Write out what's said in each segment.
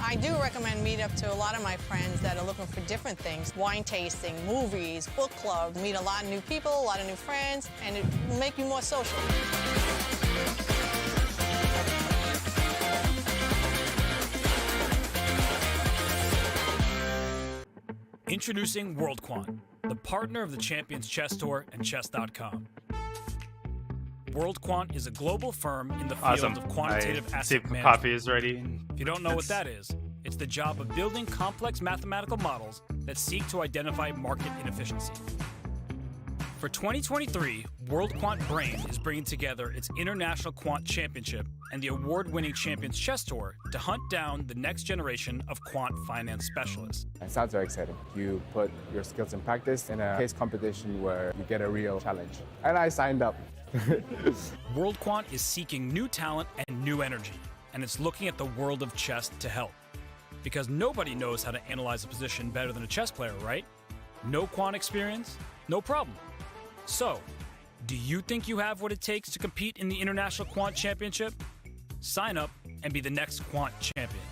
I do recommend Meetup to a lot of my friends that are looking for different things. Wine tasting, movies, book club, meet a lot of new people, a lot of new friends, and it will make you more social. Introducing WorldQuant, the partner of the Champions Chess Tour and Chess.com. WorldQuant is a global firm in the field of quantitative asset management. Coffee is ready. If you don't know what that is, it's the job of building complex mathematical models that seek to identify market inefficiency. For 2023, WorldQuant Brain is bringing together its International Quant Championship and the award-winning Champions Chess Tour to hunt down the next generation of quant finance specialists. It sounds very exciting. You put your skills in practice in a case competition where you get a real challenge. And I signed up. WorldQuant is seeking new talent and new energy, and it's looking at the world of chess to help. Because nobody knows how to analyze a position better than a chess player, right? No quant experience? No problem. So, do you think you have what it takes to compete in the International Quant Championship? Sign up and be the next quant champion.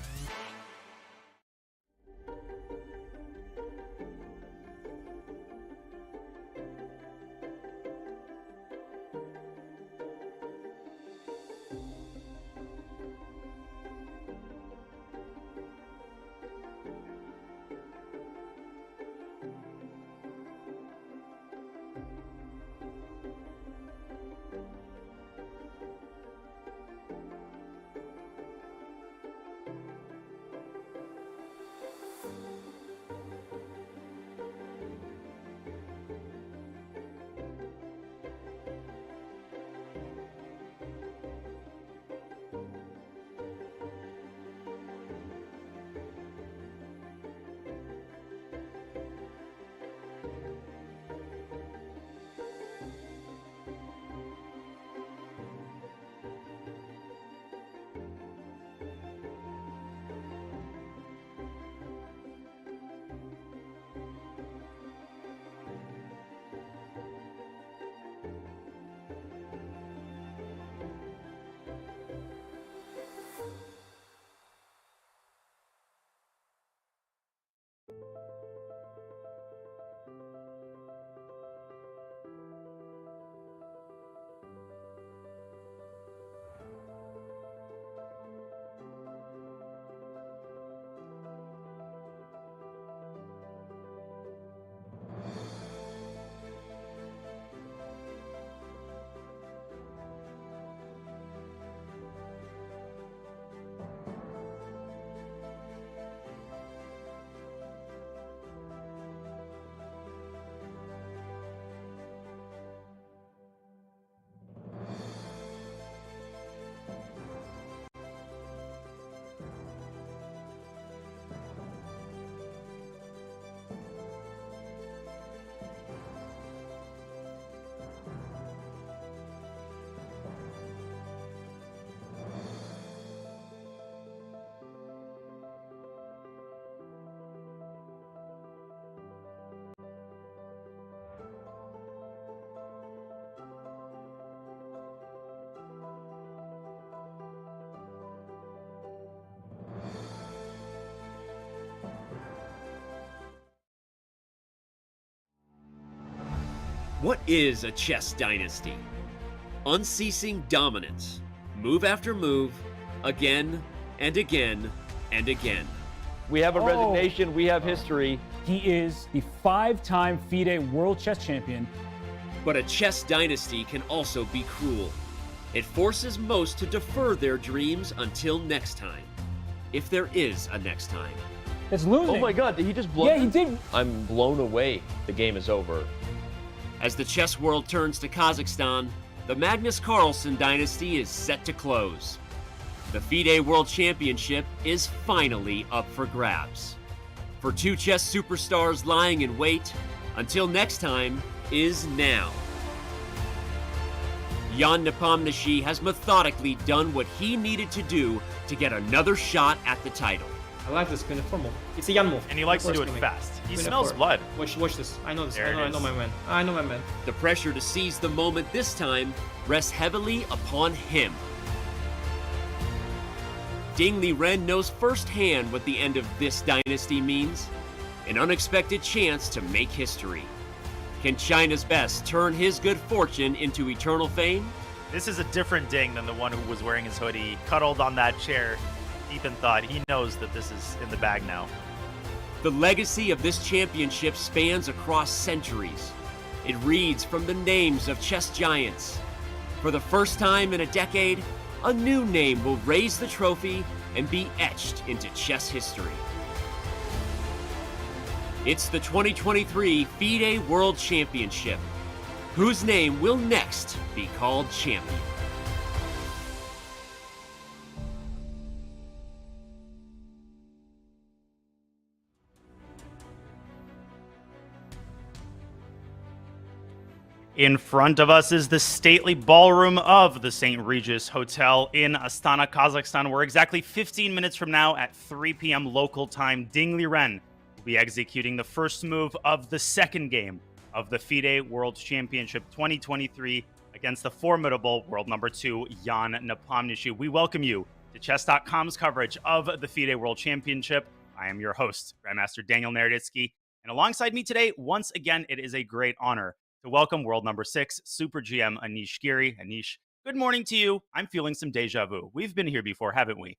What is a chess dynasty? Unceasing dominance, move after move, again and again and again. We have a resignation, we have history. He is the 5-time FIDE World Chess Champion. But a chess dynasty can also be cruel. It forces most to defer their dreams until next time. If there is a next time. It's losing. Oh my God, did he just blow? Yeah, he did. I'm blown away. The game is over. As the chess world turns to Kazakhstan, the Magnus Carlsen dynasty is set to close. The FIDE World Championship is finally up for grabs. For two chess superstars lying in wait, until next time, is now. Jan Nepomniachtchi has methodically done what he needed to do to get another shot at the title. I like this queen f4 move. It's a Jan move. And he likes to do it fast. He smells blood. Watch this. I know this. There I know my man. I know my man. The pressure to seize the moment this time rests heavily upon him. Ding Liren knows firsthand what the end of this dynasty means. An unexpected chance to make history. Can China's best turn his good fortune into eternal fame? This is a different Ding than the one who was wearing his hoodie, cuddled on that chair, deep in thought. He knows that this is in the bag now. The legacy of this championship spans across centuries. It reads from the names of chess giants. For the first time in a decade, a new name will raise the trophy and be etched into chess history. It's the 2023 FIDE World Championship. Whose name will next be called champion? In front of us is the stately ballroom of the St. Regis Hotel in Astana, Kazakhstan, where exactly 15 minutes from now at 3 p.m. local time, Ding Liren will be executing the first move of the second game of the FIDE World Championship 2023 against the formidable world number 2, Jan Nepomniachtchi. We welcome you to Chess.com's coverage of the FIDE World Championship. I am your host, Grandmaster Daniel Naroditsky, and alongside me today, once again, it is a great honor to welcome world number 6, Super GM Anish Giri. Anish, good morning to you. I'm feeling some deja vu. We've been here before, haven't we?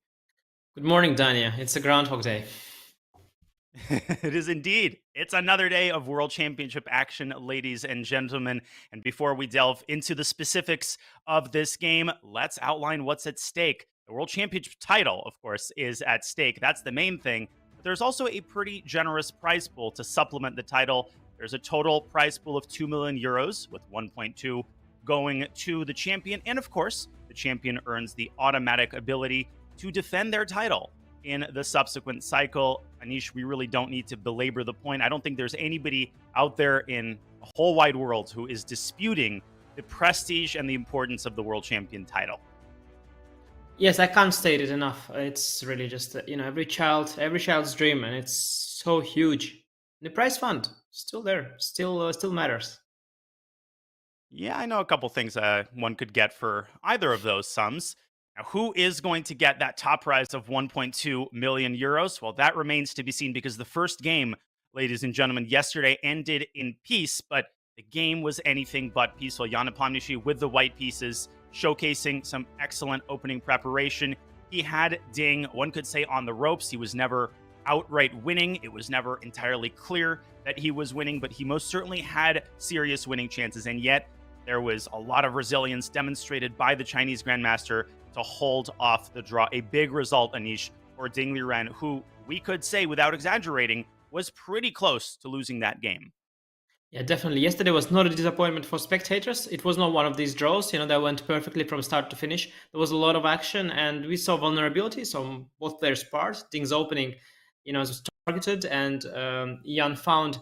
Good morning, Dania. It's a Groundhog Day. It is indeed. It's another day of World Championship action, ladies and gentlemen. And before we delve into the specifics of this game, let's outline what's at stake. The World Championship title, of course, is at stake. That's the main thing. But there's also a pretty generous prize pool to supplement the title. There's a total prize pool of 2 million euros, with 1.2 going to the champion. And of course, the champion earns the automatic ability to defend their title in the subsequent cycle. Anish, we really don't need to belabor the point. I don't think there's anybody out there in the whole wide world who is disputing the prestige and the importance of the world champion title. Yes, I can't state it enough. It's really just, every child's dream, and it's so huge. The prize fund, still there, still matters. Yeah, I know a couple things one could get for either of those sums. Now, who is going to get that top prize of 1.2 million euros? Well, that remains to be seen, because the first game, ladies and gentlemen, yesterday ended in peace, but the game was anything but peaceful. Jan Nepomniachtchi with the white pieces, showcasing some excellent opening preparation. He had Ding, one could say, on the ropes. He was never outright winning. It was never entirely clear that he was winning, but he most certainly had serious winning chances. And yet there was a lot of resilience demonstrated by the Chinese Grandmaster to hold off the draw. A big result, Anish, for Ding Liren, who we could say, without exaggerating, was pretty close to losing that game. Yeah, definitely. Yesterday was not a disappointment for spectators. It was not one of these draws, that went perfectly from start to finish. There was a lot of action, and we saw vulnerabilities on both players' part. Ding's opening, was targeted, and Jan found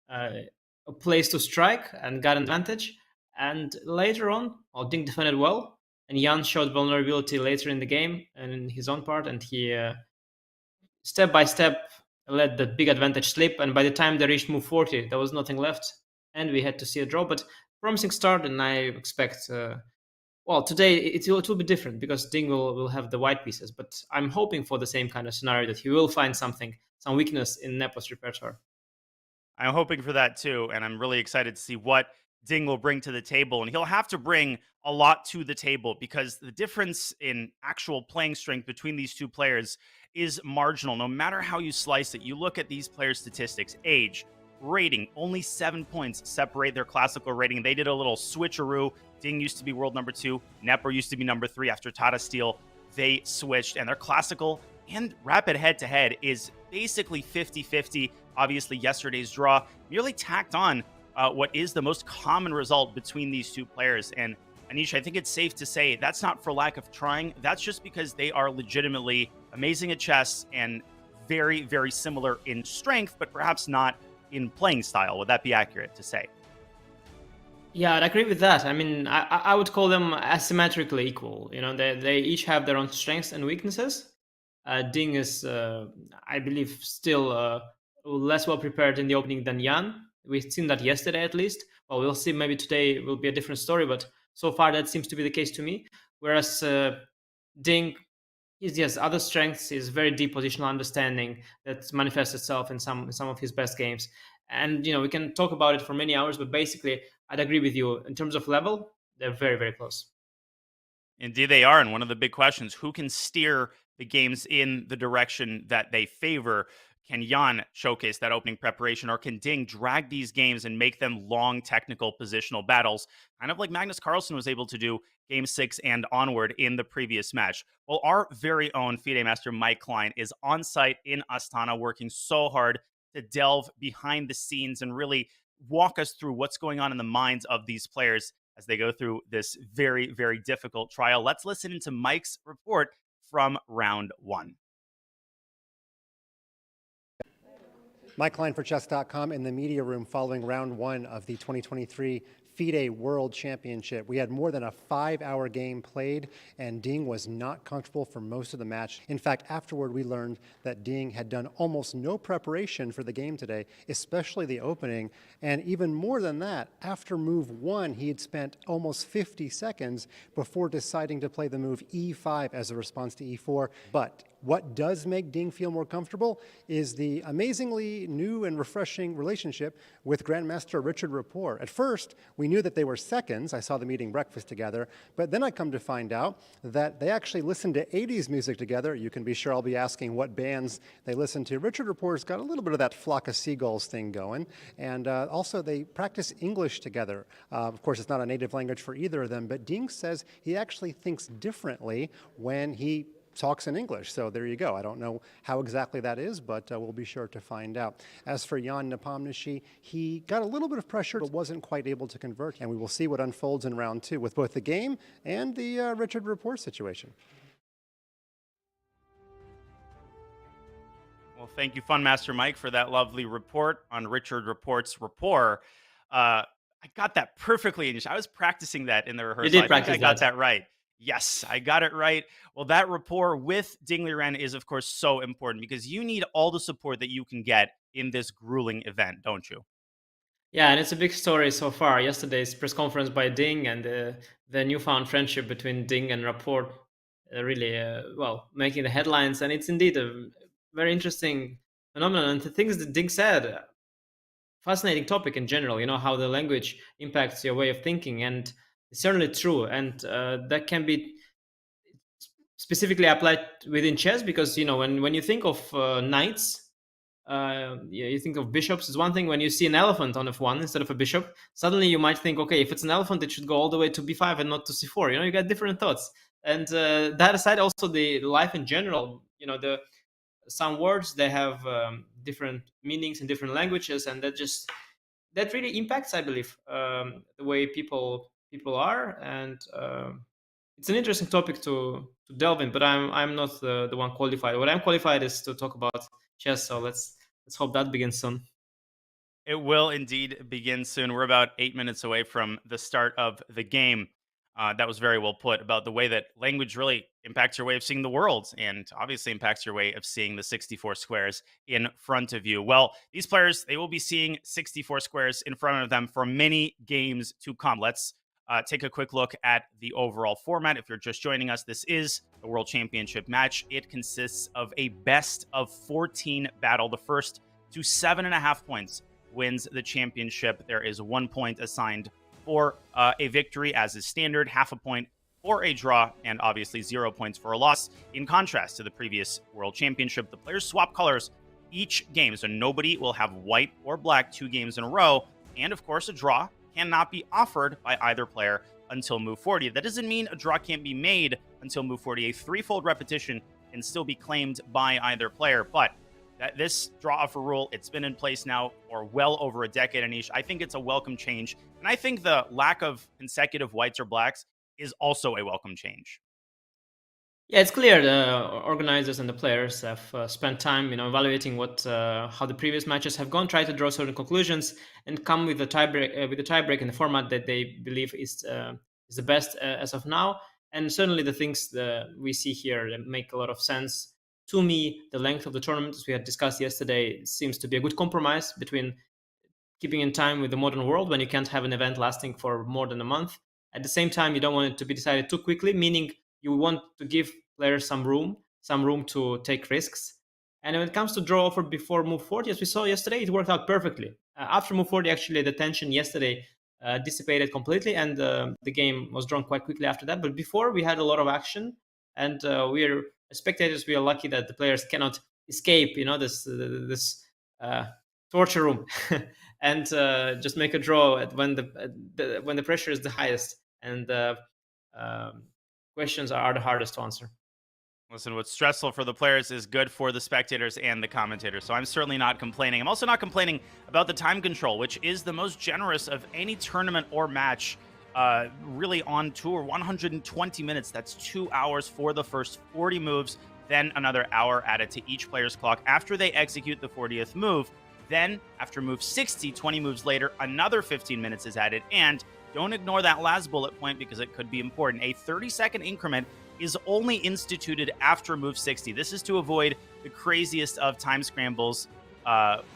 a place to strike and got an advantage. And later on, Ding defended well, and Jan showed vulnerability later in the game and in his own part, and he step by step let the big advantage slip. And by the time they reached move 40, there was nothing left, and we had to see a draw. But promising start, and I expect today it will be different, because Ding will have the white pieces, but I'm hoping for the same kind of scenario, that he will find some weakness in Nepos repertoire. I'm hoping for that too, and I'm really excited to see what Ding will bring to the table. And he'll have to bring a lot to the table, because the difference in actual playing strength between these two players is marginal, no matter how you slice it. You look at these players' statistics, age, rating, only 7 points separate their classical rating. They did a little switcheroo. Ding used to be world number 2. Nepo used to be number 3 after Tata Steel. They switched, and their classical and rapid head-to-head is basically 50-50. Obviously, yesterday's draw merely tacked on what is the most common result between these two players. And Anish, I think it's safe to say that's not for lack of trying. That's just because they are legitimately amazing at chess and very, very similar in strength, but perhaps not in playing style. Would that be accurate to say? Yeah, I'd agree with that. I mean, I would call them asymmetrically equal. You know, they each have their own strengths and weaknesses. Ding is, I believe, still less well prepared in the opening than Jan. We've seen that yesterday, at least. Well, we'll see. Maybe today will be a different story, but so far that seems to be the case to me. Whereas Ding, he has other strengths. His very deep positional understanding that manifests itself in some of his best games. And we can talk about it for many hours, but basically, I'd agree with you in terms of level. They're very, very close. Indeed, they are. And one of the big questions: who can steer the games in the direction that they favor? Can Jan showcase that opening preparation, or can Ding drag these games and make them long technical positional battles, kind of like Magnus Carlsen was able to do game 6 and onward in the previous match? Well, our very own FIDE master Mike Klein is on site in Astana, working so hard to delve behind the scenes and really walk us through what's going on in the minds of these players as they go through this very, very difficult trial. Let's listen into Mike's report from round 1. Mike Klein for Chess.com in the media room following round 1 of the 2023 FIDE World Championship. We had more than a 5-hour game played, and Ding was not comfortable for most of the match. In fact, afterward, we learned that Ding had done almost no preparation for the game today, especially the opening. And even more than that, after move 1, he had spent almost 50 seconds before deciding to play the move e5 as a response to e4. But what does make Ding feel more comfortable is the amazingly new and refreshing relationship with Grandmaster Richard Rapport. At first, we knew that they were seconds. I saw them eating breakfast together. But then I come to find out that they actually listened to 80s music together. You can be sure I'll be asking what bands they listen to. Richard Rapport's got a little bit of that flock of seagulls thing going. And also, they practice English together. Of course, it's not a native language for either of them, but Ding says he actually thinks differently when he talks in English. So there you go. I don't know how exactly that is, but we'll be sure to find out. As for Jan Nepomniachtchi, he got a little bit of pressure, but wasn't quite able to convert. And we will see what unfolds in round 2 with both the game and the Richard Rapport situation. Well, thank you, Fun Master Mike, for that lovely report on Richard Rapport's Rapport. I got that perfectly. I was practicing that in the rehearsal. You did practice I got that right. Yes, I got it right. Well, that rapport with Ding Liren is, of course, so important because you need all the support that you can get in this grueling event, don't you? Yeah, and it's a big story so far. Yesterday's press conference by Ding and the newfound friendship between Ding and Rapport really, making the headlines. And it's indeed a very interesting phenomenon. And the things that Ding said, fascinating topic in general, how the language impacts your way of thinking. And it's certainly true. And that can be specifically applied within chess because, when you think of knights, you think of bishops is one thing. When you see an elephant on f1 instead of a bishop, suddenly you might think, okay, if it's an elephant, it should go all the way to b5 and not to c4. You got different thoughts. And that aside, also the life in general, some words, they have different meanings in different languages, and that really impacts, I believe, the way people are. And it's an interesting topic to delve in, but I'm not the one qualified. What I'm qualified is to talk about chess, so let's hope that begins soon. It will indeed begin soon. We're about 8 minutes away from the start of the game. That was very well put about the way that language really impacts your way of seeing the world and obviously impacts your way of seeing the 64 squares in front of you. Well, these players, they will be seeing 64 squares in front of them for many games to come. Let's take a quick look at the overall format. If you're just joining us, this is the World Championship match. It consists of a best of 14 battle. The first to 7.5 points wins the championship. There is 1 point assigned for a victory, as is standard, half a point for a draw, and obviously 0 points for a loss. In contrast to the previous World Championship, the players swap colors each game, so nobody will have white or black 2 games in a row, and of course a draw cannot be offered by either player until move 40. That doesn't mean a draw can't be made until move 40. A 3-fold repetition can still be claimed by either player, but this draw offer rule, it's been in place now for well over a decade, Anish. I think it's a welcome change. And I think the lack of consecutive whites or blacks is also a welcome change. Yeah, it's clear the organizers and the players have spent time, evaluating how the previous matches have gone, try to draw certain conclusions, and come with a tiebreak in the format that they believe is the best as of now. And certainly, the things that we see here that make a lot of sense to me. The length of the tournament, as we had discussed yesterday, seems to be a good compromise between keeping in time with the modern world when you can't have an event lasting for more than a month. At the same time, you don't want it to be decided too quickly, meaning you want to give players some room to take risks. And when it comes to draw offer before move 40, as we saw yesterday, it worked out perfectly. After move 40, actually, the tension yesterday dissipated completely, and the game was drawn quite quickly after that. But before, we had a lot of action, and as spectators, we are lucky that the players cannot escape, this torture room and just make a draw when the pressure is the highest and questions are the hardest to answer. Listen, what's stressful for the players is good for the spectators and the commentators. So I'm certainly not complaining. I'm also not complaining about the time control, which is the most generous of any tournament or match really on tour. 120 minutes. That's 2 hours for the first 40 moves. Then another hour added to each player's clock after they execute the 40th move. Then, after move 60, 20 moves later, another 15 minutes is added. And don't ignore that last bullet point because it could be important. A 30-second increment is only instituted after move 60. This is to avoid the craziest of time scrambles.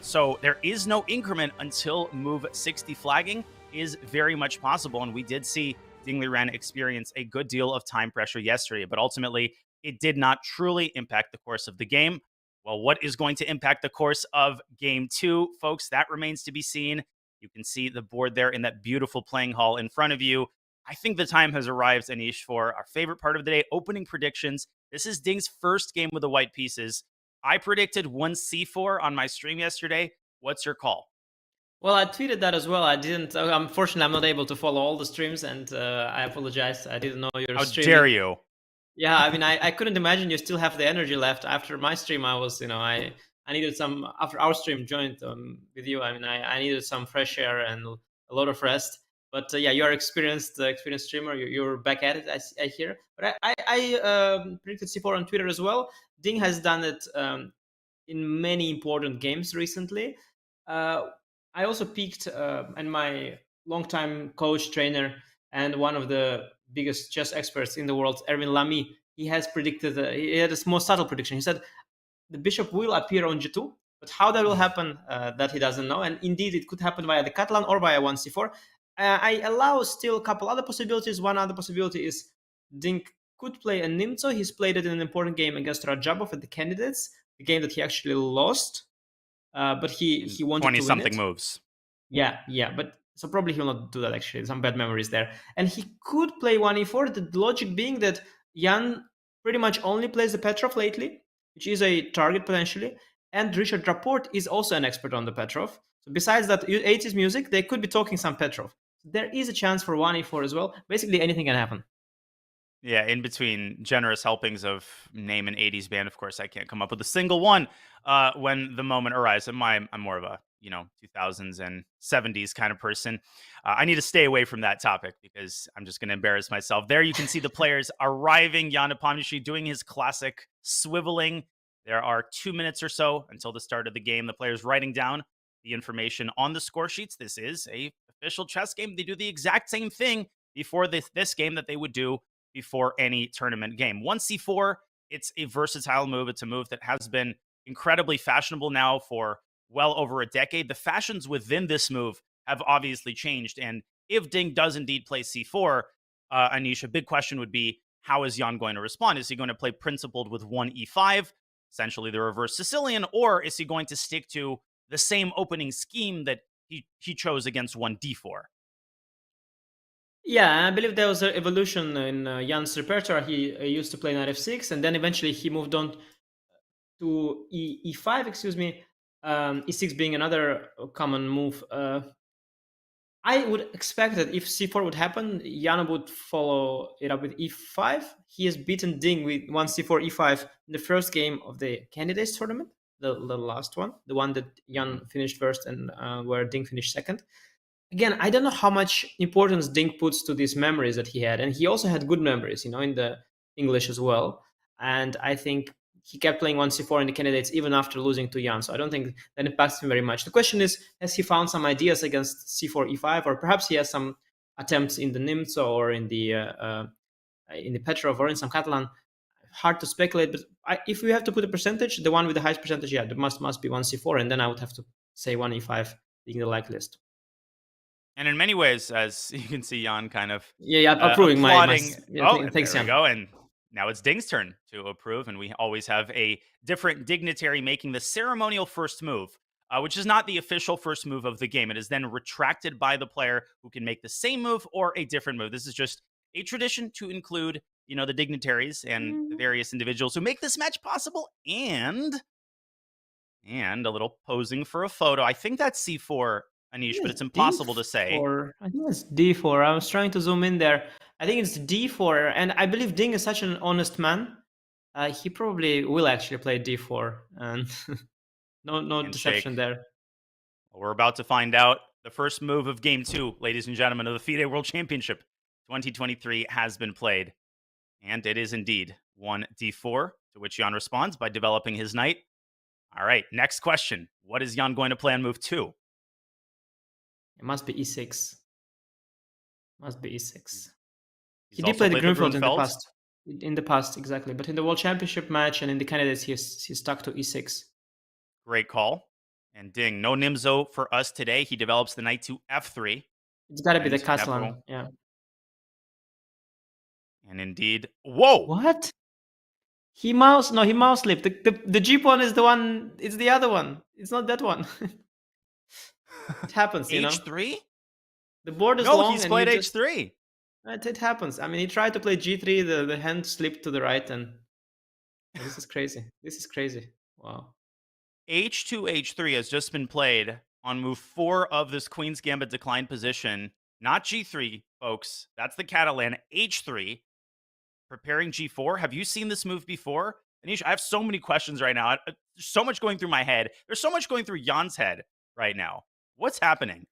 So there is no increment until move 60. Flagging is very much possible. And we did see Ding Liren experience a good deal of time pressure yesterday. But ultimately, it did not truly impact the course of the game. Well, what is going to impact the course of game 2, folks? That remains to be seen. You can see the board there in that beautiful playing hall in front of you. I think the time has arrived, Anish, for our favorite part of the day, opening predictions. This is Ding's first game with the white pieces. I predicted 1c4 on my stream yesterday. What's your call? Well, I tweeted that as well. Unfortunately, I'm not able to follow all the streams, and I apologize. I didn't know you were streaming. How dare you? Yeah, I mean, I couldn't imagine you still have the energy left after my stream. I was, I needed some, after our stream joined with you, I mean, I needed some fresh air and a lot of rest. But yeah, you are experienced streamer. You're back at it, I hear. But I predicted C4 on Twitter as well. Ding has done it in many important games recently. I also peaked, and my longtime coach, trainer, and one of the biggest chess experts in the world, Erwin Lamy, he has predicted, he had a more subtle prediction. He said the bishop will appear on g2, but how that will happen, that he doesn't know. And indeed, it could happen via the Catalan or via 1c4. I allow still a couple other possibilities. One other possibility is Ding could play a Nimzo. He's played it in an important game against Rajabov at the Candidates, the game that he actually lost. But he wanted 20 to win something it. moves. Yeah, but so probably he will not do that actually. Some bad memories there. And he could play 1e4, the logic being that Jan pretty much only plays the Petrov lately, which is a target potentially. And Richard Rapport is also an expert on the Petrov. So besides that 80s music, they could be talking some Petrov. There is a chance for 1e4 as well. Basically, anything can happen. Yeah, in between generous helpings of name an 80s band, of course, I can't come up with a single one when the moment arrives. I'm more of a 2000s and 70s kind of person. I need to stay away from that topic because I'm just going to embarrass myself. There you can see the players arriving. Jan Nepomniachtchi doing his classic swiveling. There are 2 minutes or so until the start of the game. The players writing down the information on the score sheets. This is a official chess game. They do the exact same thing before this game that they would do before any tournament game. 1c4, it's a versatile move. It's a move that has been incredibly fashionable now for well over a decade. The fashions within this move have obviously changed. And if Ding does indeed play c4, Anish, a big question would be, how is Jan going to respond? Is he going to play principled with 1e5, essentially the reverse Sicilian, or is he going to stick to the same opening scheme that he chose against 1d4? Yeah, I believe there was an evolution in Jan's repertoire. He used to play knight f6, and then eventually he moved on to e5, e6 being another common move. I would expect that if c4 would happen, Jan would follow it up with e5. He has beaten Ding with 1c4, e5 in the first game of the Candidates tournament, the last one, the one that Jan finished first and where Ding finished second. again, I don't know how much importance Ding puts to these memories that he had, and he also had good memories, in the English as well. And I think he kept playing 1c4 in the candidates even after losing to Jan. So I don't think that impacts him very much. The question is, has he found some ideas against c4, e5, or perhaps he has some attempts in the Nimzo or in the Petrov or in some Catalan? Hard to speculate, but if we have to put a percentage, the one with the highest percentage, yeah, there must be 1c4, and then I would have to say 1e5 being the like list. And in many ways, as you can see, Jan kind of approving applauding. Thanks, there Jan. we go. And now it's Ding's turn to approve, and we always have a different dignitary making the ceremonial first move, which is not the official first move of the game. It is then retracted by the player who can make the same move or a different move. This is just a tradition to include, the dignitaries and the various individuals who make this match possible, and a little posing for a photo. I think that's C4, Anish, but it's impossible to say. I think it's D4. I was trying to zoom in there. I think it's D4, and I believe Ding is such an honest man. He probably will actually play D4, and no deception there. Well, we're about to find out. The first move of Game 2, ladies and gentlemen, of the FIDE World Championship 2023 has been played. And it is indeed 1d4, to which Jan responds by developing his knight. All right, next question. What is Jan going to play on move 2? It must be e6. Must be e6. He's He did play the Grunfeld in the Grunfeld. past. In the past, exactly. But in the World Championship match and in the candidates, he's stuck to e6. Great call. And Ding, no Nimzo for us today. He develops the knight to f3. It's got to be the And Catalan. Nepo. Yeah. And indeed, whoa! What? He mouse slipped. The G pawn is the one. It's the other one. It's not that one. It happens, H3? The board is No, long. he's and played you just- H3. It happens. I mean, he tried to play G3. The hand slipped to the right, and this is crazy. This is crazy. Wow. H2, H3 has just been played on move 4 of this Queen's Gambit declined position. Not G3, folks. That's the Catalan. H3. Preparing G4. Have you seen this move before? Anish, I have so many questions right now. There's so much going through my head. There's so much going through Jan's head right now. What's happening?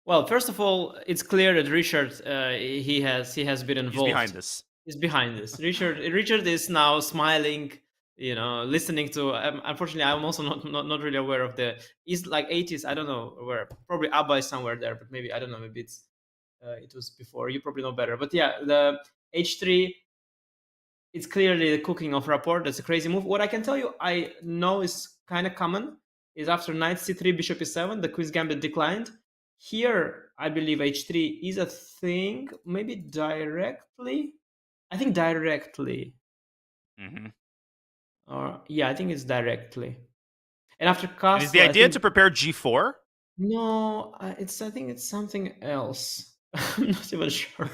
Well, first of all, it's clear that Richard he has been involved. He's behind this. He's behind this. Richard is now smiling, listening to. Unfortunately, I'm also not really aware of He's like 80s. I don't know where. Probably Abba is somewhere there, but maybe I don't know. Maybe it was before. You probably know better. But yeah, the H3. It's clearly the cooking of rapport. That's a crazy move. What I can tell you, I know is kind of common, is after knight c3, bishop e7, the Queen's Gambit declined. Here, I believe h3 is a thing, maybe directly. I think directly. Or yeah, I think it's directly. And after castle, Is the idea to prepare G4? No, I think it's something else. I'm not even sure.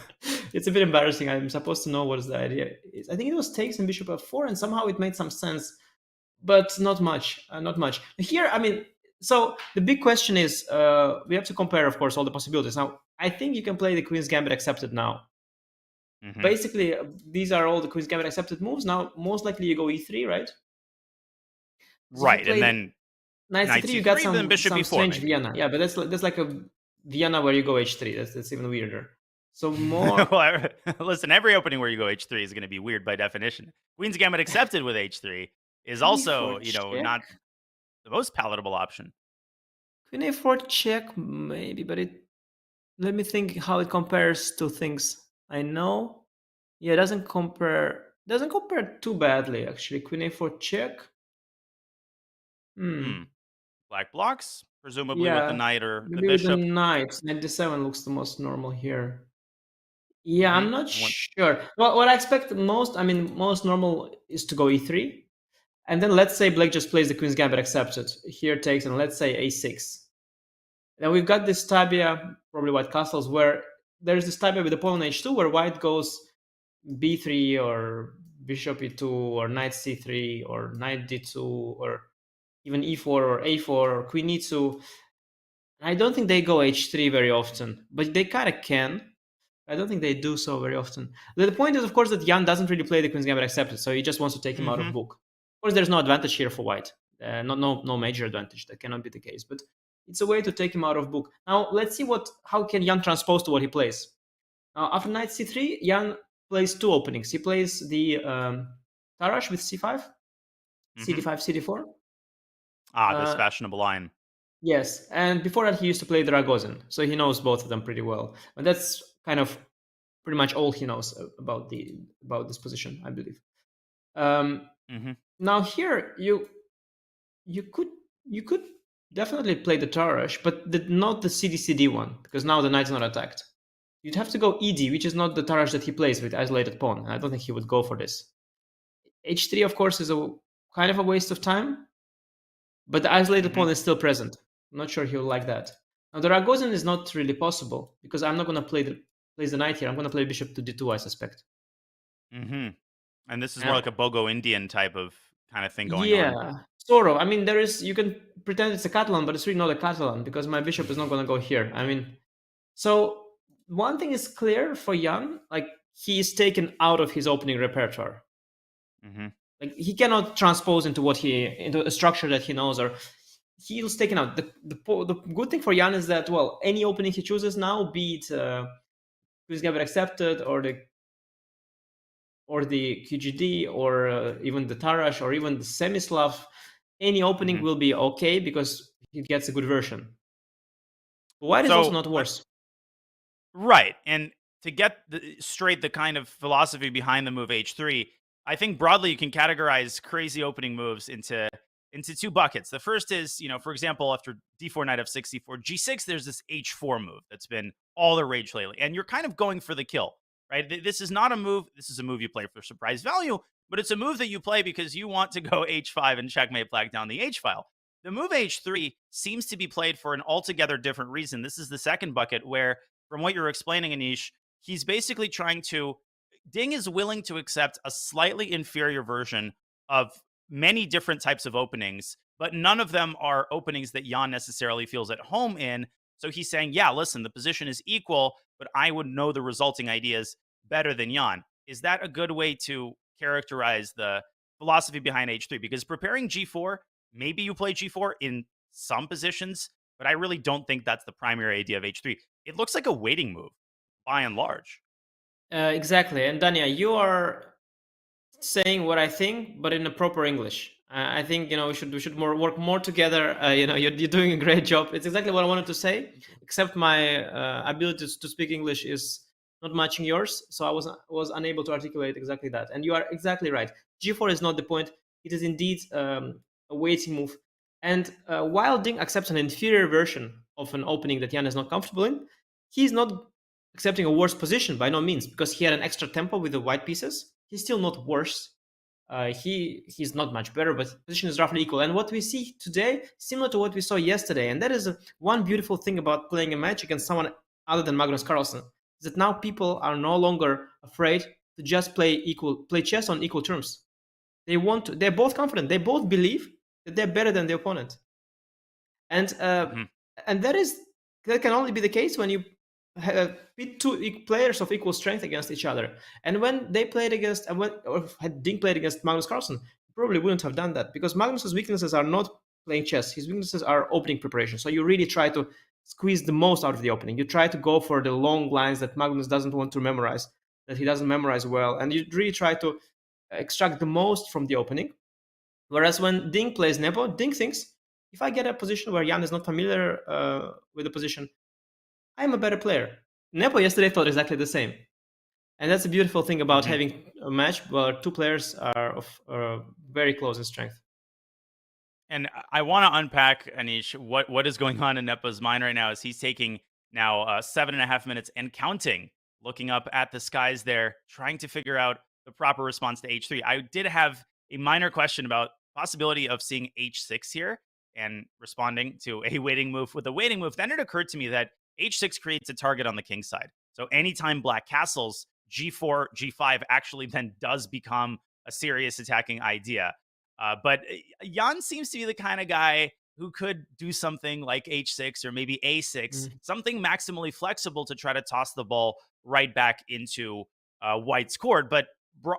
It's a bit embarrassing. I'm supposed to know what is the idea. I think it was takes and bishop f4, and somehow it made some sense, but not much. Not much. Here, I mean, so the big question is, we have to compare, of course, all the possibilities. Now, I think you can play the Queen's Gambit accepted now. Basically, these are all the Queen's Gambit accepted moves. Now, most likely you go e3, right? So right, and then knight c3, you got some bishop e4, strange maybe. Vienna. Yeah, but that's like a Vienna where you go h3. That's even weirder. So more. Well, listen, every opening where you go h3 is going to be weird by definition. Queen's Gambit accepted with h3 is also, not the most palatable option. Queen a4 check, maybe, but let me think how it compares to things I know. Yeah, it doesn't compare too badly, actually. Queen a4 check. Black blocks, presumably with the knight or the bishop. With the knight. Knight d7 looks the most normal here. Yeah, I'm not sure. Well, what I expect most normal is to go e3. And then let's say Black just plays the Queen's Gambit accepted. Here takes, and let's say a6. Then we've got this tabia, probably white castles, where there's this tabia with the pawn on h2, where white goes b3 or bishop e2 or knight c3 or knight d2 or even e4 or a4 or queen e2. I don't think they go h3 very often, but they kind of can. I don't think they do so very often. The point is, of course, that Jan doesn't really play the Queen's Gambit accepted, so he just wants to take him out of book. Of course, there's no advantage here for white. No major advantage. That cannot be the case. But It's a way to take him out of book. Now let's see how can Jan transpose to what he plays. After knight c3, Jan plays two openings. He plays the Tarrasch with c5, cd5, cd4. This fashionable line. Yes, and before that he used to play the Ragozin, so he knows both of them pretty well. But that's kind of pretty much all he knows about this position, I believe. Now here you could definitely play the Tarrasch, but not the cd one, because now the knight's not attacked. You'd have to go ed, which is not the Tarrasch that he plays with isolated pawn. I don't think he would go for this. h3, of course, is a kind of a waste of time, but the isolated pawn is still present. I'm not sure he will like that. Now the Ragozin is not really possible, because I'm not going to place the knight here. I'm going to play bishop to d2, I suspect. And this is more like a Bogo Indian type of kind of thing going on. Yeah, sort of. I mean, you can pretend it's a Catalan, but it's really not a Catalan, because my bishop is not going to go here. I mean, so one thing is clear for Jan, like he is taken out of his opening repertoire. Like he cannot transpose into a structure that he knows, or he's taken out. The good thing for Jan is that, well, any opening he chooses now, be it Queen's accepted or the QGD or even the Tarrasch or even the Semislav, any opening will be okay because he gets a good version. White is also not worse. Right. And to get straight the kind of philosophy behind the move h3, I think broadly you can categorize crazy opening moves into two buckets. The first is, for example, after d4, knight f6, c4, g6, there's this h4 move that's been all the rage lately. And you're kind of going for the kill, right? This is not a move. This is a move you play for surprise value, but it's a move that you play because you want to go h5 and checkmate black down the h file. The move h3 seems to be played for an altogether different reason. This is the second bucket where, from what you're explaining, Anish, he's basically trying to... Ding is willing to accept a slightly inferior version of many different types of openings, but none of them are openings that Jan necessarily feels at home in. So he's saying, yeah, listen, the position is equal, but I would know the resulting ideas better than Jan. Is that a good way to characterize the philosophy behind h3? Because preparing g4, maybe you play g4 in some positions, but I really don't think that's the primary idea of h3. It looks like a waiting move, by and large. Exactly. And Dania, you are saying what I think, but in a proper English. I think we should work more together. You're doing a great job. It's exactly what I wanted to say, except my ability to speak English is not matching yours, so I was unable to articulate exactly that. And you are exactly right. G4 is not the point. It is indeed a waiting move. And while Ding accepts an inferior version of an opening that Jan is not comfortable in, he's not accepting a worse position by no means, because he had an extra tempo with the white pieces. He's still not worse. He's not much better, but the position is roughly equal. And what we see today, similar to what we saw yesterday, and that is one beautiful thing about playing a match against someone other than Magnus Carlsen, is that now people are no longer afraid to just play chess on equal terms. They're both confident. They both believe that they're better than the opponent. And that can only be the case when you pit two players of equal strength against each other. And when they played against, or had Ding played against Magnus Carlsen, probably wouldn't have done that, because Magnus's weaknesses are not playing chess. His weaknesses are opening preparation. So you really try to squeeze the most out of the opening. You try to go for the long lines that Magnus doesn't want to memorize, that he doesn't memorize well, and you really try to extract the most from the opening. Whereas when Ding plays Nepo, Ding thinks, if I get a position where Jan is not familiar with the position, I'm a better player. Nepo yesterday thought exactly the same. And that's a beautiful thing about having a match where two players are very close in strength. And I want to unpack, Anish, what is going on in Nepo's mind right now as he's taking now 7.5 minutes and counting, looking up at the skies there, trying to figure out the proper response to h3. I did have a minor question about possibility of seeing h6 here and responding to a waiting move with a waiting move. Then it occurred to me that h6 creates a target on the king side. So anytime black castles, g4, g5 actually then does become a serious attacking idea. But Jan seems to be the kind of guy who could do something like h6 or maybe a6, something maximally flexible to try to toss the ball right back into white's court. But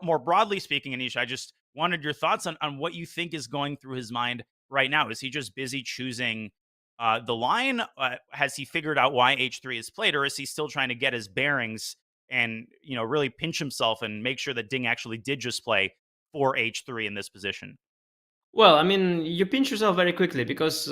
more broadly speaking, Anish, I just wanted your thoughts on what you think is going through his mind right now. Is he just busy choosing The line, has he figured out why h3 is played, or is he still trying to get his bearings and really pinch himself and make sure that Ding actually did just play for h3 in this position? Well, I mean, you pinch yourself very quickly because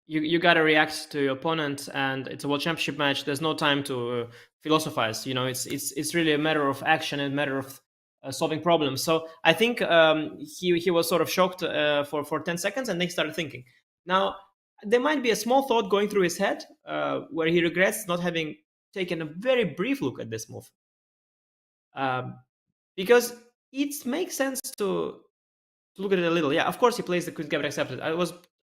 you gotta react to your opponent, and it's a world championship match. There's no time to philosophize. It's really a matter of action and a matter of solving problems. So I think he was sort of shocked for 10 seconds, and then he started thinking. Now there might be a small thought going through his head where he regrets not having taken a very brief look at this move, because it makes sense to look at it a little. Yeah, of course he plays the Queen's Gambit accepted.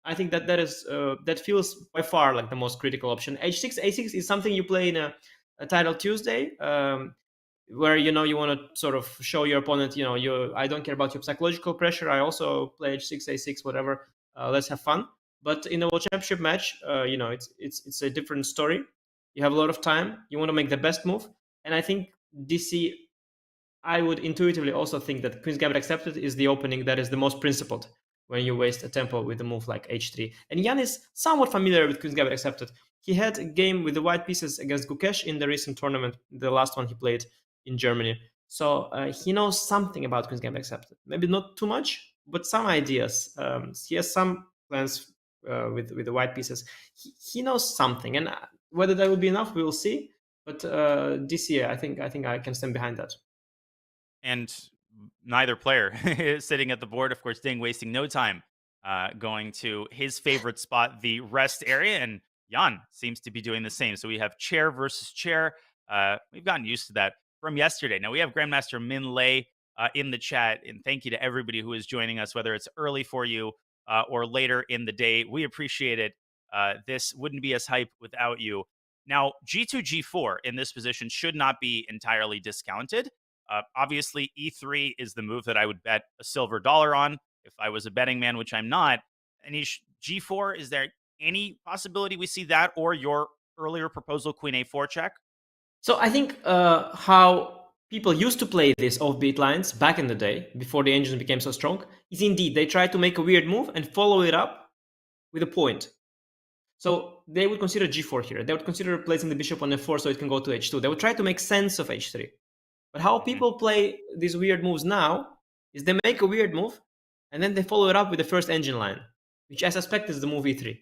I think that feels by far like the most critical option. H6, A6 is something you play in a title Tuesday, where you want to sort of show your opponent, I don't care about your psychological pressure. I also play H6, A6, whatever. Let's have fun. But in a World Championship match, it's a different story. You have a lot of time. You want to make the best move, and I think DC, I would intuitively also think that Queen's Gambit accepted is the opening that is the most principled when you waste a tempo with a move like h3. And Jan is somewhat familiar with Queen's Gambit accepted. He had a game with the white pieces against Gukesh in the recent tournament, the last one he played in Germany. So he knows something about Queen's Gambit accepted. Maybe not too much, but some ideas. He has some plans with the white pieces. He knows something, and whether that will be enough, we will see. But DC, I think I can stand behind that. And neither player is sitting at the board. Of course, Ding wasting no time going to his favorite spot, the rest area, and Jan seems to be doing the same. So we have chair versus chair. We've gotten used to that from yesterday. Now we have Grandmaster Min Lei in the chat, and thank you to everybody who is joining us, whether it's early for you or later in the day. We appreciate it. This wouldn't be as hype without you. Now, G2, G4 in this position should not be entirely discounted. Obviously, E3 is the move that I would bet a silver dollar on if I was a betting man, which I'm not. Anish, G4, is there any possibility we see that, or your earlier proposal, Queen A4 check? So I think how people used to play these offbeat lines back in the day, before the engines became so strong, is indeed they try to make a weird move and follow it up with a point. So they would consider G4 here. They would consider placing the bishop on F4 so it can go to H2. They would try to make sense of H3. But how people play these weird moves now is they make a weird move and then they follow it up with the first engine line, which I suspect is the move E3.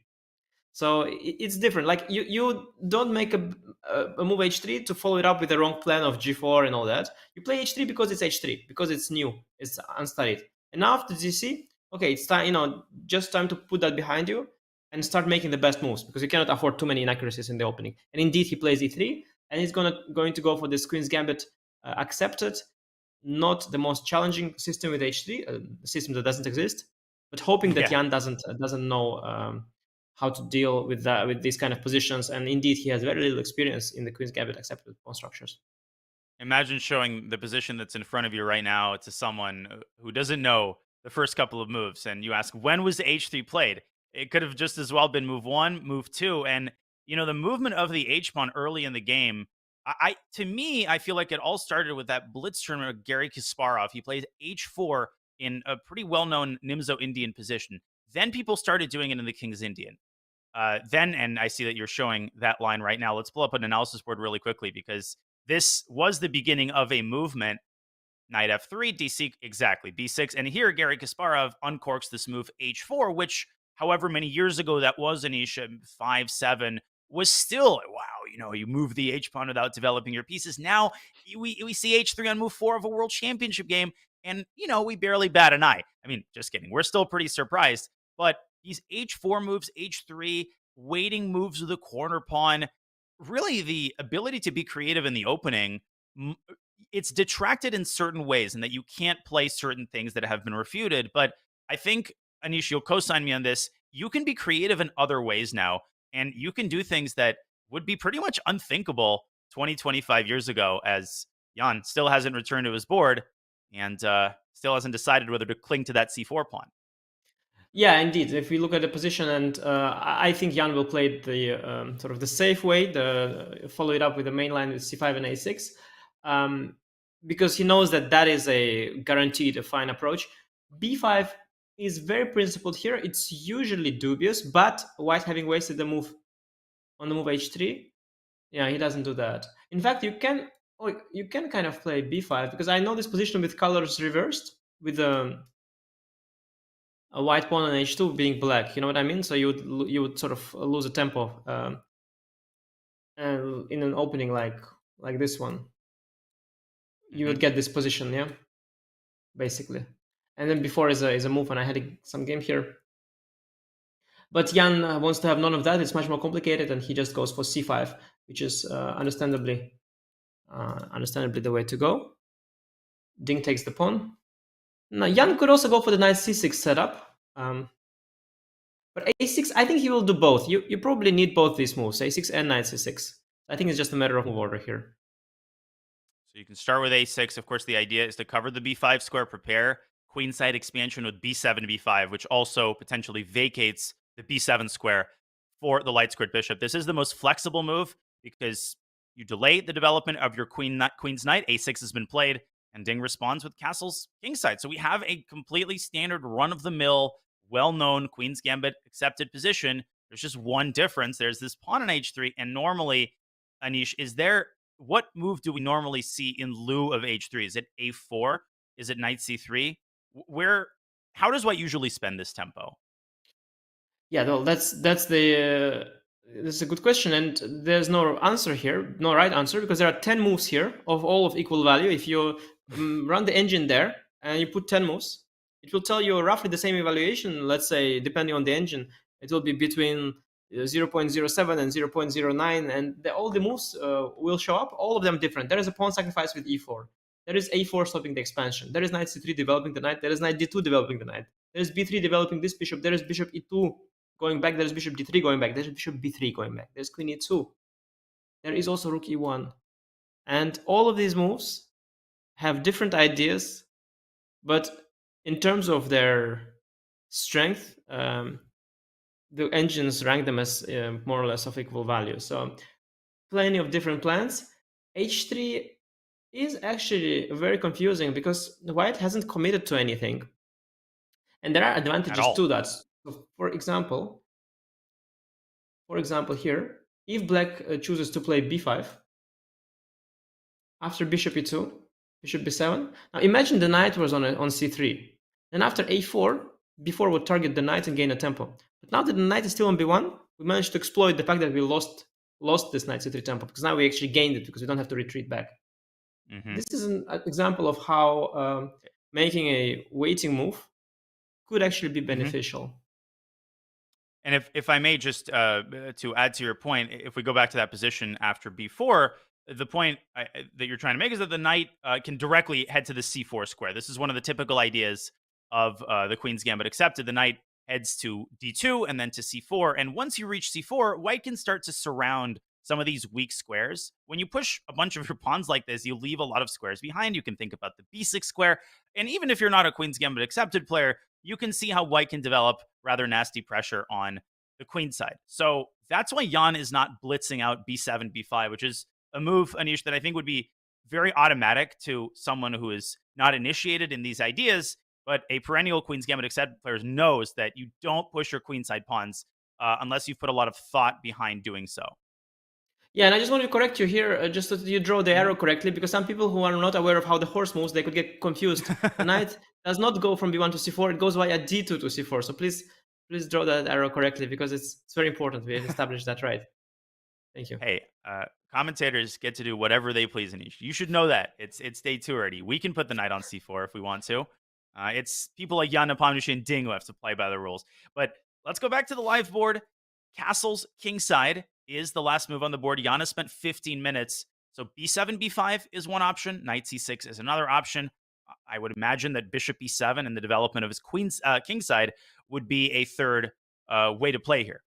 So it's different. Like you don't make a move H3 to follow it up with the wrong plan of G4 and all that. You play H3 because it's H3, because it's new, it's unstudied. And now after GC, okay, it's time, just time to put that behind you and start making the best moves, because you cannot afford too many inaccuracies in the opening. And indeed, he plays E3, and he's going to go for this Queen's Gambit accepted, not the most challenging system with H3, a system that doesn't exist, but hoping that Jan doesn't know how to deal with that, with these kind of positions. And indeed, he has very little experience in the Queen's Gambit accepted pawn structures. Imagine showing the position that's in front of you right now to someone who doesn't know the first couple of moves, and you ask, when was H3 played? It could have just as well been move 1, move 2, and the movement of the H pawn early in the game. To me, I feel like it all started with that blitz tournament of Garry Kasparov. He played H4 in a pretty well-known Nimzo Indian position. Then people started doing it in the King's Indian. And I see that you're showing that line right now. Let's pull up an analysis board really quickly, because this was the beginning of a movement. Knight F3, DC, exactly, B6. And here, Garry Kasparov uncorks this move H4, which, however many years ago that was, Anisha, 5-7, was still, wow, you move the H-pawn without developing your pieces. Now, we see H3 on move 4 of a world championship game, and, we barely bat an eye. I mean, just kidding. We're still pretty surprised. But these H4 moves, H3, waiting moves with the corner pawn, really the ability to be creative in the opening, it's detracted in certain ways, and that you can't play certain things that have been refuted. But I think, Anish, you'll co-sign me on this. You can be creative in other ways now, and you can do things that would be pretty much unthinkable 20, 25 years ago, as Jan still hasn't returned to his board and still hasn't decided whether to cling to that C4 pawn. Yeah, indeed. If we look at the position, and I think Jan will play the sort of the safe way, follow it up with the main line with C5 and A6, because he knows that is a guaranteed a fine approach. B5 is very principled here. It's usually dubious, but white having wasted the move on the move h3, yeah, he doesn't do that. In fact, you can kind of play b5, because I know this position with colors reversed, with a white pawn on h2 being black. You know what I mean? So you would sort of lose a tempo and in an opening like this one, you would get this position, yeah, basically. And then before is a move, and I had some game here. But Jan wants to have none of that. It's much more complicated, and he just goes for c5, which is understandably the way to go. Ding takes the pawn. Now Jan could also go for the knight c6 setup. But a6, I think he will do both. You probably need both these moves, a6 and knight c6. I think it's just a matter of move order here. So you can start with a6. Of course, the idea is to cover the b5 square, prepare queenside expansion with b7 b5, which also potentially vacates the b7 square for the light squared bishop. This is the most flexible move because you delay the development of your queen's knight. a6 has been played, and Ding responds with castles kingside. So we have a completely standard run-of-the-mill, well-known Queen's Gambit accepted position. There's just one difference. There's this pawn on h3, and normally, Anish, what move do we normally see in lieu of h3? Is it a4? Is it knight c3? How does white usually spend this tempo? Yeah, well, that's a good question, and there's no answer here, no right answer, because there are 10 moves here of all of equal value. If you run the engine there and you put 10 moves, it will tell you roughly the same evaluation. Let's say, depending on the engine, it will be between 0.07 and 0.09, and all the moves will show up, all of them different. There is a pawn sacrifice with e4. There is a4 stopping the expansion. There is knight c3 developing the knight. There is knight d2 developing the knight. There is b3 developing this bishop. There is bishop e2 going back. There is bishop d3 going back. There is bishop b3 going back. There's queen e2. There is also rook e1. And all of these moves have different ideas, but in terms of their strength, the engines rank them as more or less of equal value. So plenty of different plans. h3 is actually very confusing because white hasn't committed to anything. And there are advantages to that. So for example here, if black chooses to play b5, after bishop e2, bishop b7, now imagine the knight was on c3. Then after a4, b4 would target the knight and gain a tempo. But now that the knight is still on b1, we managed to exploit the fact that we lost this knight c3 tempo, because now we actually gained it because we don't have to retreat back. This is an example of how making a waiting move could actually be beneficial. And if I may just to add to your point, if we go back to that position after b4, the point that you're trying to make is that the knight can directly head to the c4 square. This is one of the typical ideas of the Queen's Gambit accepted. The knight heads to d2 and then to c4. And once you reach c4, white can start to surround some of these weak squares. When you push a bunch of your pawns like this, you leave a lot of squares behind. You can think about the b6 square. And even if you're not a Queen's Gambit accepted player, you can see how white can develop rather nasty pressure on the queen side. So that's why Jan is not blitzing out b7, b5, which is a move, Anish, that I think would be very automatic to someone who is not initiated in these ideas. But a perennial Queen's Gambit accepted player knows that you don't push your queenside pawns unless you've put a lot of thought behind doing so. Yeah, and I just want to correct you here, just so that you draw the arrow correctly, because some people who are not aware of how the horse moves, they could get confused. The knight does not go from b1 to c4, it goes via d2 to c4. So please draw that arrow correctly, because it's very important we established that right. Thank you. Hey, commentators get to do whatever they please, Anish. You should know that. It's day 2 already. We can put the knight on c4 if we want to. It's people like Jan, Nepomniachtchi, and Ding who have to play by the rules. But let's go back to the live board. Castles kingside is the last move on the board. Jan has spent 15 minutes. So b7, b5 is one option. Knight c6 is another option. I would imagine that bishop e7 and the development of his kingside would be a third way to play here.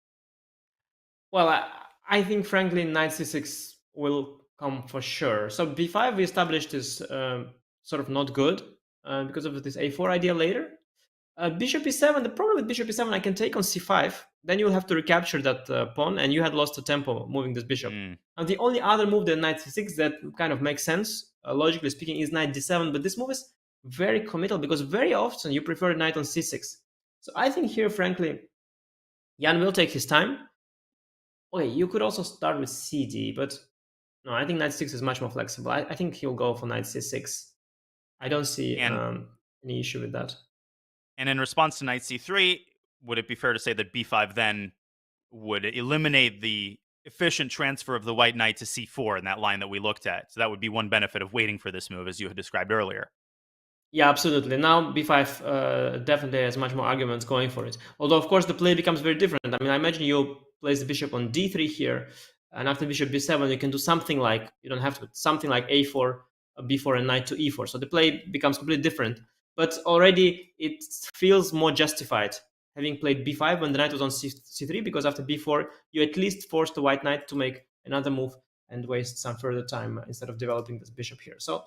Well, I think, frankly, knight c6 will come for sure. So b5 we established is sort of not good because of this a4 idea later. Bishop e7, the problem with bishop e7, I can take on c5. Then you'll have to recapture that pawn, and you had lost the tempo moving this bishop. And the only other move than knight c6 that kind of makes sense, logically speaking, is knight d7. But this move is very committal because very often you prefer knight on c6. So I think here, frankly, Jan will take his time. Okay, you could also start with CD, but no, I think knight 6 is much more flexible. I think he'll go for knight c6. I don't see And any issue with that. and in response to knight c3, would it be fair to say that b5 then would eliminate the efficient transfer of the white knight to c4 in that line that we looked at? So that would be one benefit of waiting for this move, as you had described earlier. Yeah, absolutely. Now b5 definitely has much more arguments going for it. Although, of course, the play becomes very different. I mean, I imagine you place the bishop on d3 here, and after bishop b7, you can do something like, you don't have to, something like a4, b4, and knight to e4. So the play becomes completely different. But already it feels more justified having played b5 when the knight was on c3, because after b4, you at least force the white knight to make another move and waste some further time instead of developing this bishop here. So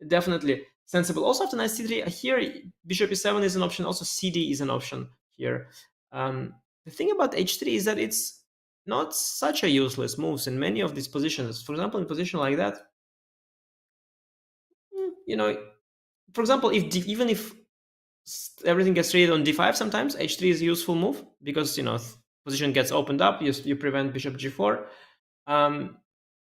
definitely sensible. Also after knight c3, here bishop e7 is an option, also cd is an option here. The thing about h3 is that it's not such a useless move in many of these positions. For example, in a position like that, you know, for example, even if everything gets traded on d5, sometimes h3 is a useful move because, you know, position gets opened up, you prevent bishop g4.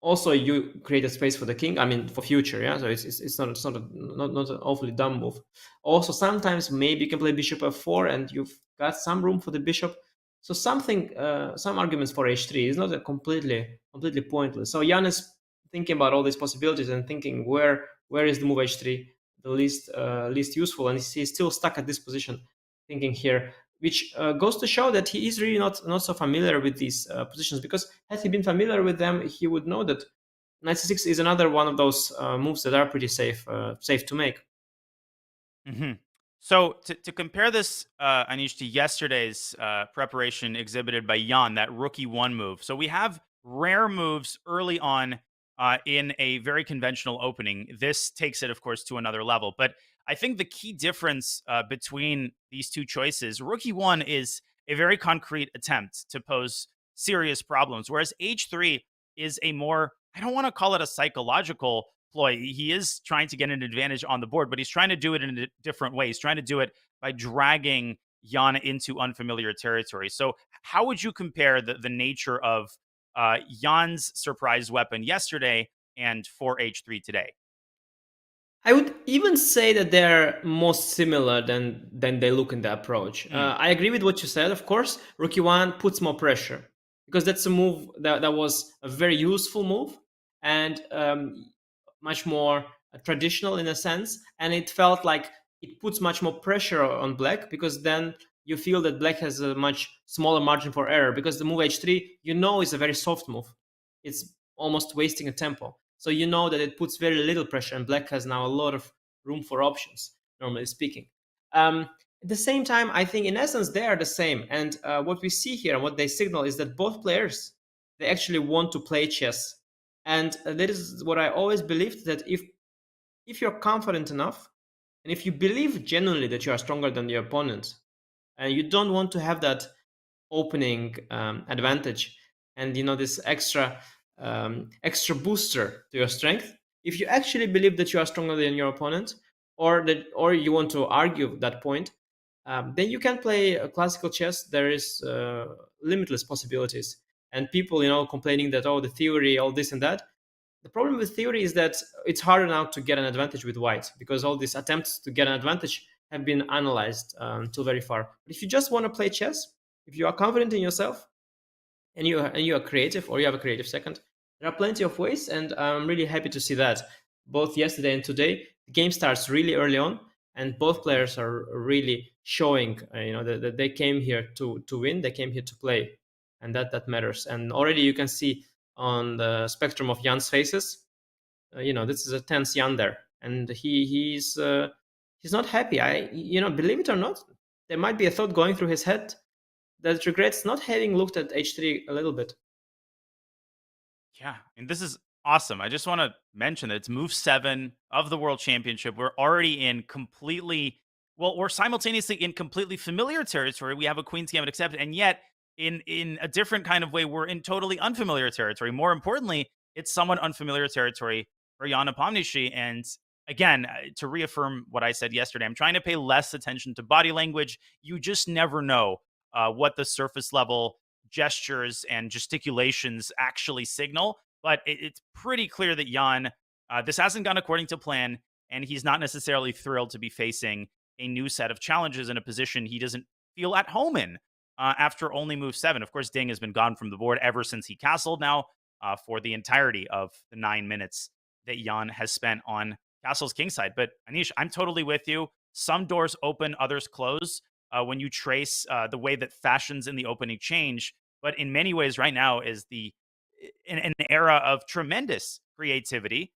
Also, you create a space for the king. I mean, for future, yeah. So it's not an awfully dumb move. Also, sometimes maybe you can play bishop f4, and you've got some room for the bishop. So some arguments for h3 is not a completely pointless. So Jan is thinking about all these possibilities and thinking where is the move h3 the least useful, and he's still stuck at this position, thinking here, which goes to show that he is really not so familiar with these positions, because had he been familiar with them, he would know that knight c6 is another one of those moves that are pretty safe to make. Mm-hmm. So to compare this, Anish, to yesterday's preparation exhibited by Jan, that rook e1 move. So we have rare moves early on in a very conventional opening. This takes it, of course, to another level. But I think the key difference between these two choices, rook e1 is a very concrete attempt to pose serious problems, whereas h3 is a more, I don't want to call it a psychological ploy. He is trying to get an advantage on the board, but he's trying to do it in a different way. He's trying to do it by dragging Jan into unfamiliar territory. So how would you compare the nature of Jan's surprise weapon yesterday and 4h3 today? I would even say that they're more similar than they look in the approach. I agree with what you said. Of course, rook e1 puts more pressure, because that's a move that was a very useful move and much more traditional in a sense. And it felt like it puts much more pressure on black, because then you feel that black has a much smaller margin for error, because the move h3, you know, is a very soft move. It's almost wasting a tempo. So you know that it puts very little pressure, and black has now a lot of room for options, normally speaking. At the same time, I think in essence they are the same. And what we see here and what they signal is that both players, they actually want to play chess. And that is what I always believed, that if you're confident enough, and if you believe genuinely that you are stronger than your opponent, and you don't want to have that opening advantage and, you know, this extra booster to your strength, if you actually believe that you are stronger than your opponent, or you want to argue that point, then you can play a classical chess. There is limitless possibilities, and people, you know, complaining that, oh, the theory, all this and that. The problem with theory is that it's harder now to get an advantage with white, because all these attempts to get an advantage have been analyzed till very far. But if you just want to play chess, if you are confident in yourself, and you are creative, or you have a creative second, there are plenty of ways, and I'm really happy to see that both yesterday and today. The game starts really early on, and both players are really showing, you know, that they came here to win. They came here to play, and that matters. And already you can see on the spectrum of Jan's faces, you know, this is a tense Jan there, and he's not happy. You know, believe it or not, there might be a thought going through his head that regrets not having looked at h3 a little bit. Yeah, and this is awesome. I just want to mention that it's move 7 of the World Championship. We're already in we're simultaneously in completely familiar territory. We have a Queen's Gambit accepted, and yet in a different kind of way, we're in totally unfamiliar territory. More importantly, it's somewhat unfamiliar territory for Jan Nepomniachtchi, and again, to reaffirm what I said yesterday, I'm trying to pay less attention to body language. You just never know what the surface level gestures and gesticulations actually signal. But it's pretty clear that Jan, this hasn't gone according to plan, and he's not necessarily thrilled to be facing a new set of challenges in a position he doesn't feel at home in after only move 7. Of course, Ding has been gone from the board ever since he castled now for the entirety of the 9 minutes that Jan has spent on Castle's kingside. But Anish, I'm totally with you. Some doors open, others close when you trace the way that fashions in the opening change. But in many ways, right now is an era of tremendous creativity.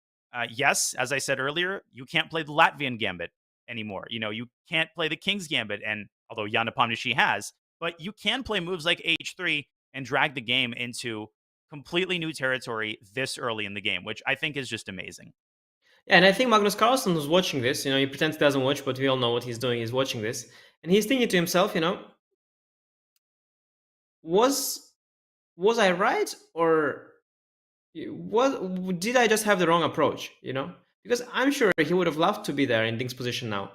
Yes, as I said earlier, you can't play the Latvian gambit anymore. You can't play the king's gambit, and although Jan Nepomniachtchi has, but you can play moves like h3 and drag the game into completely new territory this early in the game, which I think is just amazing. Yeah, and I think Magnus Carlsen was watching this. He pretends he doesn't watch, but we all know what he's doing. He's watching this, and he's thinking to himself, was I right, or did I just have the wrong approach? Because I'm sure he would have loved to be there in Ding's position now,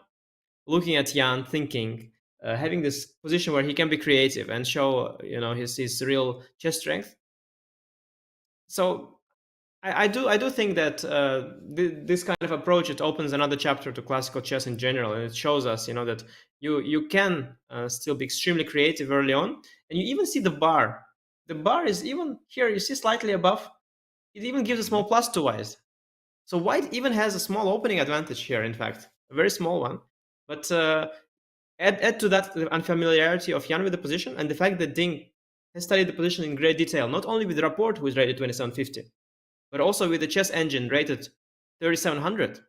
looking at Jan, thinking, having this position where he can be creative and show his real chess strength. So I do think that this kind of approach, it opens another chapter to classical chess in general, and it shows us that you can still be extremely creative early on, and you even see the bar. The bar is even here, you see, slightly above. It even gives a small plus to white. So white even has a small opening advantage here, in fact, a very small one. But add to that the unfamiliarity of Jan with the position, and the fact that Ding has studied the position in great detail, not only with the report, who is rated 2750, but also with the chess engine rated 3700.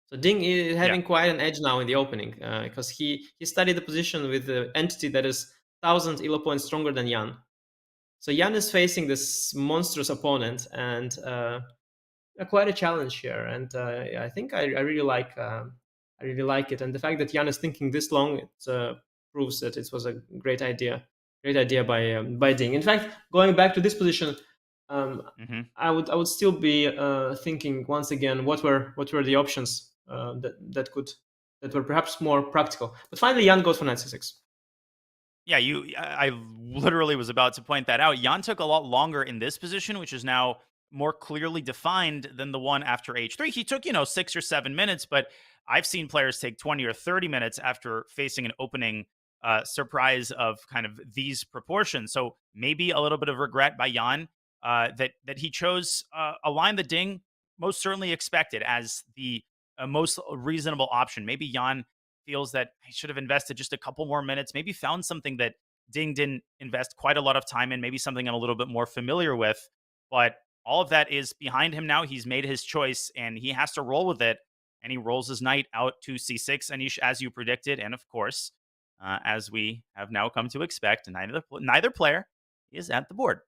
So Ding is having quite an edge now in the opening, because he studied the position with the entity that is 1,000 elo points stronger than Jan. So Jan is facing this monstrous opponent, and quite a challenge here. And I think I really like it. And the fact that Jan is thinking this long, it proves that it was a great idea by Ding. In fact, going back to this position, I would still be thinking once again what were the options that were perhaps more practical. But finally, Jan goes for knight c6. Yeah, I literally was about to point that out. Jan took a lot longer in this position, which is now more clearly defined than the one after h3. He took 6 or 7 minutes, but I've seen players take 20 or 30 minutes after facing an opening surprise of kind of these proportions. So maybe a little bit of regret by Jan that he chose a line that Ding most certainly expected as the most reasonable option. Maybe Jan feels that he should have invested just a couple more minutes, maybe found something that Ding didn't invest quite a lot of time in, maybe something I'm a little bit more familiar with. But all of that is behind him now. He's made his choice, and he has to roll with it. And he rolls his knight out to c6, Anish, as you predicted. And of course, as we have now come to expect, neither player is at the board.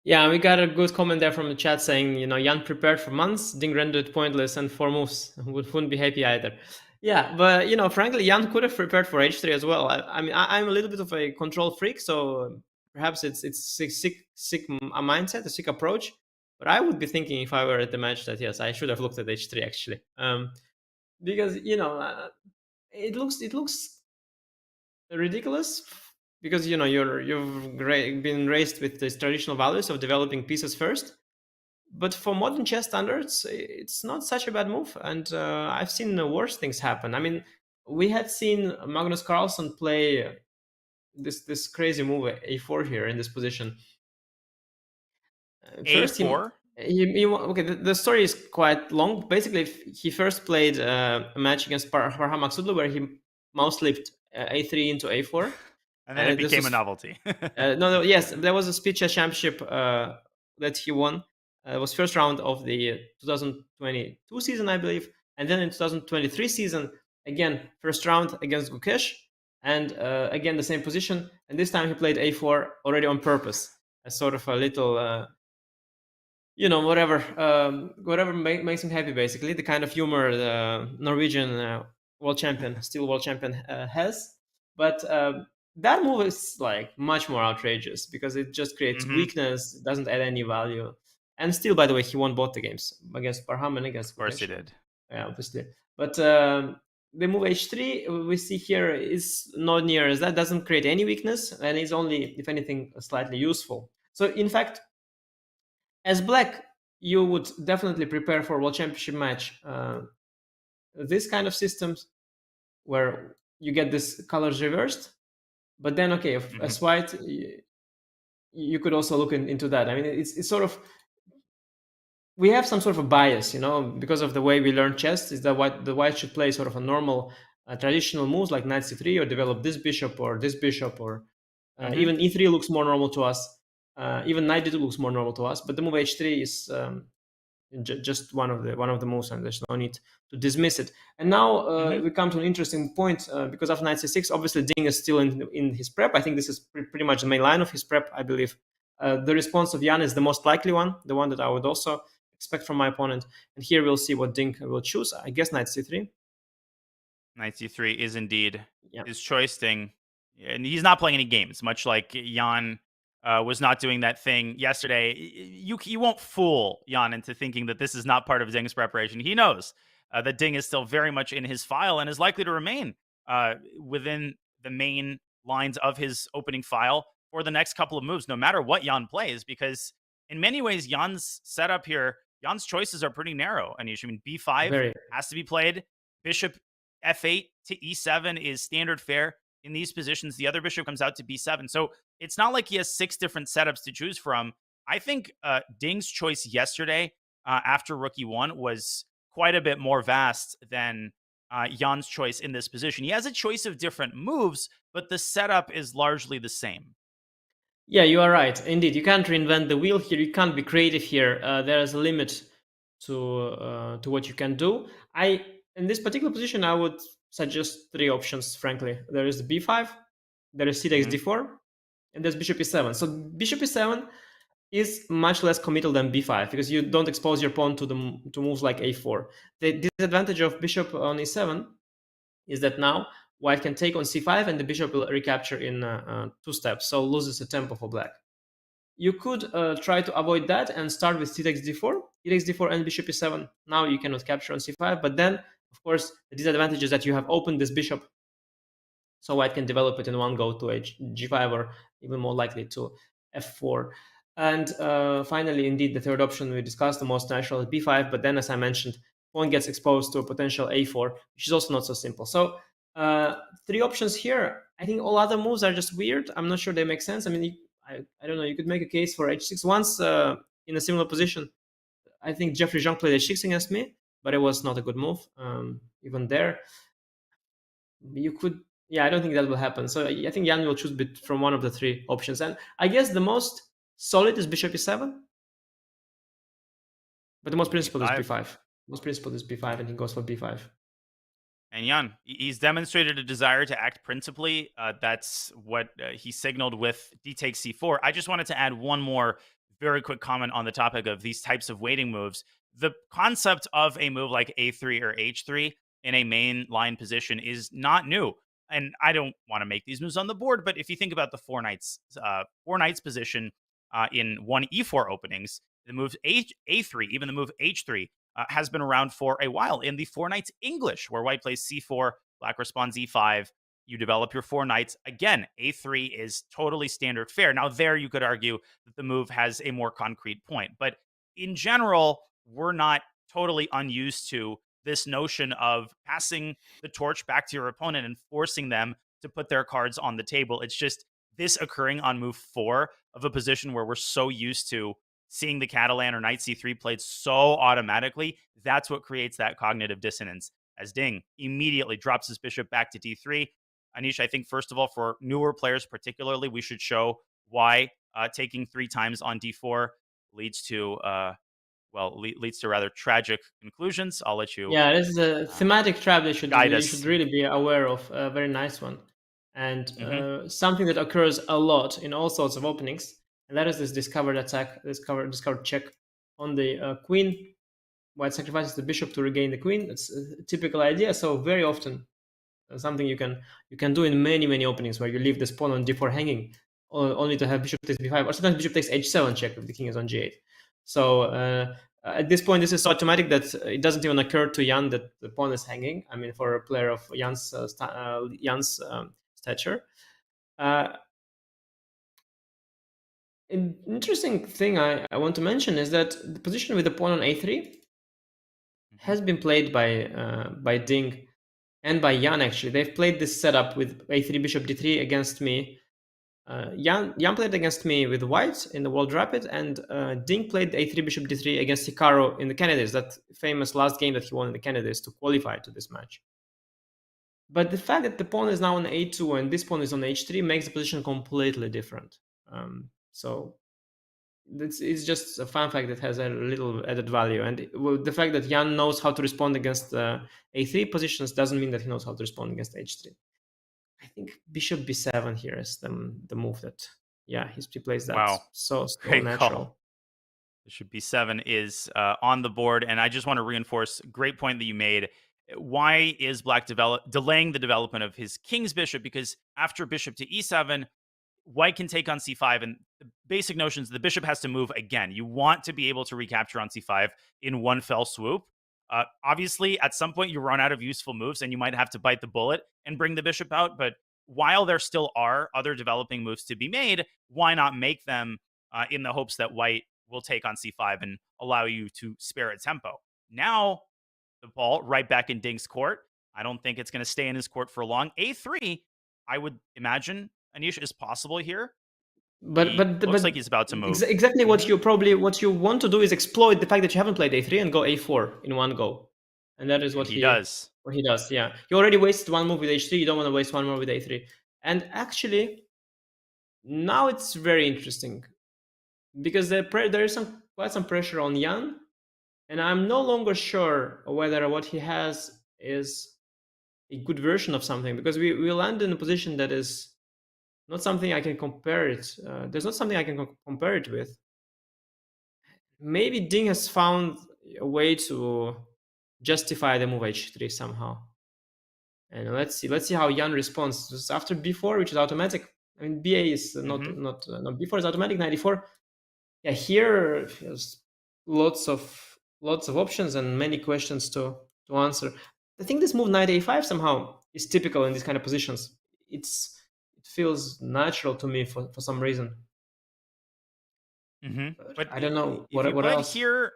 Yeah, we got a good comment there from the chat saying, Jan prepared for months, Ding rendered pointless, and 4 moves. Wouldn't be happy either. Yeah, but frankly, Jan could have prepared for h3 as well. I mean, I'm a little bit of a control freak, so perhaps it's sick a mindset, a sick approach. But I would be thinking, if I were at the match, that yes, I should have looked at h3 actually, because it looks ridiculous, because you've been raised with these traditional values of developing pieces first. But for modern chess standards, it's not such a bad move, and I've seen worse things happen. I mean, we had seen Magnus Carlsen play this crazy move a4 here in this position. First, a4? Okay, the story is quite long. Basically, he first played a match against Parham Maksudlu where he mouse slipped a3 into a4. And then it became a novelty. Yes, there was a speed chess championship that he won. It was first round of the 2022 season, I believe. And then in 2023 season, again, first round against Gukesh. And again, the same position. And this time he played a4 already on purpose, as sort of a little, whatever makes him happy, basically. The kind of humor the Norwegian world champion has. But that move is like much more outrageous because it just creates weakness, doesn't add any value. And still, by the way, he won both the games against Parham and against Gukesh. Of course he did. yeah, obviously. But the move h3 we see here is not near as that, doesn't create any weakness, and is only, if anything, slightly useful. So in fact, as black, you would definitely prepare for World Championship match this kind of systems where you get this colors reversed. But then, okay, as white, you could also look into that. I mean, it's sort of, we have some sort of a bias, because of the way we learn chess, is that the white should play sort of a normal traditional moves like knight c3 or develop this bishop, or even e3 looks more normal to us. Even knight d2 looks more normal to us, but the move h3 is just one of the moves, and there's no need to dismiss it. And now we come to an interesting point, because after knight c6, obviously Ding is still in his prep. I think this is pretty much the main line of his prep, I believe. The response of Jan is the most likely one, the one that I would also expect from my opponent. And here we'll see what Ding will choose. I guess knight c3. Knight c3 is indeed his choice, Ding. And he's not playing any games, much like Jan was not doing that thing yesterday. You won't fool Jan into thinking that this is not part of Ding's preparation. He knows that Ding is still very much in his file and is likely to remain within the main lines of his opening file for the next couple of moves, no matter what Jan plays, because in many ways, Jan's setup here, Jan's choices are pretty narrow, Anish. I mean, b5 has to be played. Bishop f8 to e7 is standard fare in these positions. The other bishop comes out to b7. So it's not like he has 6 different setups to choose from. I think Ding's choice yesterday after rook e1 was quite a bit more vast than Jan's choice in this position. He has a choice of different moves, but the setup is largely the same. Yeah, you are right. Indeed, you can't reinvent the wheel here. You can't be creative here. There is a limit to what you can do. In this particular position, I would suggest 3 options, frankly. There is the b5, there is c takes d4, and there's bishop e7. So bishop e7 is much less committal than b5 because you don't expose your pawn to moves like a4. The disadvantage of bishop on e7 is that now white can take on c5 and the bishop will recapture in 2 steps, so loses a tempo for black. You could try to avoid that and start with c takes d4, e takes d4 and bishop e7. Now you cannot capture on c5, but then, of course, the disadvantage is that you have opened this bishop, so white can develop it in one go to g5 or even more likely to f4. And finally, indeed, the third option we discussed, the most natural, is b5, but then, as I mentioned, pawn gets exposed to a potential a4, which is also not so simple. So 3 options here. I think all other moves are just weird. I'm not sure they make sense. I mean, I don't know. You could make a case for h6 once in a similar position. I think Jeffrey Zhang played h6 against me, but it was not a good move. Even there, you could. Yeah, I don't think that will happen. So I think Jan will choose from one of the 3 options. And I guess the most solid is bishop e7, but the most principled is b5. Most principled is b5, and he goes for b5. And Jan, he's demonstrated a desire to act principally. That's what he signaled with d takes c4. I just wanted to add one more very quick comment on the topic of these types of waiting moves. The concept of a move like a3 or h3 in a main line position is not new. And I don't want to make these moves on the board, but if you think about the four knights position in 1e4 openings, the move a3, even the move h3, has been around for a while in the 4 knights English, where white plays c4, black responds e5, you develop your 4 knights. Again, a3 is totally standard fare. Now there you could argue that the move has a more concrete point, but in general, we're not totally unused to this notion of passing the torch back to your opponent and forcing them to put their cards on the table. It's just this occurring on move 4 of a position where we're so used to seeing the Catalan or knight c3 played so automatically. That's what creates that cognitive dissonance, as Ding immediately drops his bishop back to d3. Anish, I think, first of all, for newer players particularly, we should show why taking 3 times on d4 leads to leads to rather tragic conclusions. I'll let you. Yeah, this is a thematic trap that you should really be aware of. A very nice one, and something that occurs a lot in all sorts of openings, and that is this discovered attack, discovered check on the queen. White sacrifices the bishop to regain the queen. That's a typical idea. So very often, something you can do in many openings where you leave this pawn on d4 hanging, only to have bishop takes b5, or sometimes bishop takes h7 check if the king is on g8. So At this point, this is so automatic that it doesn't even occur to Jan that the pawn is hanging. I mean, for a player of Jan's stature. An interesting thing I want to mention is that the position with the pawn on a3 has been played by Ding and by Jan, actually. They've played this setup with a3 bishop d3 against me. Jan played against me with white in the World Rapid, and Ding played a3 bishop d3 against Hikaru in the Candidates, that famous last game that he won in the Candidates to qualify to this match. But the fact that the pawn is now on a2 and this pawn is on h3 makes the position completely different. So it's just a fun fact that has a little added value. And the fact that Jan knows how to respond against a3 positions doesn't mean that he knows how to respond against h3. I think bishop b7 here is the move that, he plays that. Wow. So Great natural. call. Bishop b7 is on the board, and I just want to reinforce, great point that you made. Why is Black delaying the development of his king's bishop? Because after bishop to e7, White can take on c5, and the basic notion is the bishop has to move again. You want to be able to recapture on c5 in one fell swoop. Obviously, at some point, you run out of useful moves, and you might have to bite the bullet and bring the bishop out. But while there still are other developing moves to be made, why not make them in the hopes that White will take on c5 and allow you to spare a tempo? Now, the ball right back in Ding's court. I don't think it's going to stay in his court for long. a3, I would imagine Anish is possible here. But looks like he's about to move. Exactly what you want to do is exploit the fact that you haven't played a3 and go a4 in one go, and that is what he does. What he does, yeah. You already wasted one move with h3. You don't want to waste one more with a3. And actually, now it's very interesting because there is quite some pressure on Jan, and I'm no longer sure whether what he has is a good version of something, because we land in a position that is not something I can compare it. There's not something I can compare it with. Maybe Ding has found a way to justify the move h3 somehow. And let's see how Jan responds. Just after b4, which is automatic. I mean, ba is not b4 is automatic. 94. Yeah, here there's lots of options and many questions to answer. I think this move knight a5 somehow is typical in these kind of positions. It feels natural to me for some reason. But I don't know what else. Here,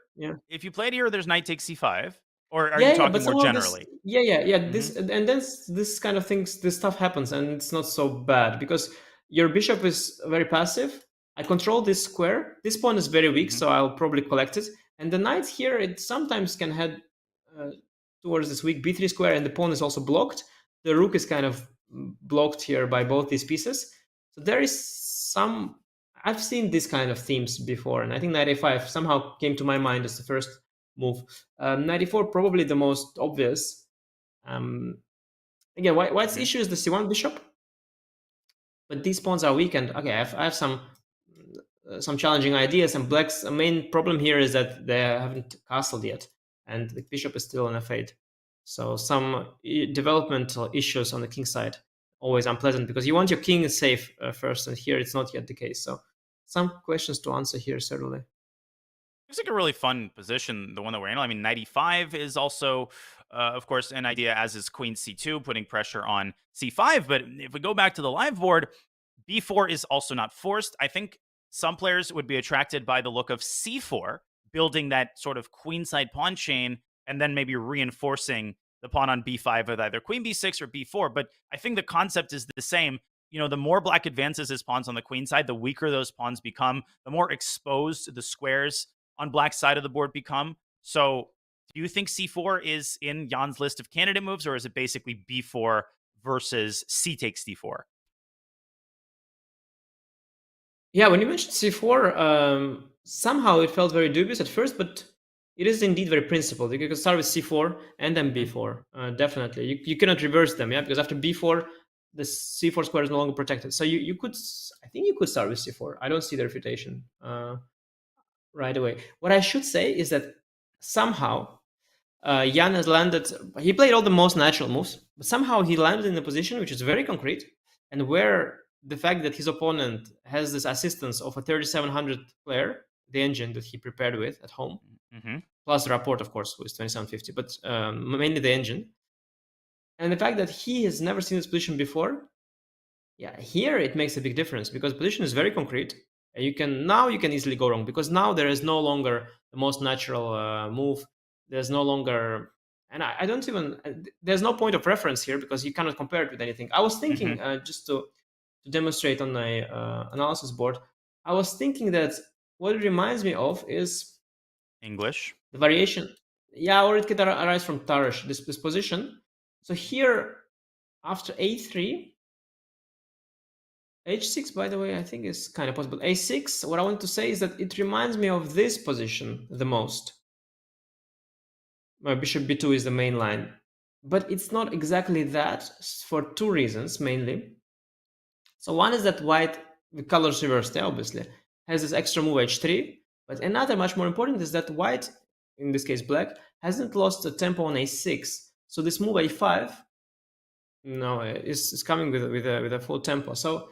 if you played here, there's knight takes c5. Or are you talking more generally? This and then this kind of things, this stuff happens, and it's not so bad because your bishop is very passive. I control this square. This pawn is very weak, so I'll probably collect it. And the knight here, it sometimes can head towards this weak b3 square, and the pawn is also blocked. The rook is kind of blocked here by both these pieces. So there is some. I've seen these kind of themes before, and I think knight a5 somehow came to my mind as the first move. Knight e4 probably the most obvious. Again, White's issue is the c1 bishop, but these pawns are weak, and okay, I have some challenging ideas. And Black's main problem here is that they haven't castled yet, and the bishop is still in a fade. So some developmental issues on the king side, always unpleasant because you want your king safe first, and here it's not yet the case. So some questions to answer here, certainly. It's like a really fun position, the one that we're in. I mean, knight e5 is also, of course, an idea, as is queen c2, putting pressure on c5. But if we go back to the live board, b4 is also not forced. I think some players would be attracted by the look of c4, building that sort of queenside pawn chain, and then maybe reinforcing the pawn on b5 with either queen b6 or b4. But I think the concept is the same. You know, the more Black advances his pawns on the queen side, the weaker those pawns become, the more exposed the squares on Black's side of the board become. So do you think c4 is in Jan's list of candidate moves, or is it basically b4 versus c takes d4? Yeah, when you mentioned c4, somehow it felt very dubious at first, but it is indeed very principled. You can start with c4 and then b4, definitely. You cannot reverse them, because after b4, the c4 square is no longer protected. So you could, I think you could start with c4. I don't see the refutation right away. What I should say is that somehow Jan has landed, he played all the most natural moves, but somehow he landed in a position which is very concrete, and where the fact that his opponent has this assistance of a 3700 player, the engine that he prepared with at home, plus the rapport, of course, with 2750, but mainly the engine. And the fact that he has never seen this position before, yeah, here it makes a big difference because position is very concrete. And you can easily go wrong because now there is no longer the most natural move. There's no longer, and I don't even, there's no point of reference here because you cannot compare it with anything. I was thinking, just to demonstrate on my analysis board, I was thinking that what it reminds me of is English. the variation. Yeah, or it could arise from Tarash, this position. So here, after a3, h6, by the way, I think is kind of possible. a6, what I want to say is that it reminds me of this position the most. Bishop b2 is the main line. But it's not exactly that for two reasons, mainly. So one is that white, the colors reversed, obviously, has this extra move h3. But another much more important is that white, in this case black, hasn't lost the tempo on a6. So this move a5 is coming with a full tempo. So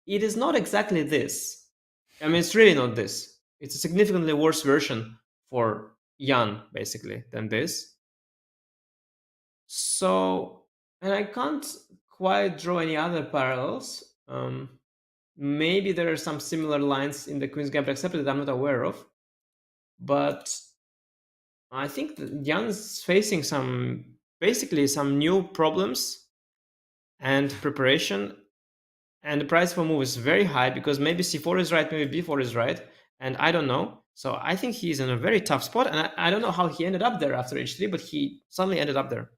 it is not exactly this. I mean, it's really not this. It's a significantly worse version for Jan, basically, than this. So, and I can't quite draw any other parallels. Maybe there are some similar lines in the Queen's Gambit accepted that I'm not aware of. But I think that Jan's facing basically some new problems and preparation. And the price for move is very high because maybe c4 is right, maybe b4 is right, and I don't know. So I think he's in a very tough spot, and I don't know how he ended up there after h3, but he suddenly ended up there.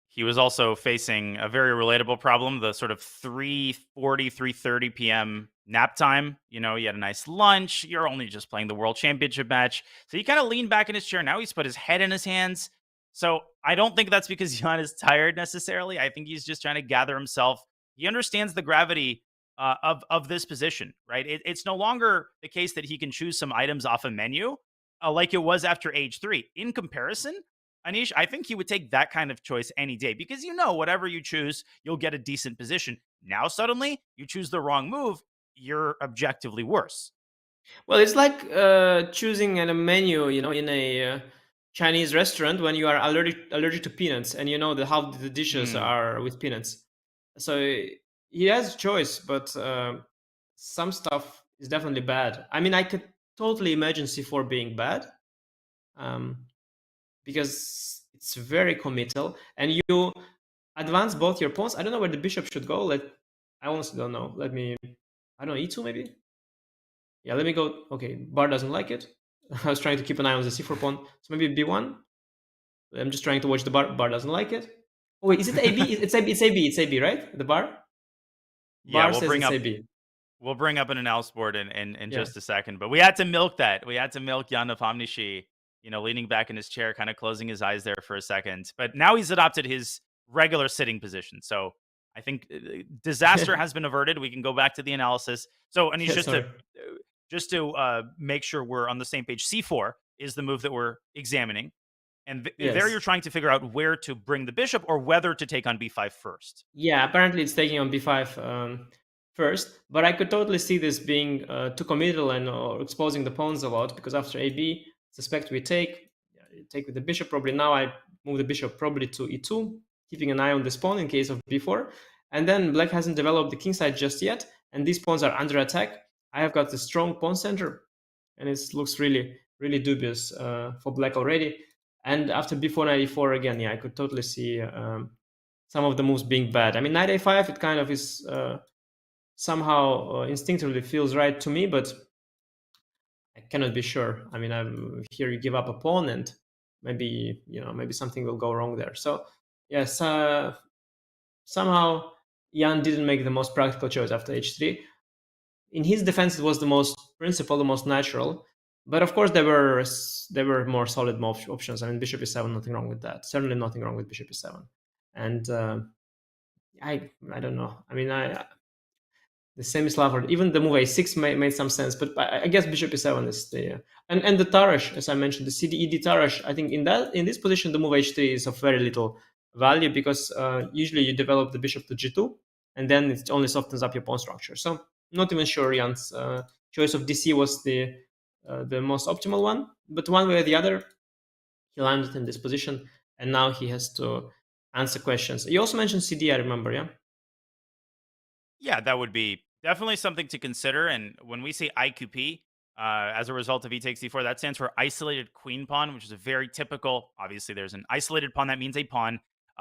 He was also facing a very relatable problem, the sort of 3:40, 3:30 p.m. nap time. You know, he had a nice lunch. You're only just playing the World Championship match. So he kind of leaned back in his chair. Now he's put his head in his hands. So I don't think that's because Jan is tired necessarily. I think he's just trying to gather himself. He understands the gravity of this position, right? It's no longer the case that he can choose some items off a menu like it was after h3. In comparison, Anish, I think he would take that kind of choice any day because whatever you choose, you'll get a decent position. Now suddenly you choose the wrong move, you're objectively worse. Well, it's like choosing a menu, in a Chinese restaurant when you are allergic to peanuts and how the dishes are with peanuts. So he has a choice, but some stuff is definitely bad. I mean, I could totally imagine c4 being bad because it's very committal and you advance both your pawns. I don't know where the bishop should go. I honestly don't know. I don't know, e2 maybe? Yeah, let me go. Okay, bar doesn't like it. I was trying to keep an eye on the c4 pawn. So maybe b1. I'm just trying to watch the bar. Bar doesn't like it. Oh, wait, is it AB? It's AB, right? The bar? Yeah, we'll bring up an analysis board in just a second. But we had to milk that. We had to milk Jan Nepomniachtchi, leaning back in his chair, kind of closing his eyes there for a second. But now he's adopted his regular sitting position. So I think disaster has been averted. We can go back to the analysis. So, and he's just to make sure we're on the same page. C4 is the move that we're examining. And there you're trying to figure out where to bring the bishop or whether to take on b5 first. Yeah, apparently it's taking on b5 first. But I could totally see this being too committal and exposing the pawns a lot because after AB, suspect we take with the bishop probably. Now I move the bishop probably to e2, keeping an eye on this pawn in case of b4. And then black hasn't developed the king side just yet. And these pawns are under attack. I have got the strong pawn center. And it looks really, really dubious for black already. And after b4, knight e4 again, I could totally see some of the moves being bad. I mean, knight a5, it kind of is somehow instinctively feels right to me, but I cannot be sure. I mean, here you give up a pawn and maybe, maybe something will go wrong there. So, yes, somehow Jan didn't make the most practical choice after h3. In his defense, it was the most principled, the most natural. But of course, there were more solid options. I mean, bishop e7, nothing wrong with that. Certainly nothing wrong with bishop e7. And I don't know. I mean, the same is Slafford. Even the move a6 made some sense, but I guess bishop e7 is the and the Tarash, as I mentioned, the CD-ED Tarash. I think in this position, the move h3 is of very little value because usually you develop the bishop to g2, and then it only softens up your pawn structure. So not even sure Jan's choice of DC was the most optimal one, but one way or the other, He landed in this position, and now he has to answer questions. You also mentioned CD, I remember, yeah? Yeah, that would be definitely something to consider. And when we say IQP, as a result of e takes d4, that stands for isolated queen pawn, which is a very typical. Obviously, there's an isolated pawn. That means a pawn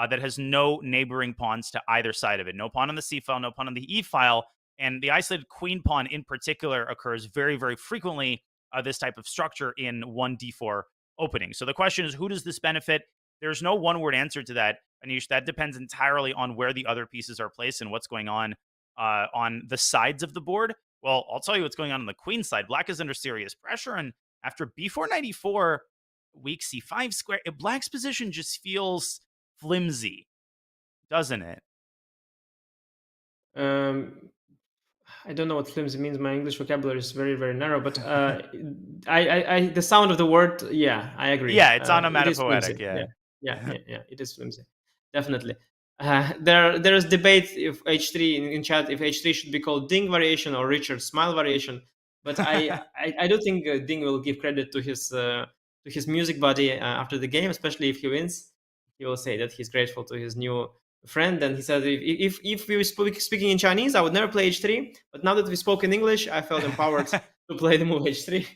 that has no neighboring pawns to either side of it. No pawn on the c file, no pawn on the e file. And the isolated queen pawn in particular occurs very, very frequently, this type of structure in 1d4 opening. So the question is, who does this benefit? There's no one word answer to that, Anish. That depends entirely on where the other pieces are placed and what's going on the sides of the board. Well, I'll tell you what's going on the queen side. Black is under serious pressure, and after b4 94, weak c5 square, black's position just feels flimsy, doesn't it? I don't know what flimsy means. My English vocabulary is very, very narrow, but the sound of the word, yeah, I agree. Yeah, it's It is onomatopoetic. flimsy. Yeah. It is flimsy, definitely. There is debate if h3 in chat, if h3 should be called Ding variation or Richard Smile variation, but I do think Ding will give credit to his music buddy after the game, especially if he wins. He will say that he's grateful to his new friend, and he said if we were speaking in Chinese, I would never play h3, but now that we spoke in English, I felt empowered to play the move h3.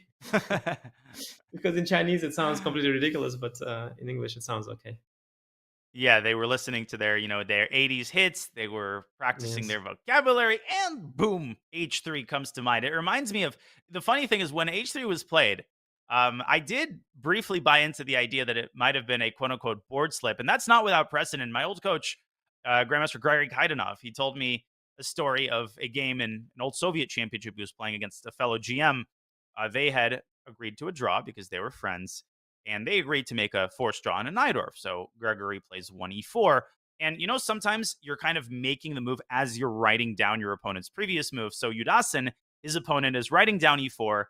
Because in Chinese it sounds completely ridiculous, but in English it sounds okay. Yeah, they were listening to their 80s hits. They were practicing their vocabulary, and boom, H3 comes to mind. It reminds me of, the funny thing is, when H3 was played, I did briefly buy into the idea that it might have been a quote-unquote board slip, and that's not without precedent. My old coach, Grandmaster Gregory Kaidanov, he told me a story of a game in an old Soviet championship he was playing against a fellow GM. They had agreed to a draw because they were friends, and they agreed to make a forced draw on a Najdorf. So Gregory plays 1e4. And, sometimes you're kind of making the move as you're writing down your opponent's previous move. So Yudasin, his opponent, is writing down e4,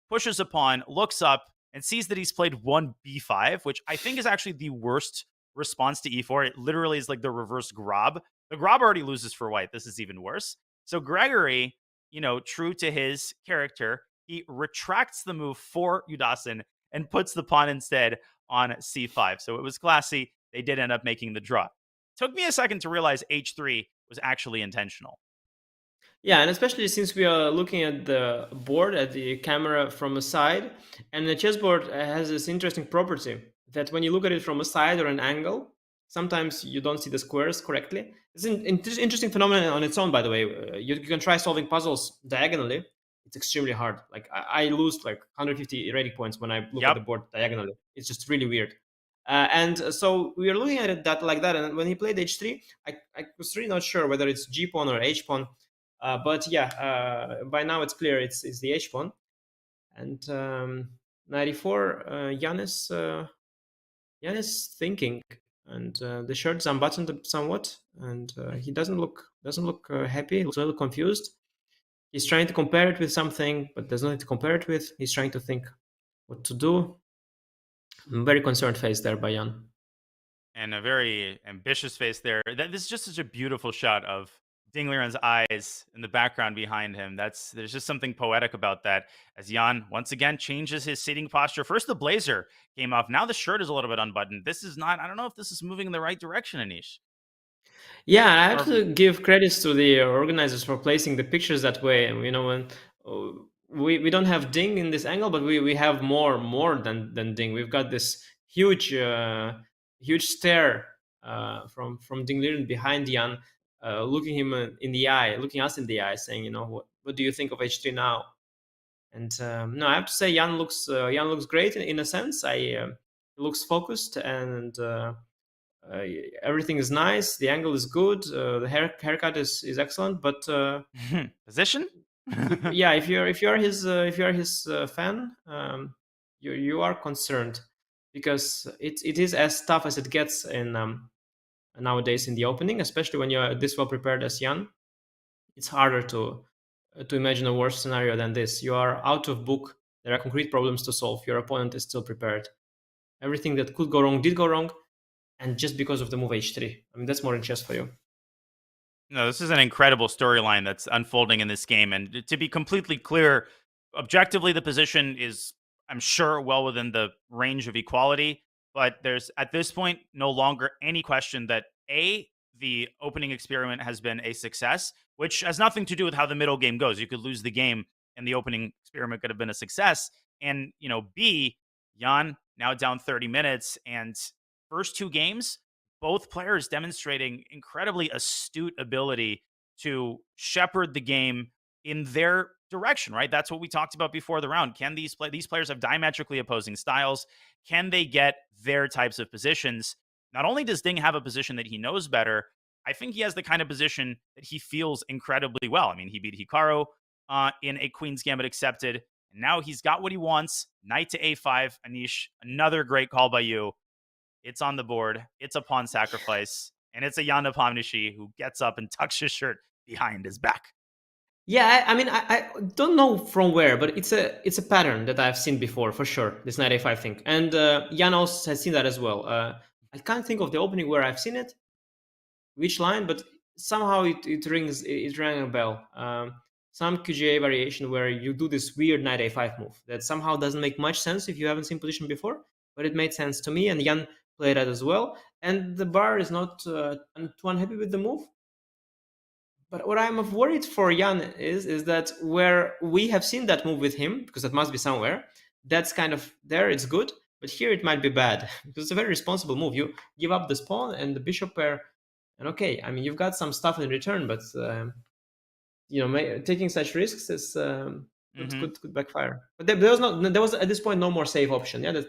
pushes a pawn, looks up, and sees that he's played 1b5, which I think is actually the worst response to e4. It literally is like the reverse Grob. The Grob already loses for white. This is even worse. So Gregory, true to his character, he retracts the move for Yudasin and puts the pawn instead on c5. So it was classy. They did end up making the draw. Took me a second to realize h3 was actually intentional. Yeah, and especially since we are looking at the board, at the camera from a side, and the chessboard has this interesting property that when you look at it from a side or an angle, sometimes you don't see the squares correctly. It's an interesting phenomenon on its own, by the way. You can try solving puzzles diagonally. It's extremely hard. Like I lose like 150 rating points when I look at the board diagonally. It's just really weird. And so we are looking at it like that. And when he played h3, I was really not sure whether it's g pawn or h pawn. But yeah, by now it's clear it's the h pawn. And 94, Yanis thinking, and the shirt's unbuttoned somewhat, and he doesn't look happy. He looks a little confused. He's trying to compare it with something, but there's nothing to compare it with. He's trying to think what to do. Very concerned face there by Jan. And a very ambitious face there. This is just such a beautiful shot of Ding Liren's eyes in the background behind him. There's just something poetic about that, as Jan once again changes his sitting posture. First the blazer came off. Now the shirt is a little bit unbuttoned. This is not, I don't know if this is moving in the right direction, Anish. Yeah, I have to give credits to the organizers for placing the pictures that way. When we don't have Ding in this angle, but we have more than Ding. We've got this huge stare from Ding Liren behind Jan, looking him in the eye, looking us in the eye, saying, what do you think of h3 now? And no, I have to say Jan looks great in a sense. He looks focused, and everything is nice. The angle is good. The haircut is excellent. But position, yeah, if you're his fan, you are concerned, because it is as tough as it gets in nowadays in the opening, especially when you're this well prepared as Jan. It's harder to imagine a worse scenario than this. You are out of book. There are concrete problems to solve. Your opponent is still prepared. Everything that could go wrong did go wrong, and just because of the move h3. I mean, that's more in chess for you. No, this is an incredible storyline that's unfolding in this game. And to be completely clear, objectively, the position is, I'm sure, well within the range of equality. but there's at this point no longer any question that the opening experiment has been a success, which has nothing to do with how the middle game goes. You could lose the game and the opening experiment could have been a success. And, B, Jan now down 30 minutes, and first two games, both players demonstrating incredibly astute ability to shepherd the game in their direction, right? That's what we talked about before the round. Can these players have diametrically opposing styles? Can they get their types of positions? Not only does Ding have a position that he knows better, I think he has the kind of position that he feels incredibly well. I mean, he beat Hikaru in a Queen's Gambit accepted, and now he's got what he wants. Knight to a5, Anish, another great call by you. It's on the board. It's a pawn sacrifice, and it's a Jan Nepomniachtchi who gets up and tucks his shirt behind his back. Yeah, I mean, I don't know from where, but it's a pattern that I've seen before, for sure, this knight a5 thing. And Jan also has seen that as well. I can't think of the opening where I've seen it, which line, but somehow it rang a bell. Some QGA variation where you do this weird knight a5 move that somehow doesn't make much sense if you haven't seen position before, but it made sense to me, and Jan played that as well. And the bar is not too unhappy with the move. But what I'm worried for Jan is that where we have seen that move with him, because that must be somewhere, that's kind of there, it's good, but here it might be bad, because it's a very responsible move. You give up this pawn and the bishop pair, and okay, I mean, you've got some stuff in return, but taking such risks is could backfire. But there was at this point no more safe option. Yeah,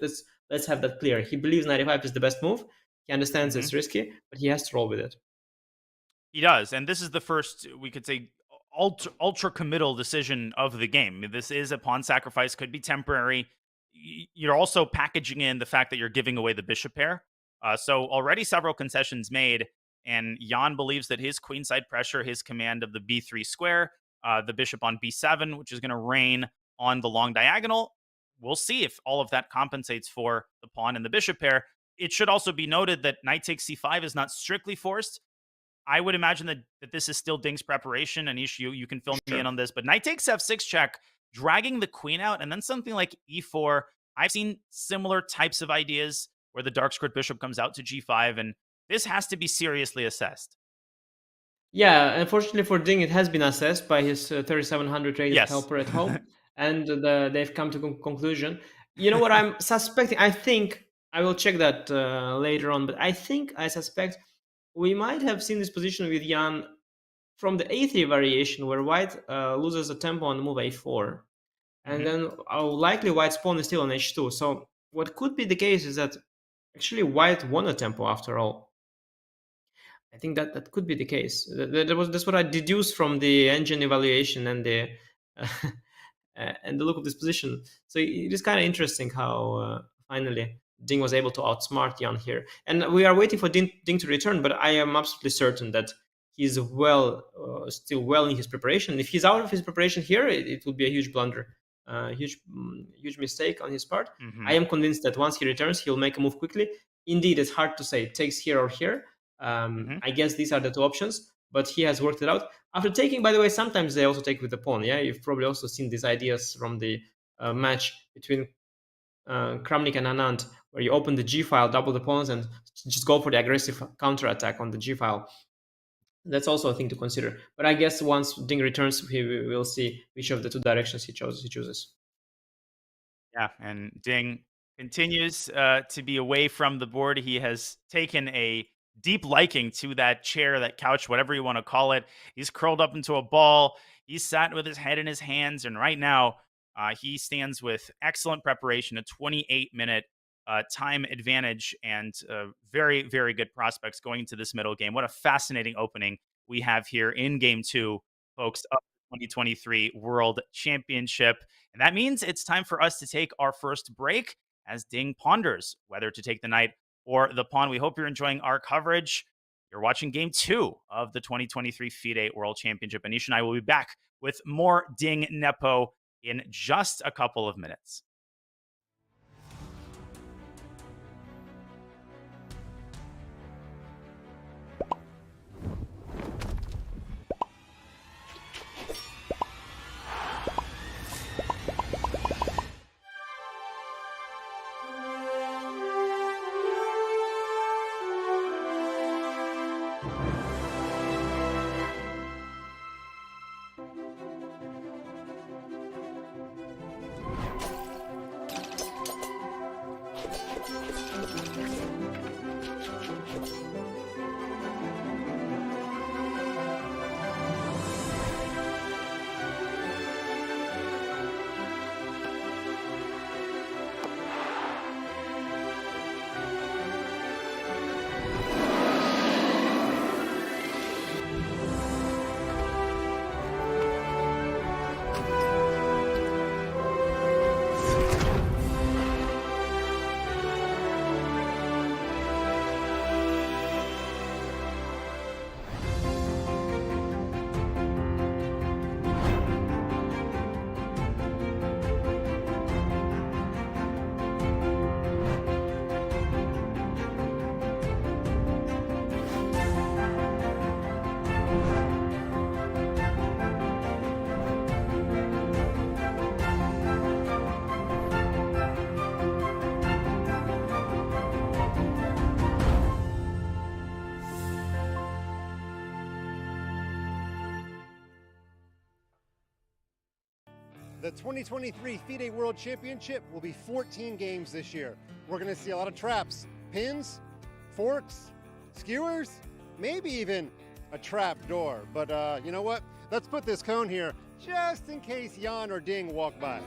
let's have that clear. He believes 95 is the best move. He understands it's risky, but he has to roll with it. He does, and this is the first, we could say, ultra committal decision of the game. This is a pawn sacrifice, could be temporary. You're also packaging in the fact that you're giving away the bishop pair. So already several concessions made, and Jan believes that his queenside pressure, his command of the b3 square, the bishop on b7, which is going to reign on the long diagonal. We'll see if all of that compensates for the pawn and the bishop pair. It should also be noted that knight takes c5 is not strictly forced. I would imagine that this is still Ding's preparation. Anish, you can fill me in on this, but knight takes f6 check, dragging the queen out, and then something like e4. I've seen similar types of ideas where the dark squared bishop comes out to g5, and this has to be seriously assessed. Yeah, unfortunately for Ding, it has been assessed by his 3700 rated helper at home, and they've come to conclusion. You know what I'm suspecting? I think, I will check that later on, but I suspect we might have seen this position with Jan from the a3 variation, where white loses a tempo on the move a4. And then likely white's pawn is still on h2. So what could be the case is that actually white won a tempo after all. I think that could be the case. That's what I deduced from the engine evaluation and the and the look of this position. So it is kind of interesting how finally Ding was able to outsmart Jan here. And we are waiting for Ding to return, but I am absolutely certain that he's still well in his preparation. If he's out of his preparation here, it would be a huge blunder, huge mistake on his part. I am convinced that once he returns, he'll make a move quickly. Indeed, it's hard to say. It takes here or here. I guess these are the two options, but he has worked it out. After taking, by the way, sometimes they also take with the pawn. Yeah, you've probably also seen these ideas from the match between Kramnik and Anand, where you open the G file, double the pawns, and just go for the aggressive counterattack on the G file. That's also a thing to consider. But I guess once Ding returns, we will see which of the two directions he chooses. Yeah, and Ding continues to be away from the board. He has taken a deep liking to that chair, that couch, whatever you want to call it. He's curled up into a ball. He's sat with his head in his hands, and right now he stands with excellent preparation, a 28-minute time advantage, and very, very good prospects going into this middle game. What a fascinating opening we have here in Game 2, folks, of the 2023 World Championship. And that means it's time for us to take our first break as Ding ponders whether to take the knight or the pawn. We hope you're enjoying our coverage. You're watching Game 2 of the 2023 FIDE World Championship. Anish and I will be back with more Ding Nepo in just a couple of minutes. The 2023 FIDE World Championship will be 14 games this year. We're going to see a lot of traps, pins, forks, skewers, maybe even a trap door. But you know what? Let's put this cone here just in case Jan or Ding walk by.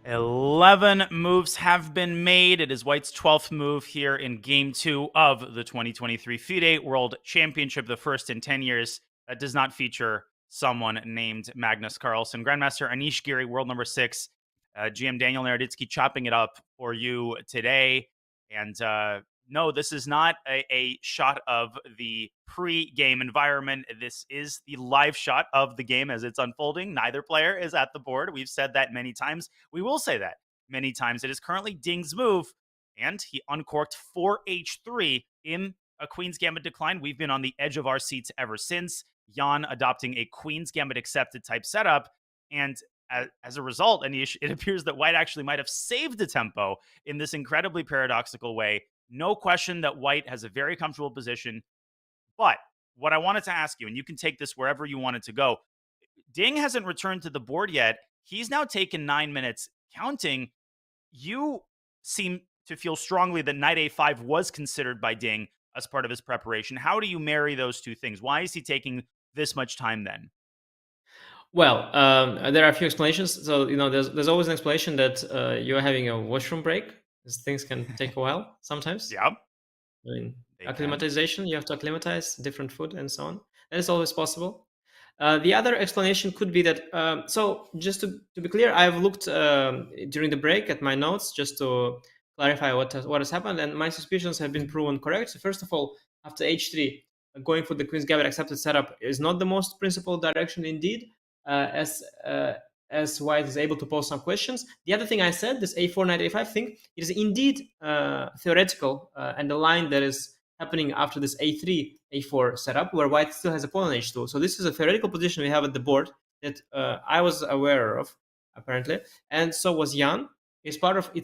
Eleven moves have been made. It is White's 12th move here in Game 2 of the 2023 FIDE World Championship, the first in 10 years that does not feature someone named Magnus Carlsen. Grandmaster Anish Giri, world number 6. GM Daniel Naroditsky chopping it up for you today. And no, this is not a shot of the pre-game environment. This is the live shot of the game as it's unfolding. Neither player is at the board. We've said that many times. We will say that many times. It is currently Ding's move, and he uncorked 4H3 in a Queen's Gambit decline. We've been on the edge of our seats ever since. Jan adopting a Queen's Gambit accepted type setup, and as a result, Anish, it appears that White actually might have saved the tempo in this incredibly paradoxical way. No question that White has a very comfortable position. But what I wanted to ask you, and you can take this wherever you want it to go, Ding hasn't returned to the board yet. He's now taken 9 minutes counting. You seem to feel strongly that knight a5 was considered by Ding as part of his preparation. How do you marry those two things? Why is he taking this much time then? Well, there are a few explanations. So, there's always an explanation that you're having a washroom break. Things can take a while sometimes. Yeah. I mean, acclimatization, you have to acclimatize different food and so on. That is always possible. The other explanation could be that, so just to be clear, I've looked during the break at my notes just to clarify what has happened, and my suspicions have been proven correct. So first of all, after h3, going for the Queen's Gambit accepted setup is not the most principled direction indeed, as White is able to pose some questions. The other thing I said, this a4, knight a5 thing, it is indeed theoretical, and the line that is happening after this a3, a4 setup, where White still has a pawn on h2. So this is a theoretical position we have at the board that I was aware of, apparently, and so was Jan. It's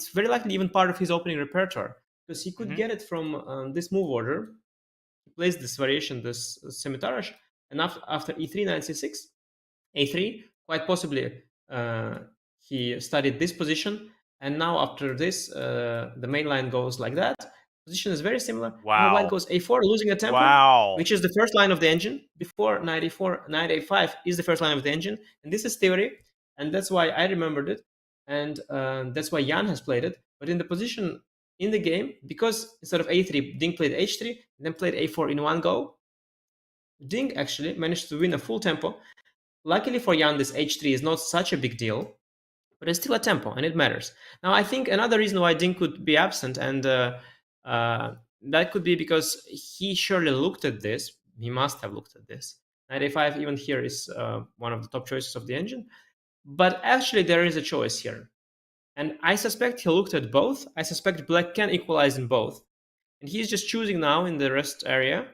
very likely even part of his opening repertoire, because he could get it from this move order. He plays this variation, this scimitarage, And after e3, knight c6, a3, quite possibly he studied this position. And now after this, the main line goes like that. Position is very similar. Now white Wow. goes a4, losing a tempo, Wow. which is the first line of the engine. Before knight a4, knight a5 is the first line of the engine. And this is theory. And that's why I remembered it. And that's why Jan has played it. But in the position in the game, because instead of a3, Ding played h3, and then played a4 in one go, Ding actually managed to win a full tempo. Luckily for Jan, this h3 is not such a big deal, but it's still a tempo, and it matters. Now, I think another reason why Ding could be absent, and that could be because he surely looked at this. He must have looked at this. Knight a5, even here, is one of the top choices of the engine. But actually, there is a choice here. And I suspect he looked at both. I suspect black can equalize in both. And he's just choosing now in the rest area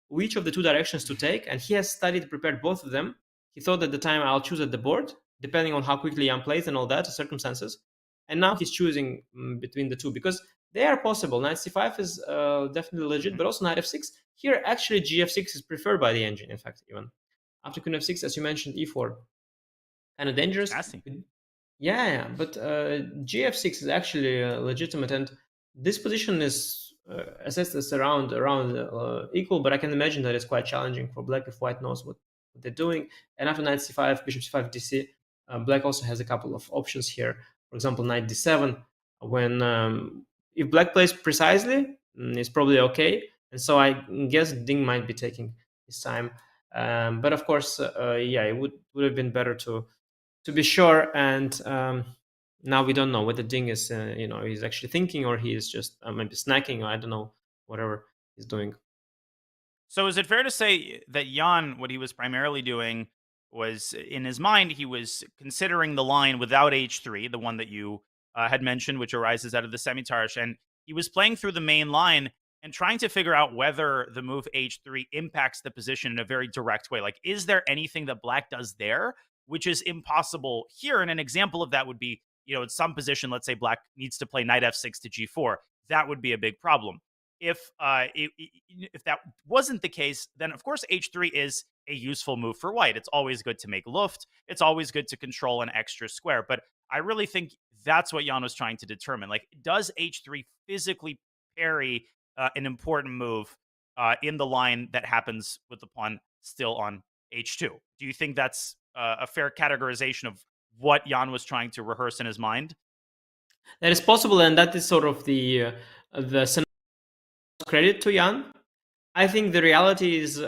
which of the two directions to take. And he has studied, prepared both of them. He thought at the time, I'll choose at the board, depending on how quickly Jan plays and all that, circumstances. And now he's choosing between the two because they are possible. Knight c5 is definitely legit, but also knight f6. Here, actually, gf6 is preferred by the engine, in fact, even. After queen f6, as you mentioned, e4. Kind of dangerous. Yeah, but gf6 is actually legitimate, and this position is assessed as around equal, but I can imagine that it's quite challenging for black if white knows what they're doing. And after knight c5, bishop c5, dc, black also has a couple of options here. For example, knight d7, when if black plays precisely, it's probably okay. And so I guess Ding might be taking his time. But of course, yeah, it would have been better to be sure. And now we don't know whether Ding is, he's actually thinking or he is just maybe snacking, or I don't know, whatever he's doing. So is it fair to say that Jan, what he was primarily doing was, in his mind, he was considering the line without h3, the one that you had mentioned, which arises out of the Semitarsh, and he was playing through the main line and trying to figure out whether the move h3 impacts the position in a very direct way. Like, is there anything that black does there which is impossible here? And an example of that would be, in some position, let's say black needs to play knight f6 to g4. That would be a big problem. If that wasn't the case, then of course h3 is a useful move for white. It's always good to make Luft. It's always good to control an extra square. But I really think that's what Jan was trying to determine. Like, does h3 physically parry an important move in the line that happens with the pawn still on h2? Do you think that's a fair categorization of what Jan was trying to rehearse in his mind? That is possible, and that is sort of the credit to Jan. I think the reality is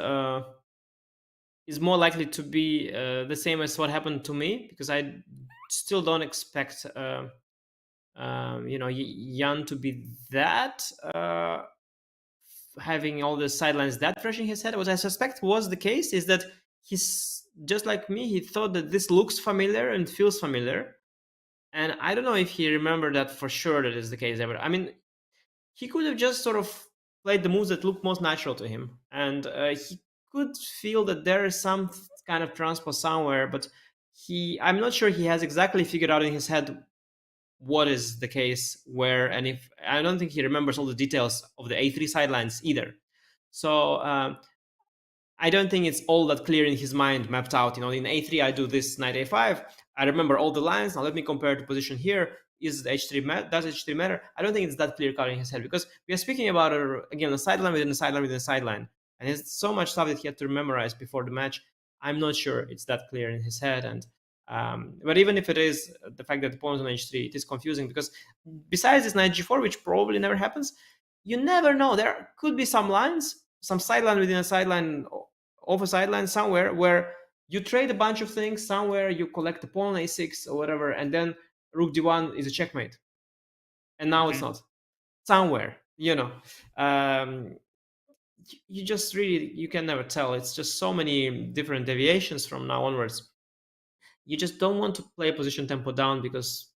more likely to be the same as what happened to me, because I still don't expect Jan to be that having all the sidelines that fresh in his head. What I suspect was the case is that he's just like me. He thought that this looks familiar and feels familiar, and I don't know if he remembered that for sure that is the case ever. I mean, he could have just sort of played the moves that look most natural to him, and he could feel that there is some kind of transpose somewhere, but I'm not sure he has exactly figured out in his head what is the case where, and if I don't think he remembers all the details of the a3 sidelines either. So I don't think it's all that clear in his mind, mapped out. In a3 I do this knight a5. I remember all the lines. Now let me compare the position here. Is h3 does h3 matter? I don't think it's that clear cut in his head, because we are speaking about again a sideline within a sideline within a sideline, and it's so much stuff that he had to memorize before the match. I'm not sure it's that clear in his head. And but even if it is, the fact that the pawn is on h3, it is confusing, because besides this knight g4, which probably never happens, you never know. There could be some lines, some sideline within a sideline of a sideline somewhere, where you trade a bunch of things somewhere, you collect the pawn a6 or whatever, and then rook d1 is a checkmate. And now it's not. Somewhere, you just really, you can never tell. It's just so many different deviations from now onwards. You just don't want to play position tempo down, because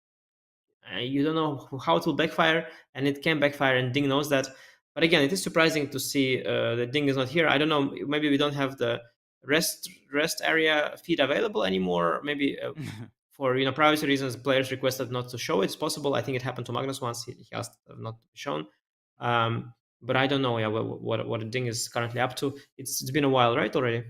you don't know how it will backfire, and it can backfire, and Ding knows that. But again, it is surprising to see that Ding is not here. I don't know, maybe we don't have the rest area feed available anymore. Maybe for privacy reasons, players requested not to show it. It's possible. I think it happened to Magnus once. He asked not to be shown. But I don't know what Ding is currently up to. It's been a while, right, already?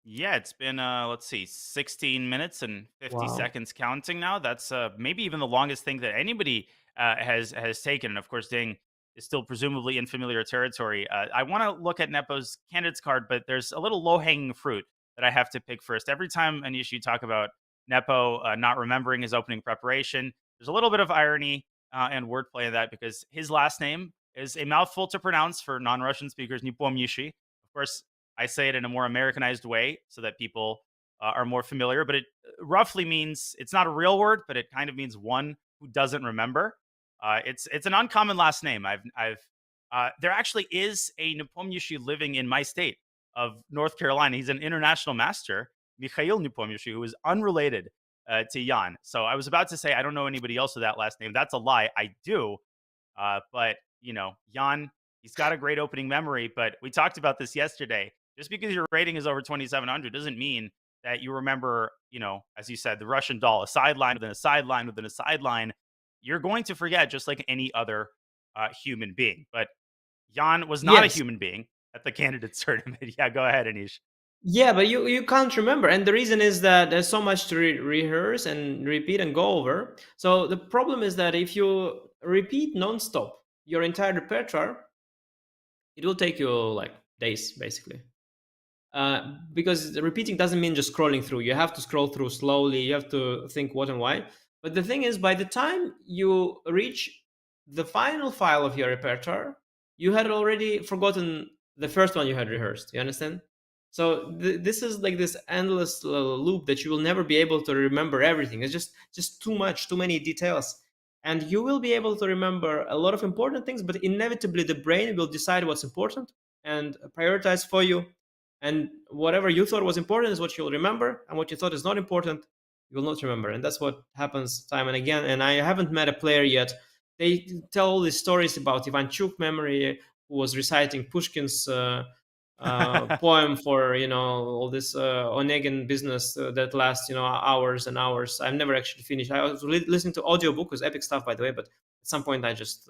Yeah, it's been let's see, 16 minutes and 50 Wow. seconds counting now. That's maybe even the longest thing that anybody has taken. And of course, Ding is still presumably in familiar territory. I want to look at Nepo's candidates card, but there's a little low-hanging fruit that I have to pick first. Every time, Anish, you talk about Nepo not remembering his opening preparation, there's a little bit of irony and wordplay in that because his last name is a mouthful to pronounce for non-Russian speakers, Nepomniachtchi. Of course, I say it in a more Americanized way so that people are more familiar, but it roughly means it's not a real word, but it kind of means one who doesn't remember. It's an uncommon last name. There actually is a Nepomniachtchi living in my state of North Carolina. He's an international master, Mikhail Nepomniachtchi, who is unrelated to Jan. So I was about to say I don't know anybody else with that last name. That's a lie. I do, but Jan, he's got a great opening memory. But we talked about this yesterday. Just because your rating is over 2,700 doesn't mean that you remember, as you said, the Russian doll, a sideline within a sideline within a sideline. You're going to forget just like any other human being. But Jan was not a Yes. human being at the candidates tournament. Yeah, go ahead, Anish. Yeah, but you can't remember, and the reason is that there's so much to rehearse and repeat and go over. So the problem is that if you repeat nonstop your entire repertoire, it will take you like days, basically. Because the repeating doesn't mean just scrolling through. You have to scroll through slowly. You have to think what and why. But the thing is, by the time you reach the final file of your repertoire, you had already forgotten the first one you had rehearsed. You understand? So this is like this endless loop that you will never be able to remember everything. It's just too much, too many details. And you will be able to remember a lot of important things, but inevitably the brain will decide what's important and prioritize for you. And whatever you thought was important is what you'll remember, and what you thought is not important, you will not remember. And that's what happens time and again. And I haven't met a player yet. They tell all these stories about Ivanchuk memory, who was reciting Pushkin's poem for all this Onegin business that lasts hours and hours. I've never actually finished. I was listening to audiobook, was epic stuff, by the way, but at some point I just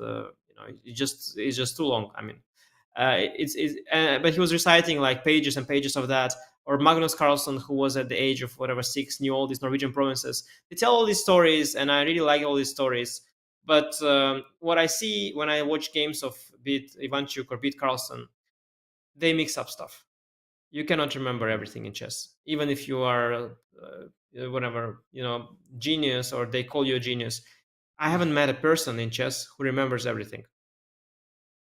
it's just too long. I mean, but he was reciting like pages and pages of that. Or Magnus Carlsen, who was at the age of whatever 6, knew all these Norwegian provinces. They tell all these stories, and I really like all these stories. But what I see when I watch games of beat Ivanchuk or beat Carlsen, they mix up stuff. You cannot remember everything in chess, even if you are whatever genius, or they call you a genius. I haven't met a person in chess who remembers everything.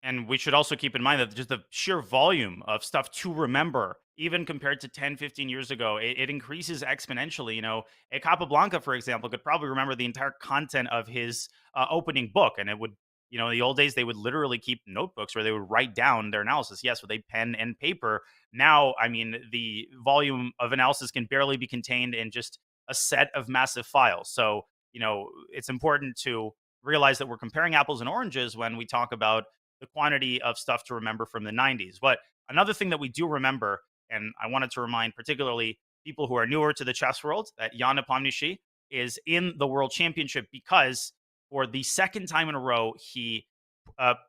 And we should also keep in mind that just the sheer volume of stuff to remember, even compared to 10, 15 years ago, it increases exponentially. A Capablanca, for example, could probably remember the entire content of his opening book. And it would, in the old days, they would literally keep notebooks where they would write down their analysis. Yes, with a pen and paper. Now, I mean, the volume of analysis can barely be contained in just a set of massive files. So, it's important to realize that we're comparing apples and oranges when we talk about the quantity of stuff to remember from the 90s. But another thing that we do remember, and I wanted to remind particularly people who are newer to the chess world, that Jan Nepomniachtchi is in the World Championship because for the second time in a row, he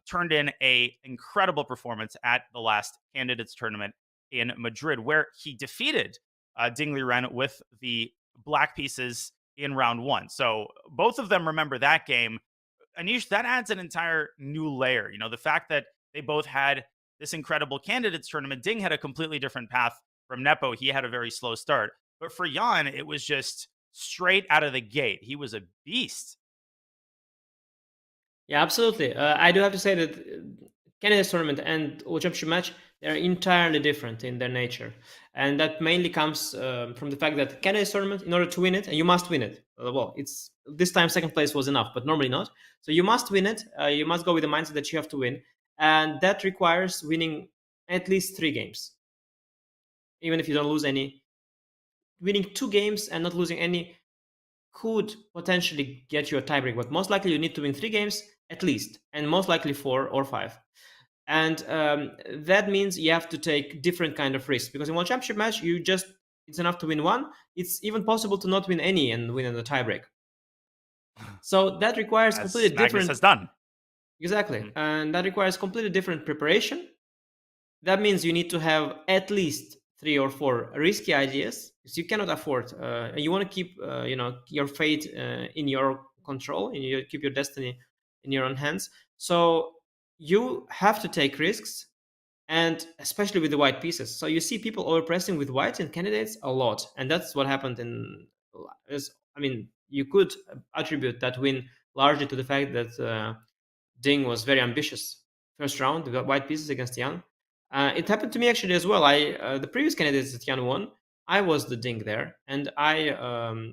turned in a incredible performance at the last candidates tournament in Madrid, where he defeated Ding Liren with the black pieces in round 1. So both of them remember that game. Anish, that adds an entire new layer. The fact that they both had this incredible candidates tournament. Ding had a completely different path from Nepo. He had a very slow start. But for Jan, it was just straight out of the gate. He was a beast. Yeah, absolutely. I do have to say that candidates tournament and World Championship match, they're entirely different in their nature. And that mainly comes from the fact that candidates tournament, in order to win it, and you must win it. Well, it's this time second place was enough, but normally not. So you must win it. You must go with the mindset that you have to win. And that requires winning at least 3 games. Even if you don't lose any. Winning 2 games and not losing any could potentially get you a tiebreak, but most likely you need to win 3 games at least, and most likely 4 or 5. And that means you have to take different kind of risks, because in one championship match, it's enough to win 1. It's even possible to not win any and win in the tiebreak. So that requires completely different. Magnus has done. Exactly. And that requires completely different preparation. That means you need to have at least three or four risky ideas, because you cannot afford. You want to keep your fate in your control, and you keep your destiny in your own hands. So you have to take risks, and especially with the white pieces. So you see people overpressing with white and candidates a lot, and that's what happened in. I mean, you could attribute that win largely to the fact that Ding was very ambitious first round. We got white pieces against Yan. It happened to me actually as well. The previous candidates that Yan won, I was the Ding there, and I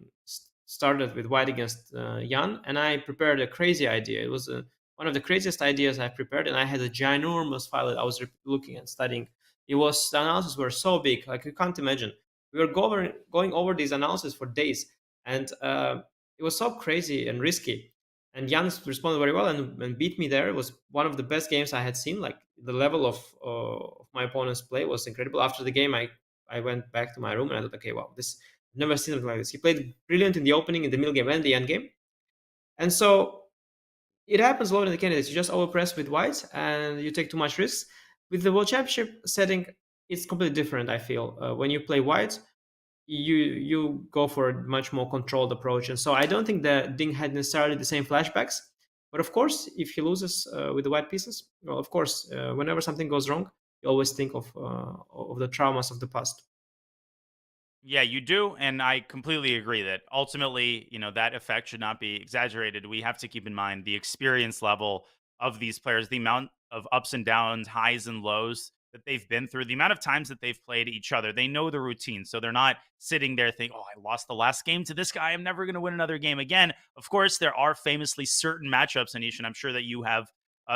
started with white against Yan, and I prepared a crazy idea. It was one of the craziest ideas I've prepared, and I had a ginormous file that I was looking and studying. It was the analyses were so big, like you can't imagine. We were going over these analyses for days, and it was so crazy and risky. And Jan responded very well and beat me there. It was one of the best games I had seen. Like the level of my opponent's play was incredible. After the game, I went back to my room and I thought, okay, wow, this I've never seen something like this. He played brilliant in the opening, in the middle game, and the end game. And so it happens a lot in the candidates. You just overpress with white and you take too much risks. With the World Championship setting, it's completely different. I feel when you play white, you go for a much more controlled approach, and so I don't think that Ding had necessarily the same flashbacks. But of course, if he loses with the white pieces, well, of course, whenever something goes wrong, you always think of the traumas of the past. Yeah, you do, and I completely agree that ultimately, that effect should not be exaggerated. We have to keep in mind the experience level of these players, the amount of ups and downs, highs and lows that they've been through, the amount of times that they've played each other. They know the routine, so they're not sitting there thinking, "Oh, I lost the last game to this guy. I'm never going to win another game again." Of course, there are famously certain matchups, Anish, and I'm sure that you have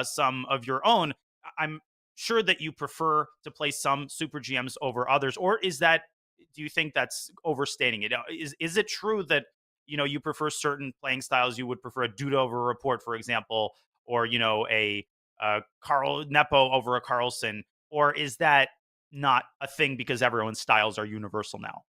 some of your own. I'm sure that you prefer to play some super GMs over others, or do you think that's overstating it? Is it true that you prefer certain playing styles? You would prefer a Duda over a Report, for example, or a Carl Nepo over a Carlsen, or is that not a thing because everyone's styles are universal now?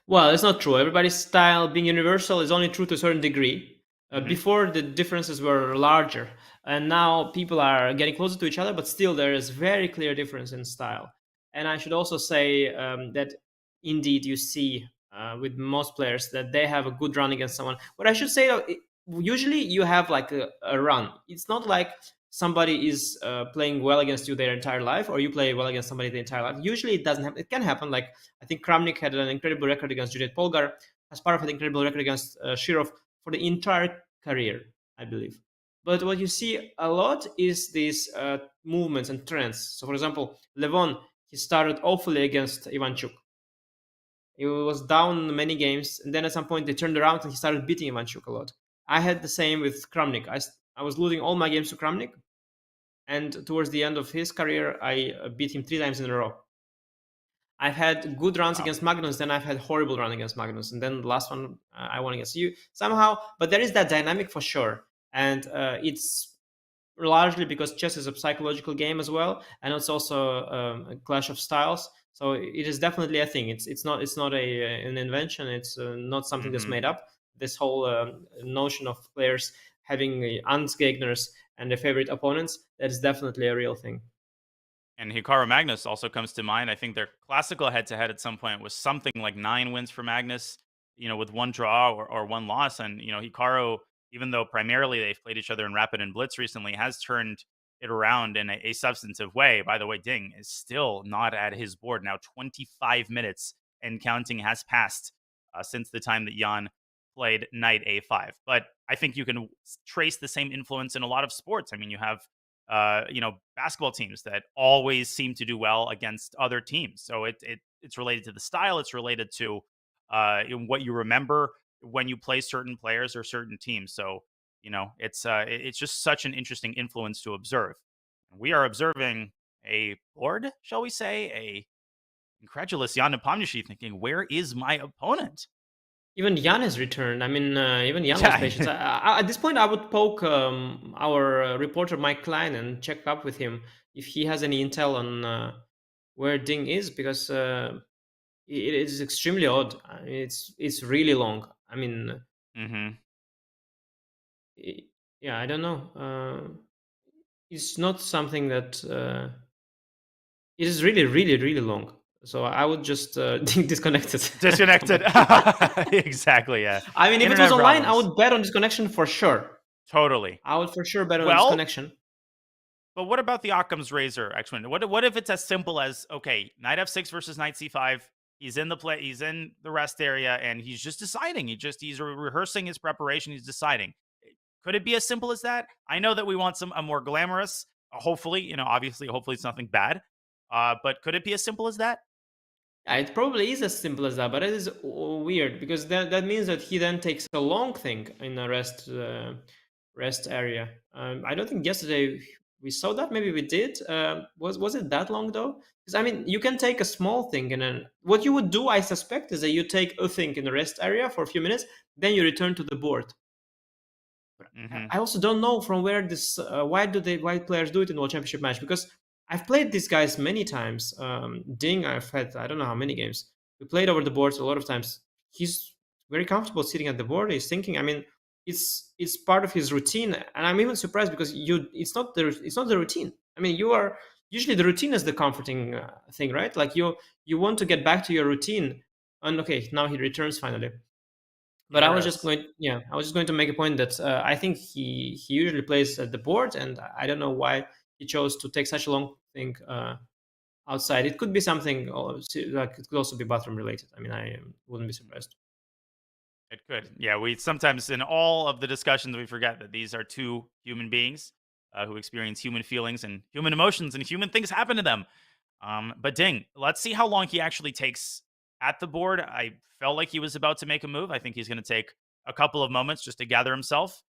Well, it's not true. Everybody's style being universal is only true to a certain degree. Mhm. Before, the differences were larger, and now people are getting closer to each other, but still there is very clear difference in style. And I should also say that indeed you see with most players that they have a good run against someone. But I should say, though, usually you have like a run. It's not like somebody is playing well against you their entire life, or you play well against somebody the entire life. Usually it doesn't happen. It can happen. Like I think Kramnik had an incredible record against Judith Polgar. Kasparov had an incredible record against Shirov for the entire career, I believe. But what you see a lot is these movements and trends. So, for example, Levon, he started awfully against Ivanchuk. He was down many games, and then at some point they turned around and he started beating Ivanchuk a lot. I had the same with Kramnik. I was losing all my games to Kramnik, and towards the end of his career, I beat him 3 times in a row. I've had good runs Wow. against Magnus, then I've had horrible run against Magnus, and then the last one I won against you somehow. But there is that dynamic for sure, and it's largely because chess is a psychological game as well, and it's also a clash of styles. So it is definitely a thing. It's not an invention. It's not something that's Mhm. made up. This whole notion of players having Ansgegners and their favorite opponents, that is definitely a real thing. And Hikaru Magnus also comes to mind. I think their classical head-to-head at some point was something like 9 wins for Magnus, with one draw or one loss. And Hikaru, even though primarily they've played each other in Rapid and Blitz recently, has turned it around in a substantive way. By the way, Ding is still not at his board now. 25 minutes and counting has passed since the time that Jan played Knight A5. But I think you can trace the same influence in a lot of sports. I mean, you have basketball teams that always seem to do well against other teams. So it's related to the style. It's related to what you remember when you play certain players or certain teams. So it's just such an interesting influence to observe. We are observing a board, shall we say, a incredulous Jan Nepomniachtchi thinking, "Where is my opponent?" Even Jan has returned. I mean, even Jan was Yeah. patient. At this point, I would poke our reporter Mike Klein and check up with him if he has any intel on where Ding is, because it is extremely odd. It's really long. I mean, hmm i- yeah, I don't know. It's not something that it is really, really, really long. So I would just disconnect it. Disconnected. Exactly. Yeah. I mean, if it Internet was online, I problems. would bet on disconnection for sure. Totally. I would for sure bet on Well, disconnection. but what about the Occam's razor, X-Men? What if it's as simple as, okay, knight f6 versus knight c5? He's in the play. He's in the rest area, and he's just deciding. He's rehearsing his preparation. He's deciding. Could it be as simple as that? I know that we want a more glamorous. Hopefully, obviously, hopefully it's nothing bad. But could it be as simple as that? Yeah, it probably is as simple as that, but it is weird because that means that he then takes a long thing in the rest area. I don't think yesterday we saw that. Maybe we did. Was it that long though? Because I mean, you can take a small thing and then what you would do, I suspect, is that you take a thing in the rest area for a few minutes, then you return to the board. I also don't know from where this. Why players do it in World Championship match? Because I've played these guys many times. Ding, I've had I don't know how many games. We played over the boards a lot of times. He's very comfortable sitting at the board. He's thinking. I mean, it's part of his routine, and I'm even surprised because it's not the routine. I mean, you are usually the routine is the comforting thing, right? Like you want to get back to your routine, and okay, now he returns finally. But I was just going to make a point that I think he usually plays at the board, and I don't know why he chose to take such a long thing outside. It could be something like it could also be bathroom related. I mean, I wouldn't be surprised. It could. Yeah, we sometimes in all of the discussions we forget that these are two human beings who experience human feelings and human emotions, and human things happen to them. But Ding, let's see how long he actually takes at the board. I felt like he was about to make a move. I think he's going to take a couple of moments just to gather himself.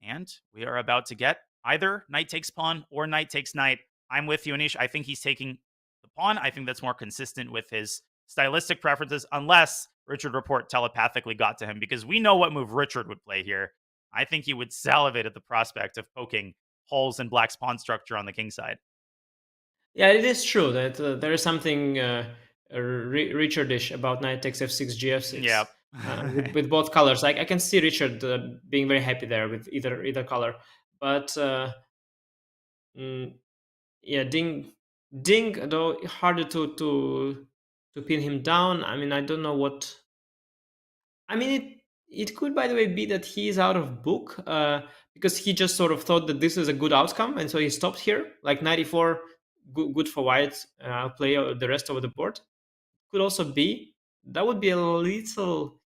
And we are about to get either knight takes pawn or knight takes knight. I'm with you, Anish. I think he's taking the pawn. I think that's more consistent with his stylistic preferences, unless Richard Report telepathically got to him, because we know what move Richard would play here. I think he would salivate at the prospect of poking holes in Black's pawn structure on the king side. Yeah, it is true that there is something Richardish about knight takes f6, gf6. Yeah. With both colors. I can see Richard being very happy there with either color. But yeah, Ding though harder to pin him down. I mean, I don't know what. I mean, it could, by the way, be that he is out of book because he just sort of thought that this is a good outcome, and so he stopped here. Like 94, good for white. I'll play the rest of the board. Could also be that would be a little,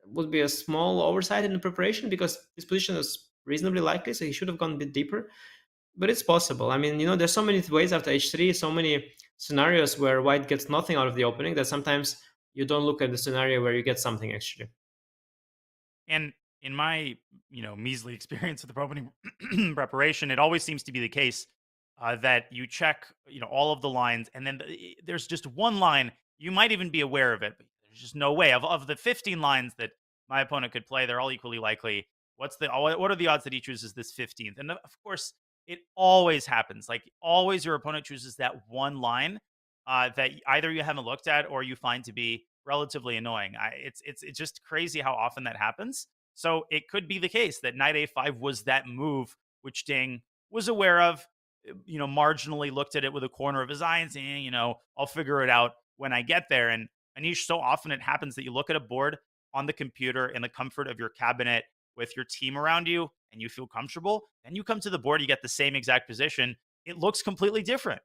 would be a small oversight in the preparation because this position is reasonably likely, so he should have gone a bit deeper. But it's possible. I mean, there's so many ways after h3, so many scenarios where white gets nothing out of the opening that sometimes you don't look at the scenario where you get something actually. And in my, measly experience with the opening preparation, it always seems to be the case that you check, all of the lines, and then there's just one line. You might even be aware of it, but there's just no way. Of the 15 lines that my opponent could play, they're all equally likely. What are the odds that he chooses this 15th? And of course, it always happens. Like always, your opponent chooses that one line that either you haven't looked at or you find to be relatively annoying. It's just crazy how often that happens. So it could be the case that knight a5 was that move which Ding was aware of, marginally looked at it with a corner of his eye and saying, I'll figure it out when I get there. And Anish, so often it happens that you look at a board on the computer in the comfort of your cabinet with your team around you and you feel comfortable. Then you come to the board, you get the same exact position. It looks completely different.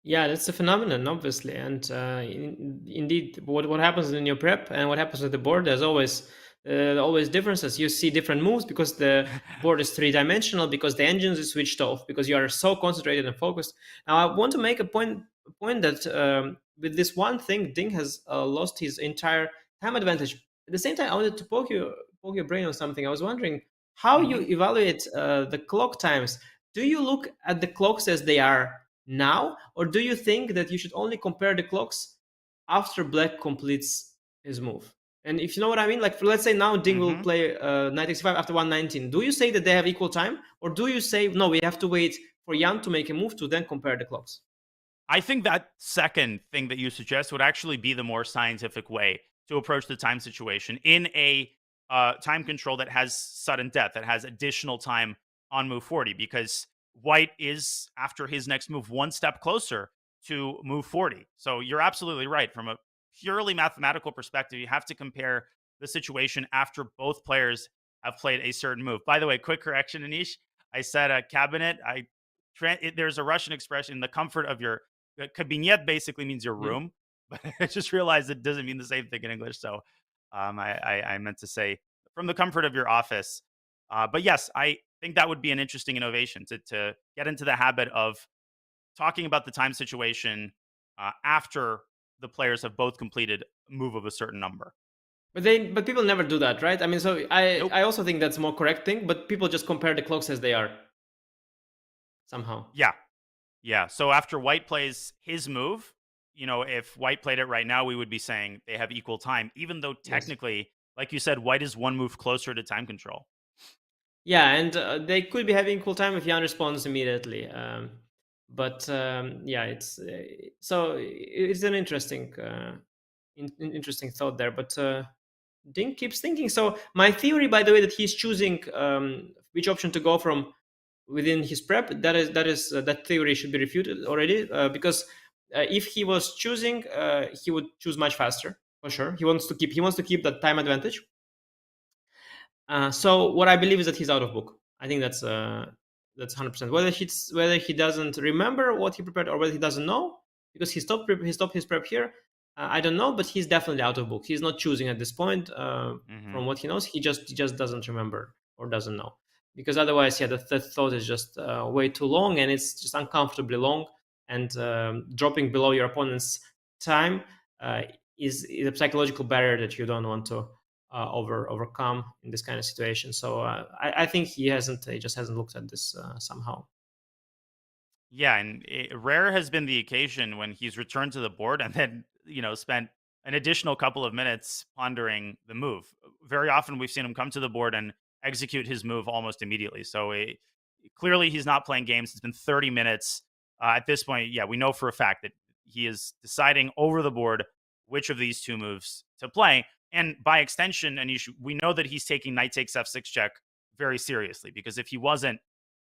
Yeah, that's a phenomenon, obviously. And indeed, what happens in your prep and what happens with the board, there's always differences. You see different moves because the board is three-dimensional, because the engines is switched off, because you are so concentrated and focused. Now, I want to make a point that with this one thing, Ding has lost his entire time advantage. At the same time, I wanted to poke your brain on something. I was wondering how you evaluate the clock times. Do you look at the clocks as they are now, or do you think that you should only compare the clocks after Black completes his move? And if you know what I mean, like let's say now Ding will play knight x5 after 119. Do you say that they have equal time, or do you say no, we have to wait for Jan to make a move to then compare the clocks? I think that second thing that you suggest would actually be the more scientific way to approach the time situation in a time control that has sudden death, that has additional time on move 40, because White is, after his next move, one step closer to move 40. So you're absolutely right. From a purely mathematical perspective, you have to compare the situation after both players have played a certain move. By the way, quick correction, Anish. I said a cabinet. There's a Russian expression, the comfort of your cabinet basically means your room, but I just realized it doesn't mean the same thing in English. So I meant to say from the comfort of your office. But yes, I think that would be an interesting innovation to get into the habit of talking about the time situation after the players have both completed a move of a certain number. But people never do that, right? I mean, so Nope. I also think that's a more correct thing, but people just compare the clocks as they are somehow. Yeah. So after White plays his move, if White played it right now, we would be saying they have equal time, even though technically, like you said, White is one move closer to time control. Yeah, and they could be having equal time if Jan responds immediately. Yeah, it's an interesting interesting thought there. But Ding keeps thinking. So my theory, by the way, that he's choosing which option to go from within his prep, that theory should be refuted already, because if he was choosing, he would choose much faster for sure. He wants to keep that time advantage. So what I believe is that he's out of book. I think that's 100%. Whether he doesn't remember what he prepared or whether he doesn't know because he stopped his prep here, I don't know. But he's definitely out of book. He's not choosing at this point. From what he knows, he just doesn't remember or doesn't know. Because otherwise, yeah, the thought is just way too long, and it's just uncomfortably long. And dropping below your opponent's time is a psychological barrier that you don't want to overcome in this kind of situation. So I think he just hasn't looked at this somehow. Yeah, and rare has been the occasion when he's returned to the board and then spent an additional couple of minutes pondering the move. Very often we've seen him come to the board and execute his move almost immediately. So clearly he's not playing games. It's been 30 minutes at this point. Yeah, we know for a fact that he is deciding over the board which of these two moves to play. And by extension, Anish, we know that he's taking knight takes f6 check very seriously, because if he wasn't,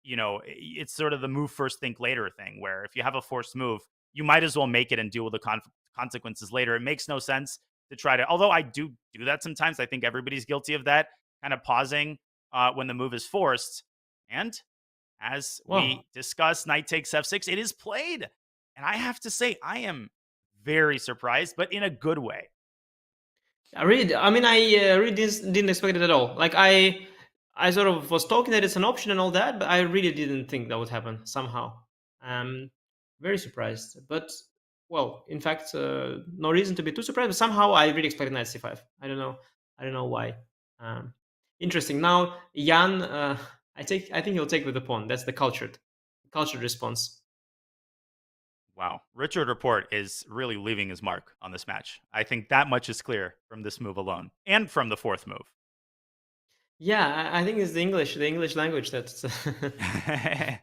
it's sort of the move first, think later thing, where if you have a forced move, you might as well make it and deal with the consequences later. It makes no sense to try to, although I do that sometimes. I think everybody's guilty of that, kind of pausing when the move is forced. And as we discussed, knight takes f6, it is played. And I have to say, I am very surprised, but in a good way. I really didn't expect it at all. Like I sort of was talking that it's an option and all that, but I really didn't think that would happen somehow. Very surprised. But well, in fact, no reason to be too surprised. But somehow I really expected knight c5. I don't know why. Interesting. Now Jan, I think he'll take with the pawn. That's the cultured response. Wow. Richard Report is really leaving his mark on this match. I think that much is clear from this move alone and from the fourth move. Yeah, I think it's the English language that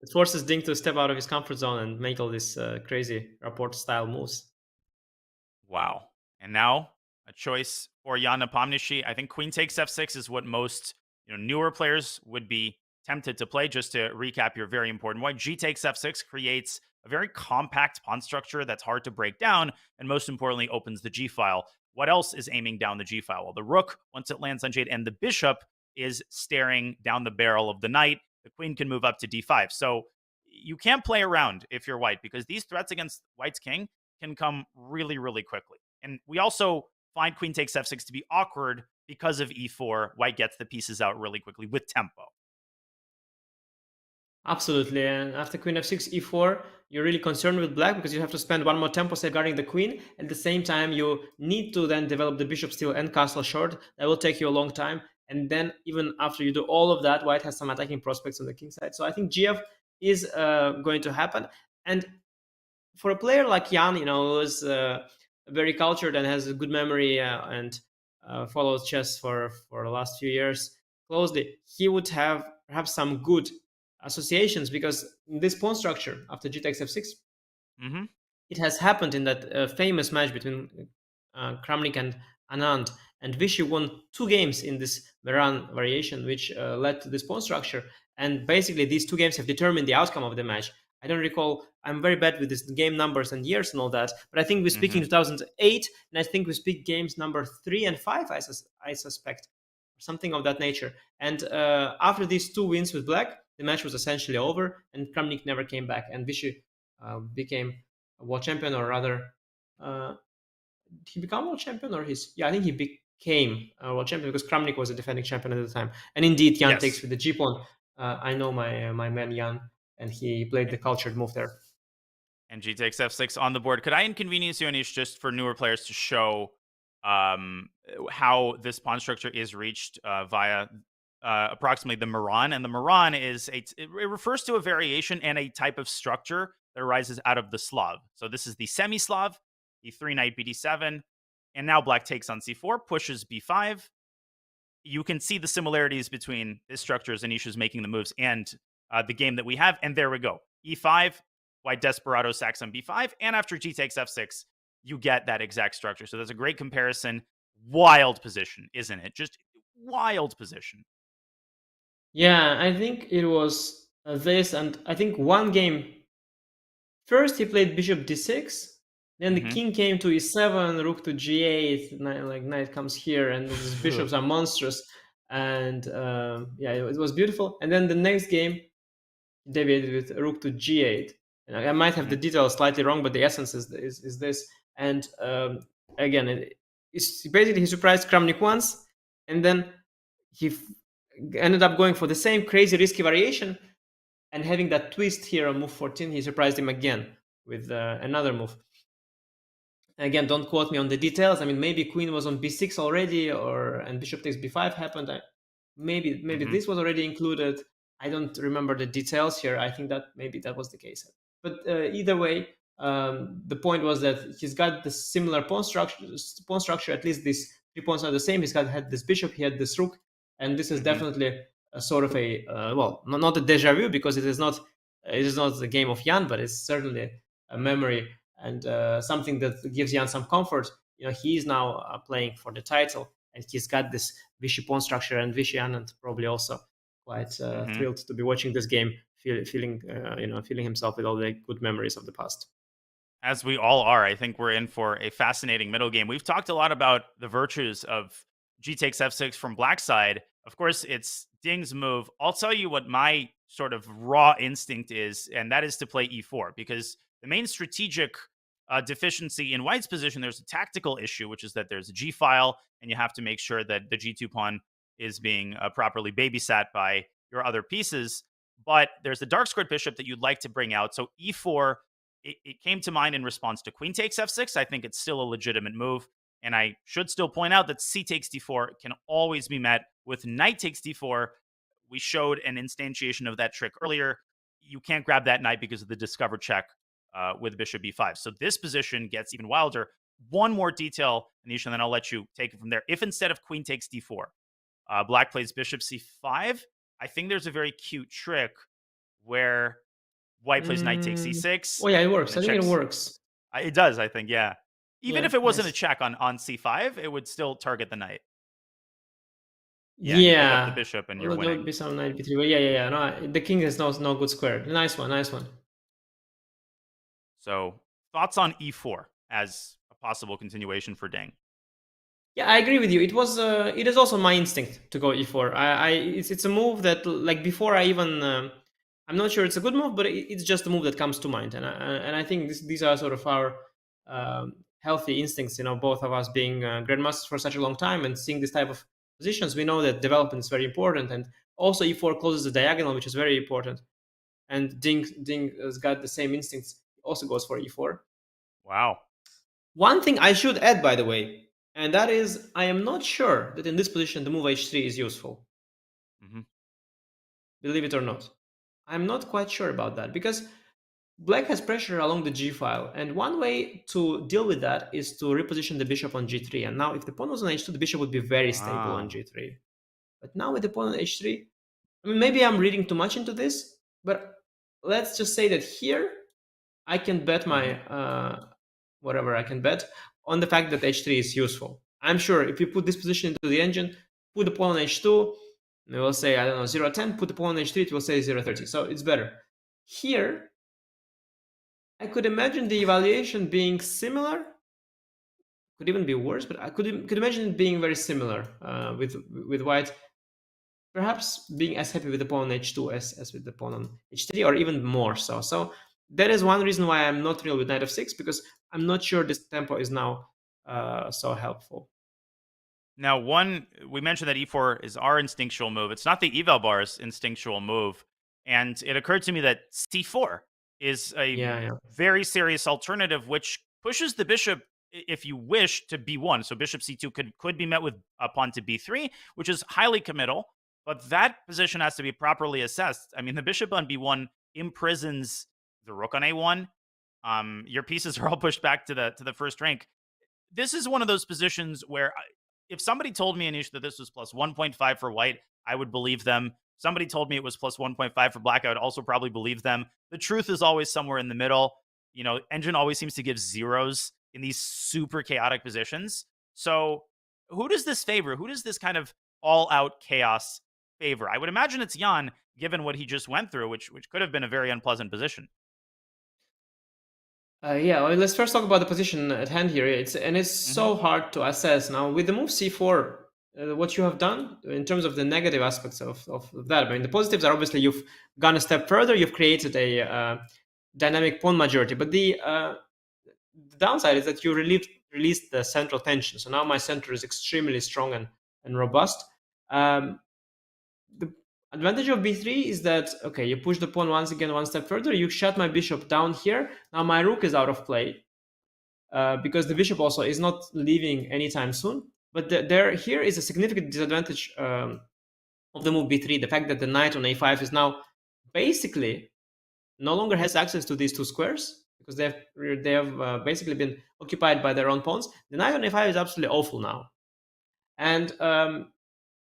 it forces Ding to step out of his comfort zone and make all these crazy Rapport style moves. Wow. And now a choice for Jan Nepomniachtchi. I think queen takes f6 is what most newer players would be tempted to play. Just to recap your very important one, g takes f6 creates a very compact pawn structure that's hard to break down, and most importantly, opens the g file. What else is aiming down the g file? Well, the rook, once it lands on j8, and the bishop is staring down the barrel of the knight. The queen can move up to d5. So you can't play around if you're white, because these threats against white's king can come really, really quickly. And we also find queen takes f6 to be awkward because of e4. White gets the pieces out really quickly with tempo. Absolutely. And after queen f6, e4, you're really concerned with black because you have to spend one more tempo safeguarding the queen. At the same time, you need to then develop the bishop still and castle short. That will take you a long time. And then even after you do all of that, white has some attacking prospects on the king side. So I think GF is going to happen. And for a player like Jan, who is very cultured and has a good memory and follows chess for the last few years closely, he would have perhaps some good associations, because in this pawn structure after g takes f6, it has happened in that famous match between Kramnik and Anand, and Vichy won 2 games in this Meran variation, which led to this pawn structure. And basically these 2 games have determined the outcome of the match. I don't recall. I'm very bad with this game numbers and years and all that. But I think we speak in 2008, and I think we speak games number 3 and 5. I suspect, something of that nature. And after these 2 wins with Black, the match was essentially over, and Kramnik never came back, and Vishy became a world champion, or rather, he became world champion, or I think he became a world champion because Kramnik was a defending champion at the time. And indeed, Jan takes with the G pawn. I know my man Jan, and he played the cultured move there. And G takes f6 on the board. Could I inconvenience you, Anish, just for newer players to show how this pawn structure is reached via approximately the Moran? And the Moran is it refers to a variation and a type of structure that arises out of the Slav. So this is the semi-Slav, e3 knight bd7, and now Black takes on c4, pushes b5. You can see the similarities between this structure as Anish is making the moves and the game that we have. And there we go. e5, White Desperado sacks on b5, and after G takes f6, you get that exact structure. So that's a great comparison. Wild position, isn't it? Just wild position. Yeah, I think it was this, and I think one game. First, he played bishop d6. Then the king came to e7, rook to g8. Knight comes here, and these bishops are monstrous. And it was beautiful. And then the next game, he deviated with rook to g8. And I might have the details slightly wrong, but the essence is this. And again, basically he surprised Kramnik once, and then he ended up going for the same crazy risky variation, and having that twist here on move 14, he surprised him again with another move. Again, don't quote me on the details. I mean, maybe queen was on b6 already, and bishop takes b5 happened. Maybe this was already included. I don't remember the details here. I think that maybe that was the case. But either way, the point was that he's got the similar pawn structure. At least these 3 pawns are the same. Had this bishop, he had this rook, and this is definitely a sort of a not a deja vu, because it is not the game of Jan, but it's certainly a memory and something that gives Jan some comfort. He's now playing for the title, and he's got this Vishy pawn structure, and Vishy Anand probably also quite thrilled to be watching this game, feeling himself with all the good memories of the past. As we all are. I think we're in for a fascinating middle game. We've talked a lot about the virtues of G takes f6 from Black's side. Of course, it's Ding's move. I'll tell you what my sort of raw instinct is, and that is to play e4, because the main strategic deficiency in White's position, there's a tactical issue, which is that there's a G file, and you have to make sure that the G2 pawn is being properly babysat by your other pieces. But there's the dark squared bishop that you'd like to bring out. So e4, it came to mind in response to queen takes f6. I think it's still a legitimate move. And I should still point out that c takes d4 can always be met with knight takes d4. We showed an instantiation of that trick earlier. You can't grab that knight because of the discover check with bishop b5. So this position gets even wilder. One more detail, Anish, and then I'll let you take it from there. If instead of queen takes d4, Black plays bishop c5, I think there's a very cute trick where White plays knight takes c6. Oh yeah, it works. I think it works. It does, I think, yeah. Even if it wasn't a check on c5, it would still target the knight. Yeah. You pick up the bishop and you're winning. There would be some knight b3. Yeah. No, the king has no good square. Nice one. So, thoughts on e4 as a possible continuation for Ding? Yeah, I agree with you. It is also my instinct to go e4. It's a move that, like, before I even I'm not sure it's a good move, but it's just a move that comes to mind, and I think these are sort of our healthy instincts. Both of us being grandmasters for such a long time and seeing this type of positions, we know that development is very important, and also e4 closes the diagonal, which is very important. And Ding has got the same instincts. He also goes for e4. Wow. One thing I should add, by the way, and that is, I am not sure that in this position the move h3 is useful. Believe it or not. I'm not quite sure about that, because Black has pressure along the g file, and one way to deal with that is to reposition the bishop on g3. And now if the pawn was on h2, the bishop would be very stable on g3. But now with the pawn on h3, I mean, maybe I'm reading too much into this, but let's just say that here I can bet my whatever I can bet on the fact that h3 is useful. I'm sure if you put this position into the engine, put the pawn on h2, it will say, I don't know, 0-10, put the pawn on h3, it will say 0-30. So it's better. Here, I could imagine the evaluation being similar. Could even be worse, but I could imagine it being very similar with white. Perhaps being as happy with the pawn on h2 as with the pawn on h3, or even more so. So that is one reason why I'm not real with knight f6, because I'm not sure this tempo is now so helpful. Now, we mentioned that e4 is our instinctual move. It's not the eval bar's instinctual move. And it occurred to me that c4 is a very serious alternative, which pushes the bishop, if you wish, to b1. So bishop c2 could be met with a pawn to b3, which is highly committal. But that position has to be properly assessed. I mean, the bishop on b1 imprisons the rook on a1. Your pieces are all pushed back to the first rank. This is one of those positions where if somebody told me, Anish, that this was plus 1.5 for white, I would believe them. Somebody told me it was plus 1.5 for black, I would also probably believe them. The truth is always somewhere in the middle. You know, Engine always seems to give zeros in these super chaotic positions. So who does this favor? Who does this kind of all-out chaos favor? I would imagine it's Jan, given what he just went through, which could have been a very unpleasant position. Yeah, well, let's first talk about the position at hand here. It's so hard to assess. Now, with the move c4, what you have done in terms of the negative aspects of that, I mean, the positives are obviously you've gone a step further, you've created a dynamic pawn majority, but the downside is that you released the central tension. So now my center is extremely strong and robust. The advantage of b3 is that, okay, you push the pawn once again one step further, you shut my bishop down here. Now my rook is out of play because the bishop also is not leaving anytime soon. But here is a significant disadvantage of the move b3, the fact that the knight on a5 is now basically no longer has access to these two squares because they have basically been occupied by their own pawns. The knight on a5 is absolutely awful now. And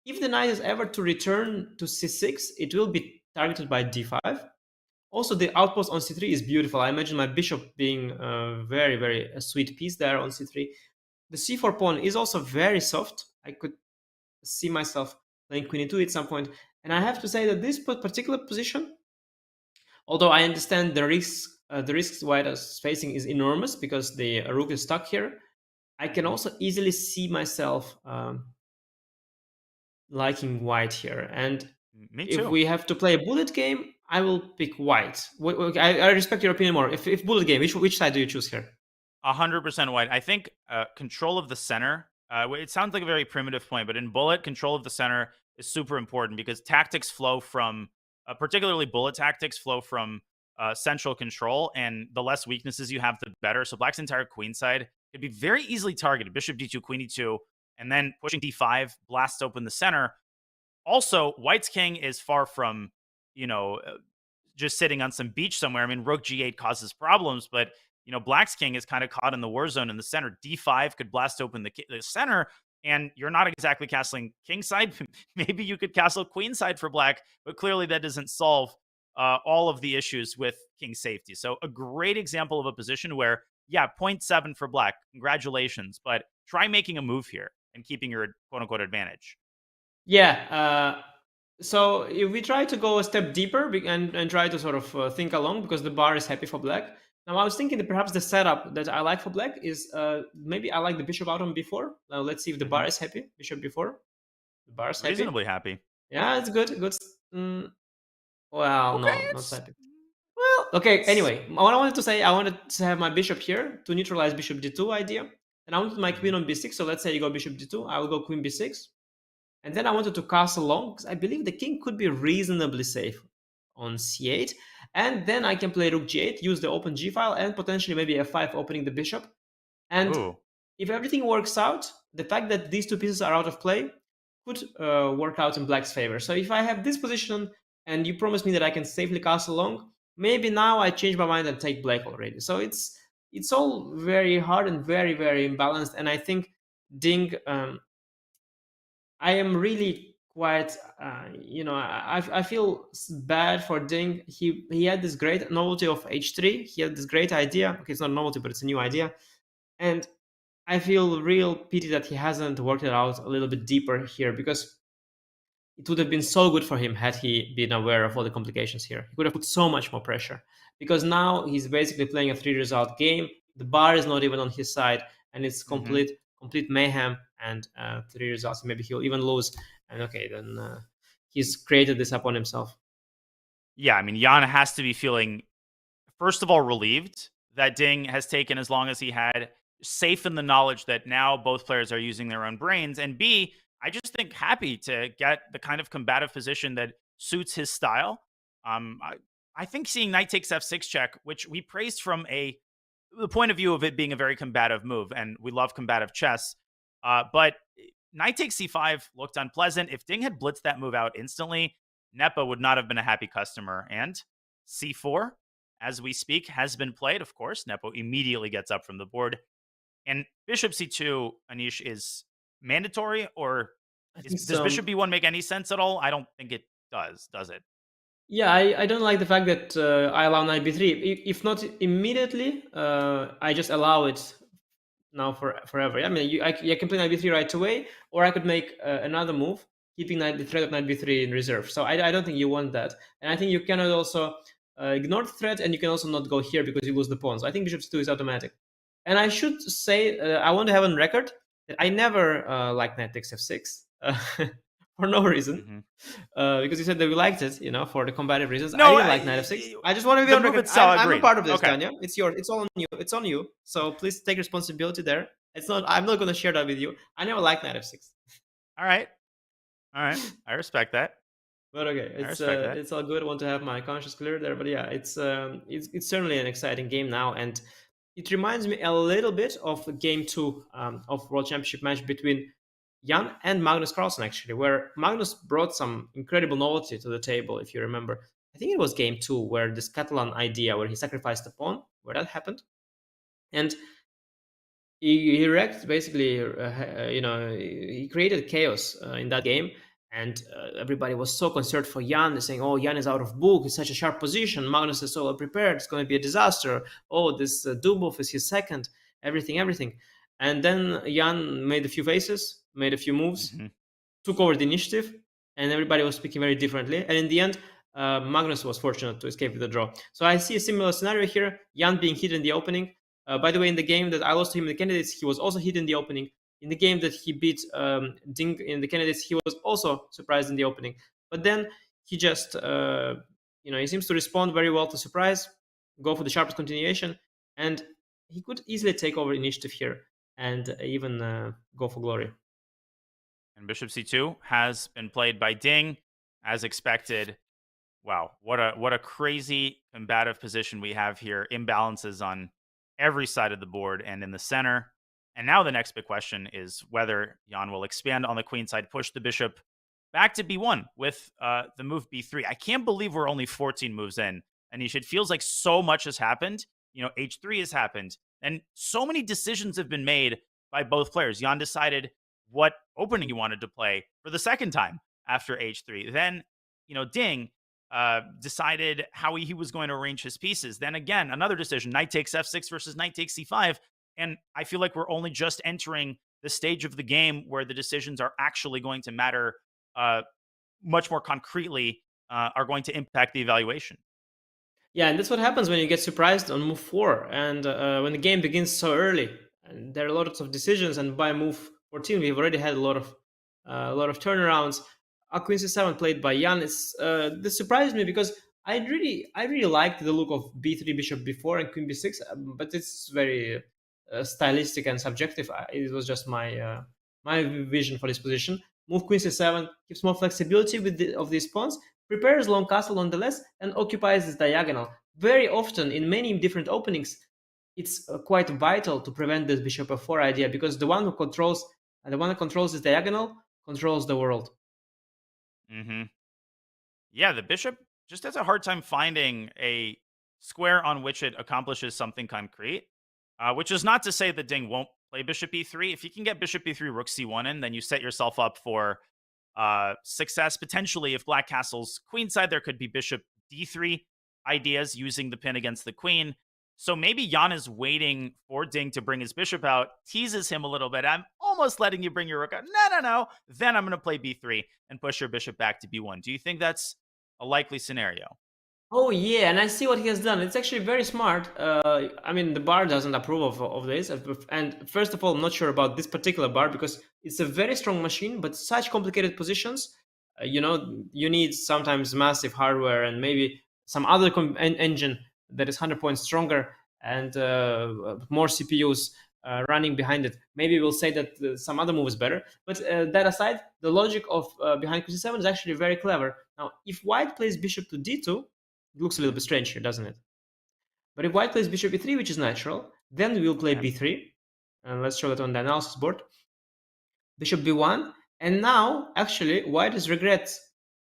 if the knight is ever to return to c6, it will be targeted by d5. Also, the outpost on c3 is beautiful. I imagine my bishop being a very, very sweet piece there on c3. The c4 pawn is also very soft. I could see myself playing queen e2 at some point. And I have to say that this particular position, although I understand the risks white is facing is enormous because the rook is stuck here, I can also easily see myself liking white here. And if we have to play a bullet game, I will pick white. I respect your opinion more. If bullet game, which side do you choose here? 100% white. I think control of the center, it sounds like a very primitive point, but in bullet, control of the center is super important because tactics flow from, particularly bullet tactics flow from central control, and the less weaknesses you have, the better. So black's entire queen side could be very easily targeted. Bishop d2, queen e2, and then pushing d5 blasts open the center. Also, white's king is far from, just sitting on some beach somewhere. I mean, rook g8 causes problems, but, black's king is kind of caught in the war zone in the center. d5 could blast open the center, and you're not exactly castling kingside. Maybe you could castle queenside for black, but clearly that doesn't solve all of the issues with king safety. So a great example of a position where, 0.7 for black. Congratulations, but try making a move here and keeping your quote-unquote advantage. Yeah, so if we try to go a step deeper and try to sort of think along, because the bar is happy for black. Now, I was thinking that perhaps the setup that I like for black is maybe I like the bishop out on b4. Now, let's see if the bar is happy. Bishop b4. The bar is happy. Reasonably happy. Yeah, it's good. Good. Well, okay, no, not happy. Well, okay, anyway, what I wanted to say, I wanted to have my bishop here to neutralize bishop d2 idea. And I wanted my queen on b6. So let's say you go bishop d2. I will go queen b6. And then I wanted to castle long because I believe the king could be reasonably safe on c8. And then I can play rook g8, use the open g file, and potentially maybe f5 opening the bishop. And if everything works out, the fact that these two pieces are out of play could work out in black's favor. So if I have this position and you promise me that I can safely castle long, maybe now I change my mind and take black already. So it's all very hard and very, very imbalanced. And I think Ding... I am really quite, I feel bad for Ding. He had this great novelty of h3. He had this great idea. Okay, it's not a novelty, but it's a new idea. And I feel real pity that he hasn't worked it out a little bit deeper here, because it would have been so good for him had he been aware of all the complications here. He could have put so much more pressure. because now he's basically playing a 3-result game. The bar is not even on his side, and it's complete mayhem and 3 results. Maybe he'll even lose. And okay, then he's created this upon himself. Yeah, I mean, Jan has to be feeling, first of all, relieved that Ding has taken as long as he had, safe in the knowledge that now both players are using their own brains, and B, I just think happy to get the kind of combative position that suits his style. I think seeing knight takes f6 check, which we praised from the point of view of it being a very combative move, and we love combative chess, but knight takes c5 looked unpleasant. If Ding had blitzed that move out instantly, Nepo would not have been a happy customer. And c4, as we speak, has been played, of course. Nepo immediately gets up from the board. And bishop c2, Anish, is mandatory, or does bishop b1 make any sense at all? I don't think it does it? Yeah, I don't like the fact that I allow knight b3. If not immediately, I just allow it now forever. I mean, I can play knight b3 right away, or I could make another move, keeping the threat of knight b3 in reserve. So I don't think you want that. And I think you cannot also ignore the threat, and you can also not go here because you lose the pawns. I think bishop c2 is automatic. And I should say, I want to have on record that I never liked knight takes f6 for no reason. Because you said that we liked it, for the combative reasons. No, I didn't like knight f6. I just want to be on record. I'm a part of this, okay. Tanya. It's yours. It's all on you. It's on you. So please take responsibility there. I'm not going to share that with you. I never liked knight f6. All right. I respect that. But okay, it's all good. I want to have my conscience clear there. But yeah, it's certainly an exciting game now, and it reminds me a little bit of game 2 of World Championship match between Jan and Magnus Carlsen, actually, where Magnus brought some incredible novelty to the table, if you remember. I think it was game 2 where this Catalan idea where he sacrificed the pawn, where that happened. And he wrecked, basically, he created chaos in that game. And everybody was so concerned for Jan. They're saying, oh, Jan is out of book. It's such a sharp position. Magnus is so well prepared. It's going to be a disaster. Oh, this Dubov is his second. Everything. And then Jan made a few faces, made a few moves, took over the initiative, and everybody was speaking very differently. And in the end, Magnus was fortunate to escape with a draw. So I see a similar scenario here. Jan being hit in the opening. By the way, in the game that I lost to him in the candidates, he was also hit in the opening. In the game that he beat Ding in the candidates, he was also surprised in the opening. But then he just, he seems to respond very well to surprise, go for the sharpest continuation, and he could easily take over initiative here and even go for glory. And bishop c2 has been played by Ding, as expected. Wow, what a crazy combative position we have here. Imbalances on every side of the board and in the center. And now the next big question is whether Jan will expand on the queen side, push the bishop back to b1 with the move b3. I can't believe we're only 14 moves in. Anish, it feels like so much has happened. H3 has happened. And so many decisions have been made by both players. Jan decided what opening he wanted to play for the second time after h3. Then, Ding decided how he was going to arrange his pieces. Then again, another decision, knight takes f6 versus knight takes c5. And I feel like we're only just entering the stage of the game where the decisions are actually going to matter much more concretely, are going to impact the evaluation. Yeah, and that's what happens when you get surprised on move 4. And when the game begins so early, and there are lots of decisions, and by move 14, we've already had a lot of turnarounds. Queen c7 played by Jan. This surprised me because I really liked the look of b3 bishop b4 and queen b6, but it's very stylistic and subjective. It was just my vision for this position. Move queen c7 gives more flexibility of these pawns, prepares long castle nonetheless, and occupies this diagonal. Very often in many different openings, it's quite vital to prevent this bishop f4 idea, because the one who controls this diagonal controls the world. Yeah, the bishop just has a hard time finding a square on which it accomplishes something concrete. Which is not to say that Ding won't play bishop e3. If you can get bishop e3, rook c1 in, then you set yourself up for success. Potentially, if black castles queenside, there could be bishop d3 ideas using the pin against the queen. So maybe Jan is waiting for Ding to bring his bishop out, teases him a little bit. I'm almost letting you bring your rook out. No. Then I'm going to play b3 and push your bishop back to b1. Do you think that's a likely scenario? Oh yeah, and I see what he has done. It's actually very smart. I mean, the bar doesn't approve of this, and first of all, I'm not sure about this particular bar because it's a very strong machine, but such complicated positions. You need sometimes massive hardware and maybe some other engine that is 100 points stronger and more CPUs running behind it. Maybe we'll say that some other move is better. But that aside, the logic of behind Queen c7 is actually very clever. Now, if White plays Bishop to d2, it looks a little bit strange here, doesn't it? But if White plays Bishop e3, which is natural, then we'll play b3. And let's show that on the analysis board. Bishop b1. And now, actually, White is regrets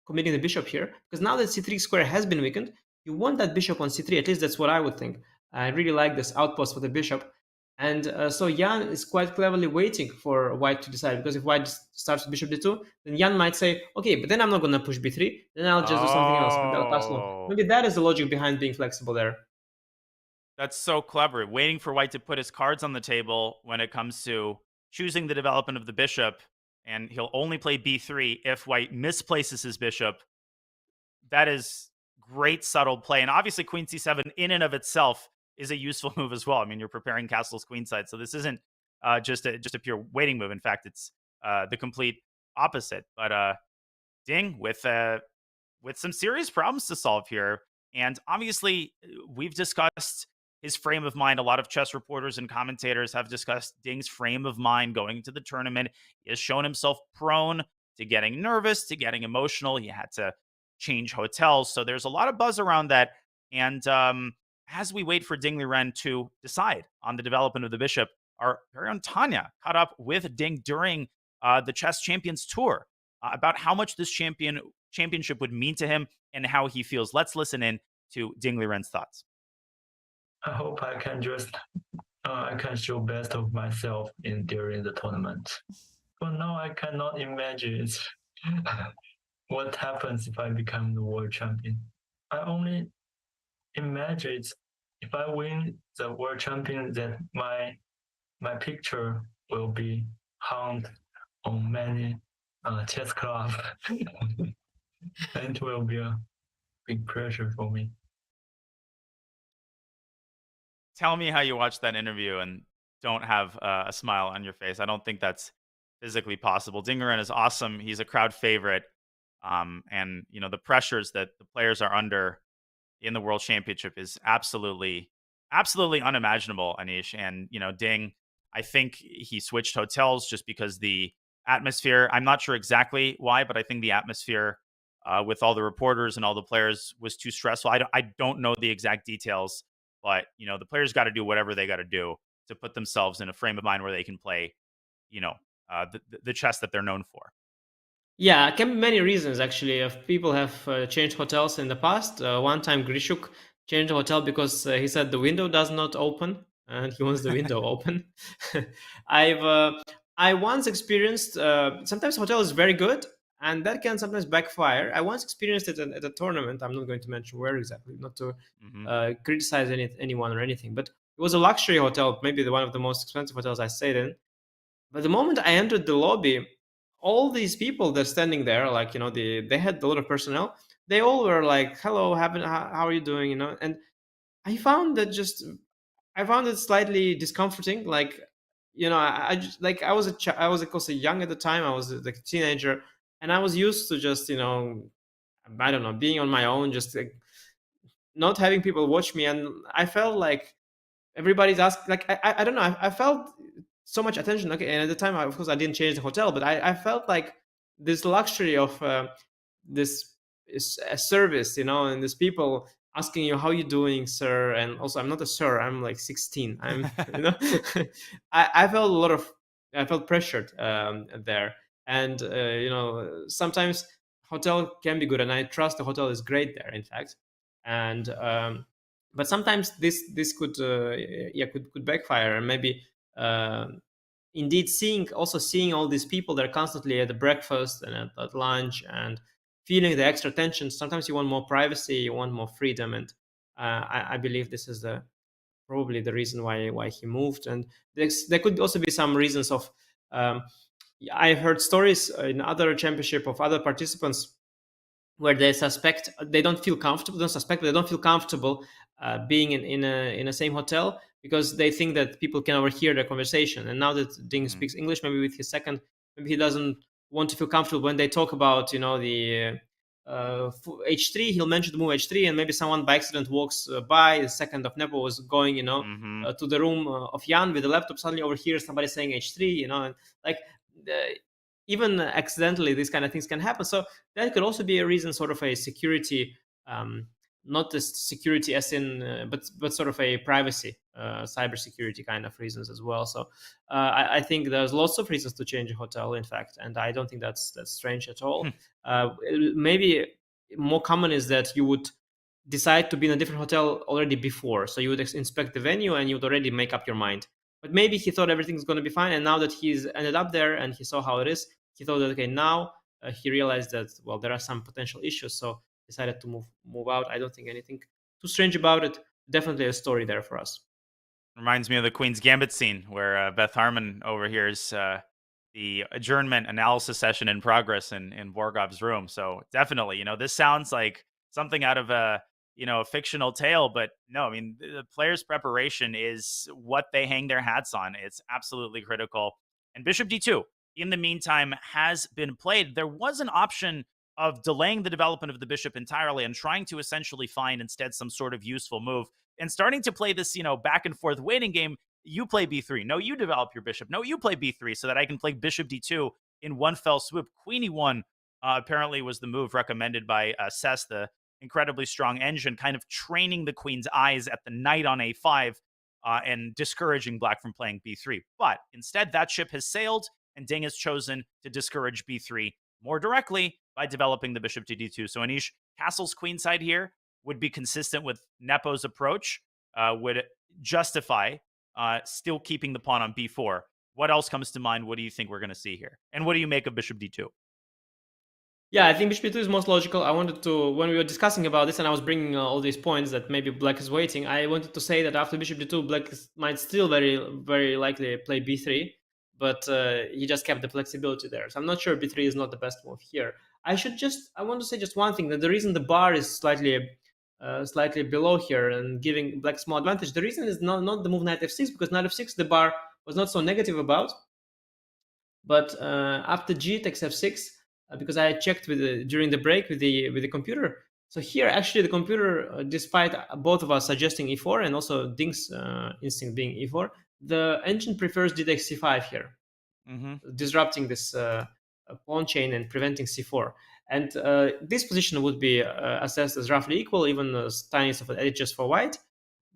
committing the bishop here, because now that c3 square has been weakened, you want that bishop on c3. At least that's what I would think. I really like this outpost for the bishop. And so Jan is quite cleverly waiting for White to decide, because if White starts with bishop d2, then Jan might say, okay, but then I'm not going to push b3, then I'll just do something else. Maybe that is the logic behind being flexible there. That's so clever. Waiting for White to put his cards on the table when it comes to choosing the development of the bishop, and he'll only play b3 if White misplaces his bishop. That is great subtle play. And obviously Queen c7 in and of itself is a useful move as well. I mean, you're preparing castles queenside, so this isn't just a pure waiting move. In fact, it's the complete opposite. But Ding with some serious problems to solve here. And obviously, we've discussed his frame of mind. A lot of chess reporters and commentators have discussed Ding's frame of mind going into the tournament. He has shown himself prone to getting nervous, to getting emotional. He had to change hotels. So there's a lot of buzz around that. And as we wait for Ding Liren to decide on the development of the bishop, our very own Tanya caught up with Ding during the Chess Champions Tour about how much this championship would mean to him and how he feels. Let's listen in to Ding Liren's thoughts. I hope I can show best of myself during the tournament. But now I cannot imagine what happens if I become the world champion. I only imagine if I win the world champion that my picture will be hung on many chess clubs. And it will be a big pressure for me. Tell me how you watched that interview and don't have a smile on your face. I don't think that's physically possible. Ding Liren is awesome. He's a crowd favorite. And, the pressures that the players are under in the World Championship is absolutely unimaginable, Anish. And, Ding, I think he switched hotels just because the atmosphere, I'm not sure exactly why, but I think the atmosphere with all the reporters and all the players was too stressful. I don't know the exact details, but, the players got to do whatever they got to do to put themselves in a frame of mind where they can play, the chess that they're known for. Yeah, it can be many reasons, actually. If people have changed hotels in the past. One time, Grishuk changed the hotel because he said the window does not open, and he wants the window open. I once experienced, sometimes hotel is very good, and that can sometimes backfire. I once experienced it at a tournament. I'm not going to mention where exactly, not to criticize anyone or anything, but it was a luxury hotel, maybe one of the most expensive hotels I stayed in. But the moment I entered the lobby, all these people that are standing there, like, they had a lot of personnel. They all were like, hello, how are you doing? And I found it slightly discomforting. Like, I just, like, I was of course young at the time. I was like a teenager, and I was used to just, I don't know, being on my own, just like not having people watch me. And I felt like everybody's asking, like, I don't know. I felt so much attention. Okay, and at the time, of course, I didn't change the hotel, but I felt like this luxury of this service, and these people asking you, how you doing, sir? And also, I'm not a sir, I'm like 16. I'm, I felt pressured there. And, sometimes hotel can be good, and I trust the hotel is great there, in fact. And, but sometimes this could backfire, and maybe indeed seeing all these people that are constantly at the breakfast and at lunch and feeling the extra tension. Sometimes you want more privacy, you want more freedom, and I believe this is probably the reason why he moved. And there could also be some reasons of I heard stories in other championship of other participants where they suspect, they don't feel comfortable, don't suspect, but they don't feel comfortable being in a same hotel, because they think that people can overhear their conversation. And now that Ding speaks English, maybe with his second, maybe he doesn't want to feel comfortable when they talk about, the h3. He'll mention the move h3, and maybe someone by accident walks by. The second of Nepo was going, to the room of Jan with the laptop, suddenly overhears somebody saying h3, and like even accidentally, these kind of things can happen. So that could also be a reason, sort of a security, not the security as in, but sort of a privacy, cybersecurity kind of reasons as well. So I think there's lots of reasons to change a hotel, in fact, and I don't think that's strange at all. Maybe more common is that you would decide to be in a different hotel already before, so you would inspect the venue and you would already make up your mind. But maybe he thought everything's going to be fine, and now that he's ended up there and he saw how it is, he thought that, okay, now he realized that, well, there are some potential issues, so decided to move out. I don't think anything too strange about it. Definitely a story there for us. Reminds me of the Queen's Gambit scene where Beth Harmon overhears the adjournment analysis session in progress in Borgov's room. So definitely, this sounds like something out of a fictional tale, but no, I mean, the players' preparation is what they hang their hats on. It's absolutely critical. And Bishop D2, in the meantime, has been played. There was an option of delaying the development of the bishop entirely and trying to essentially find instead some sort of useful move and starting to play this, back and forth waiting game. You play b3. No, you develop your bishop. No, you play b3 so that I can play bishop d2 in one fell swoop. Queen e1 apparently was the move recommended by Cess, the incredibly strong engine, kind of training the queen's eyes at the knight on a5 and discouraging black from playing b3. But instead, that ship has sailed, and Ding has chosen to discourage b3 more directly by developing the bishop to d2. So Anish, castle's queenside here would be consistent with Nepo's approach, would justify still keeping the pawn on b4. What else comes to mind? What do you think we're going to see here? And what do you make of bishop d2? Yeah, I think bishop d2 is most logical. I wanted to, when we were discussing about this and I was bringing all these points that maybe black is waiting, I wanted to say that after bishop d2, black might still very, very likely play b3, but he just kept the flexibility there. So I'm not sure b3 is not the best move here. I want to say just one thing, that the reason the bar is slightly below here and giving black small advantage, the reason is not the move knight f6, because knight f6 the bar was not so negative about, but after g takes f6, because I checked during the break with the computer. So here, actually, the computer, despite both of us suggesting e4 and also Ding's instinct being e4, the engine prefers d takes c5 here, disrupting this pawn chain and preventing c4. And this position would be assessed as roughly equal, even as tiniest of edges for white.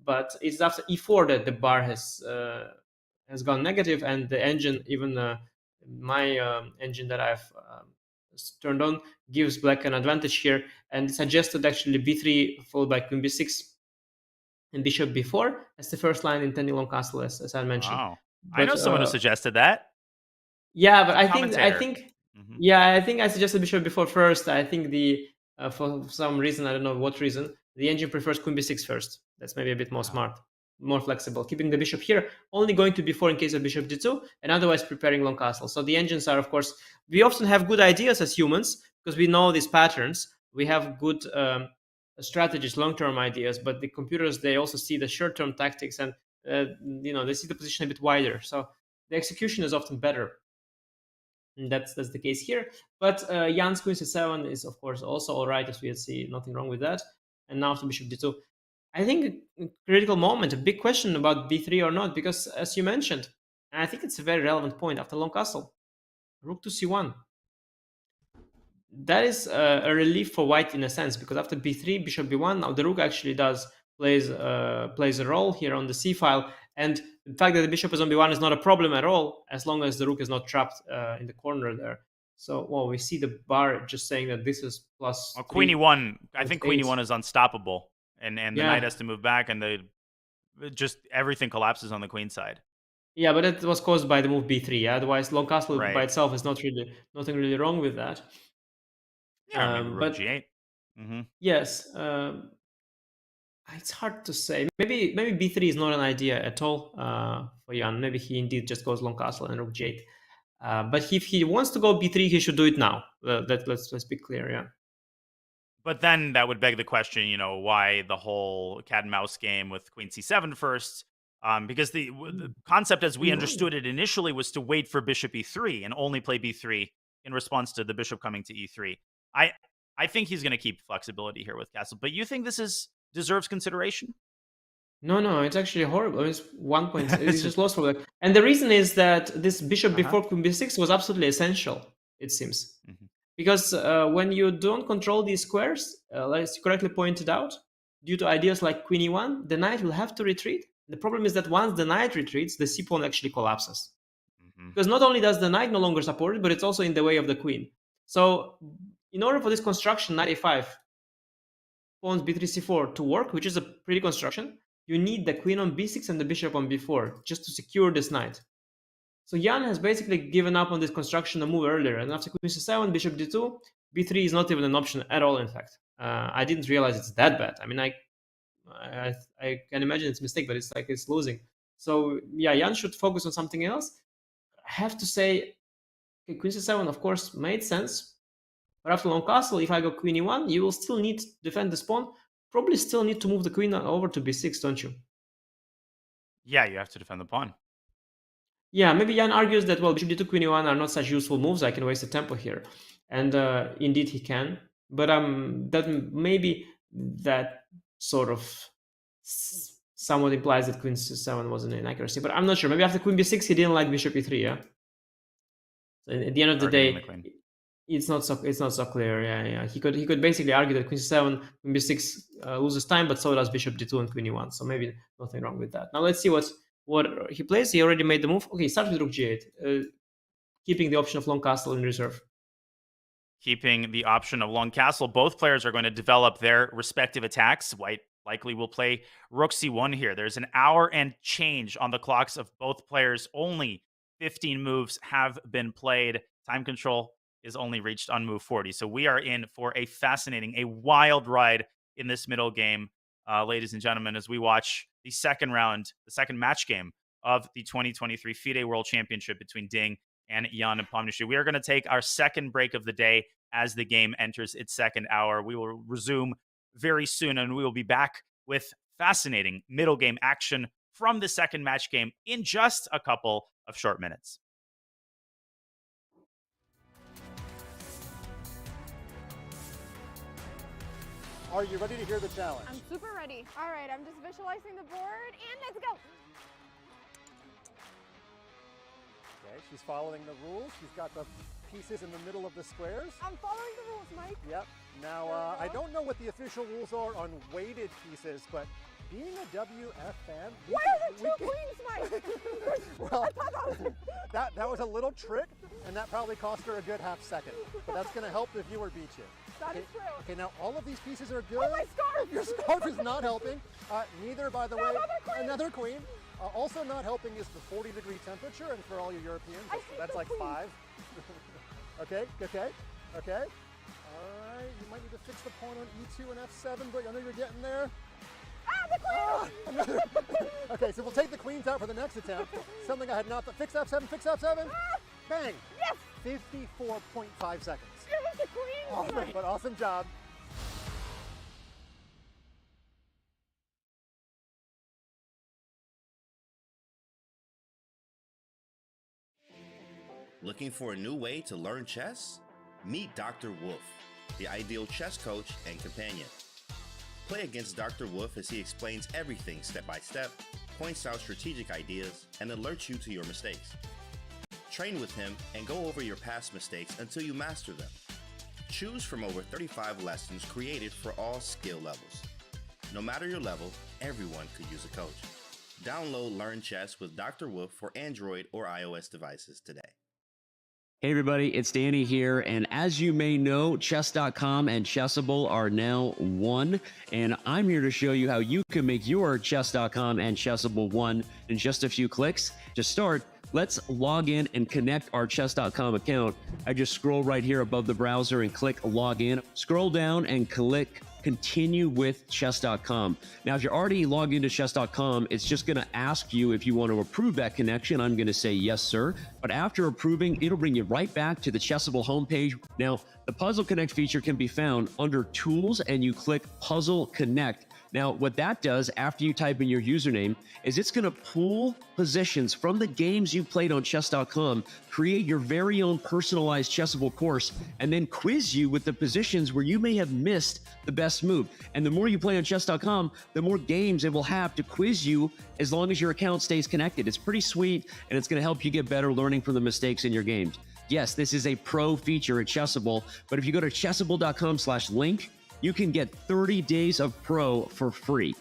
But it's after e4 that the bar has gone negative, and the engine, even my engine that I've turned on, gives black an advantage here, and suggested actually b3 followed by queen b6 and bishop b4 as the first line intending long castle, as I mentioned. Wow. But, I know someone who suggested that. Yeah, but I think I suggested bishop b4 first. I think for some reason, I don't know what reason, the engine prefers queen b6 first. That's maybe a bit more smart, more flexible, keeping the bishop here, only going to b4 in case of bishop d2, and otherwise preparing long castle. So the engines are, of course, we often have good ideas as humans because we know these patterns. We have good strategies, long-term ideas, but the computers, they also see the short-term tactics, and they see the position a bit wider. So the execution is often better. And that's the case here. But Jan's queen c7 is, of course, also all right, as we see nothing wrong with that. And now to bishop d2. I think a critical moment, a big question about b3 or not, because as you mentioned, and I think it's a very relevant point after long castle, rook to c1. That is a relief for white in a sense, because after b3, bishop b1, now the rook actually plays a role here on the c file, and the fact that the bishop is on b1 is not a problem at all, as long as the rook is not trapped in the corner there. So, well, we see the bar just saying that this is plus. Well, queen e1. I think queen e1 is unstoppable, and the knight has to move back, and just everything collapses on the queen side. Yeah, but it was caused by the move b3. Yeah? Otherwise, long castle by itself is nothing really wrong with that. Yeah, maybe rook g8. Yes. It's hard to say. Maybe b3 is not an idea at all for Jan. Maybe he indeed just goes long castle and rook g8. But if he wants to go b3, he should do it now. Let's be clear. Yeah. But then that would beg the question, why the whole cat and mouse game with queen c7 first? Because the concept as we understood it initially was to wait for bishop e3 and only play b3 in response to the bishop coming to e3. I think he's going to keep flexibility here with castle. But you think this deserves consideration? No, it's actually horrible. It's 1 point. It's just lost for that. And the reason is that this bishop before queen b6 was absolutely essential, it seems. Because when you don't control these squares, as you correctly pointed out, due to ideas like queen e1, the knight will have to retreat. The problem is that once the knight retreats, the c-pawn actually collapses. Because not only does the knight no longer support it, but it's also in the way of the queen. So in order for this construction, knight a5, pawns b3, c4 to work, which is a pretty construction, you need the queen on b6 and the bishop on b4 just to secure this knight. So Jan has basically given up on this construction a move earlier, and after queen c7, bishop d2, b3 is not even an option at all, in fact. I didn't realize it's that bad. I mean, I can imagine it's a mistake, but it's like it's losing. So yeah, Jan should focus on something else. I have to say, okay, queen c7, of course, made sense. But after long castle, if I go queen e1, you will still need to defend this pawn. Probably still need to move the queen over to b6, don't you? Yeah, you have to defend the pawn. Yeah, maybe Jan argues that, well, bishop d2, queen e1 are not such useful moves. I can waste the tempo here. And indeed he can. But that maybe that sort of somewhat implies that queen c7 was an inaccuracy. But I'm not sure. Maybe after queen b6, he didn't like bishop e3, yeah? So at the end of the day, it's not so clear. Yeah. He could basically argue that queen c7, queen b6 loses time, but so does bishop d2 and queen e1. So maybe nothing wrong with that. Now let's see what he plays. He already made the move. Okay, start with rook g8, keeping the option of long castle in reserve. Keeping the option of long castle. Both players are going to develop their respective attacks. White likely will play rook c1 here. There's an hour and change on the clocks of both players. Only 15 moves have been played. Time control is only reached on move 40. So we are in for a fascinating, a wild ride in this middle game, ladies and gentlemen, as we watch the second round, the second match game of the 2023 FIDE World Championship between Ding and Jan Nepomniachtchi. We are going to take our second break of the day as the game enters its second hour. We will resume very soon, and we will be back with fascinating middle game action from the second match game in just a couple of short minutes. Are you ready to hear the challenge? I'm super ready. All right, I'm just visualizing the board, and let's go. Okay, she's following the rules. She's got the pieces in the middle of the squares. I'm following the rules, Mike. Yep. Now, I don't know what the official rules are on weighted pieces, but being a WF fan... Why are there two queens, Mike? Well, that was a little trick, and that probably cost her a good half second. But that's going to help the viewer beat you. That is true. Okay, now all of these pieces are good. Oh, my scarf! Your scarf is not helping. Neither, by the way, another queen. Also not helping is the 40-degree temperature, and for all you Europeans, that's like 5. Okay. All right, you might need to fix the pawn on e2 and f7, but I know you're getting there. The queen! Okay, so we'll take the queens out for the next attempt. Something I had not thought. Fix f7, fix f7. Bang! Yes! 54.5 seconds. It was the queen! Awesome, but awesome job. Looking for a new way to learn chess? Meet Dr. Wolf, the ideal chess coach and companion. Play against Dr. Wolf as he explains everything step by step, points out strategic ideas, and alerts you to your mistakes. Train with him and go over your past mistakes until you master them. Choose from over 35 lessons created for all skill levels. No matter your level, everyone could use a coach. Download Learn Chess with Dr. Wolf for Android or iOS devices today. Hey everybody, it's Danny here, and as you may know, Chess.com and Chessable are now one, and I'm here to show you how you can make your Chess.com and Chessable one in just a few clicks. To start, let's log in and connect our Chess.com account. I just scroll right here above the browser and click Login. Scroll down and click continue with Chess.com. Now, if you're already logged into Chess.com, it's just going to ask you if you want to approve that connection. I'm going to say yes, sir. But after approving, it'll bring you right back to the Chessable homepage. Now, the Puzzle Connect feature can be found under Tools, and you click Puzzle Connect. Now, what that does after you type in your username is it's going to pull positions from the games you played on Chess.com, create your very own personalized Chessable course, and then quiz you with the positions where you may have missed the best move. And the more you play on Chess.com, the more games it will have to quiz you as long as your account stays connected. It's pretty sweet, and it's going to help you get better learning from the mistakes in your games. Yes, this is a pro feature at Chessable, but if you go to chessable.com/link, you can get 30 days of Pro for free.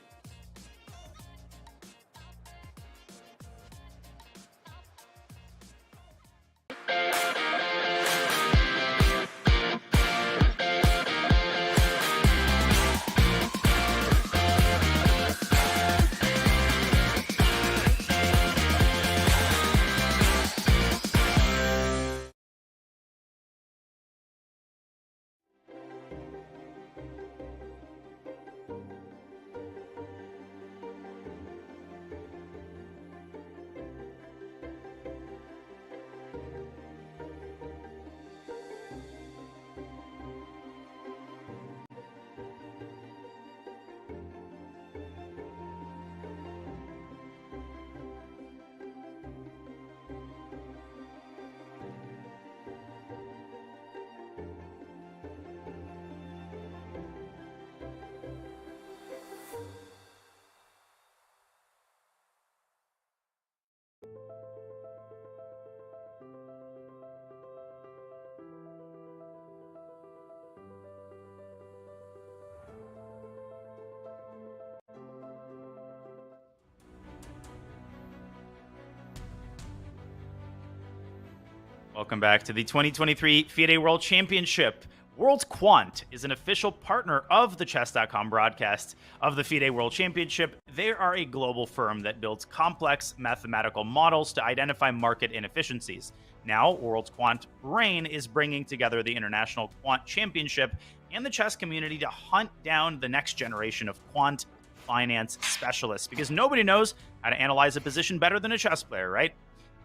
Welcome back to the 2023 FIDE World Championship. World Quant is an official partner of the Chess.com broadcast of the FIDE World Championship. They are a global firm that builds complex mathematical models to identify market inefficiencies. Now, World Quant Brain is bringing together the International Quant Championship and the chess community to hunt down the next generation of quant finance specialists, because nobody knows how to analyze a position better than a chess player, right?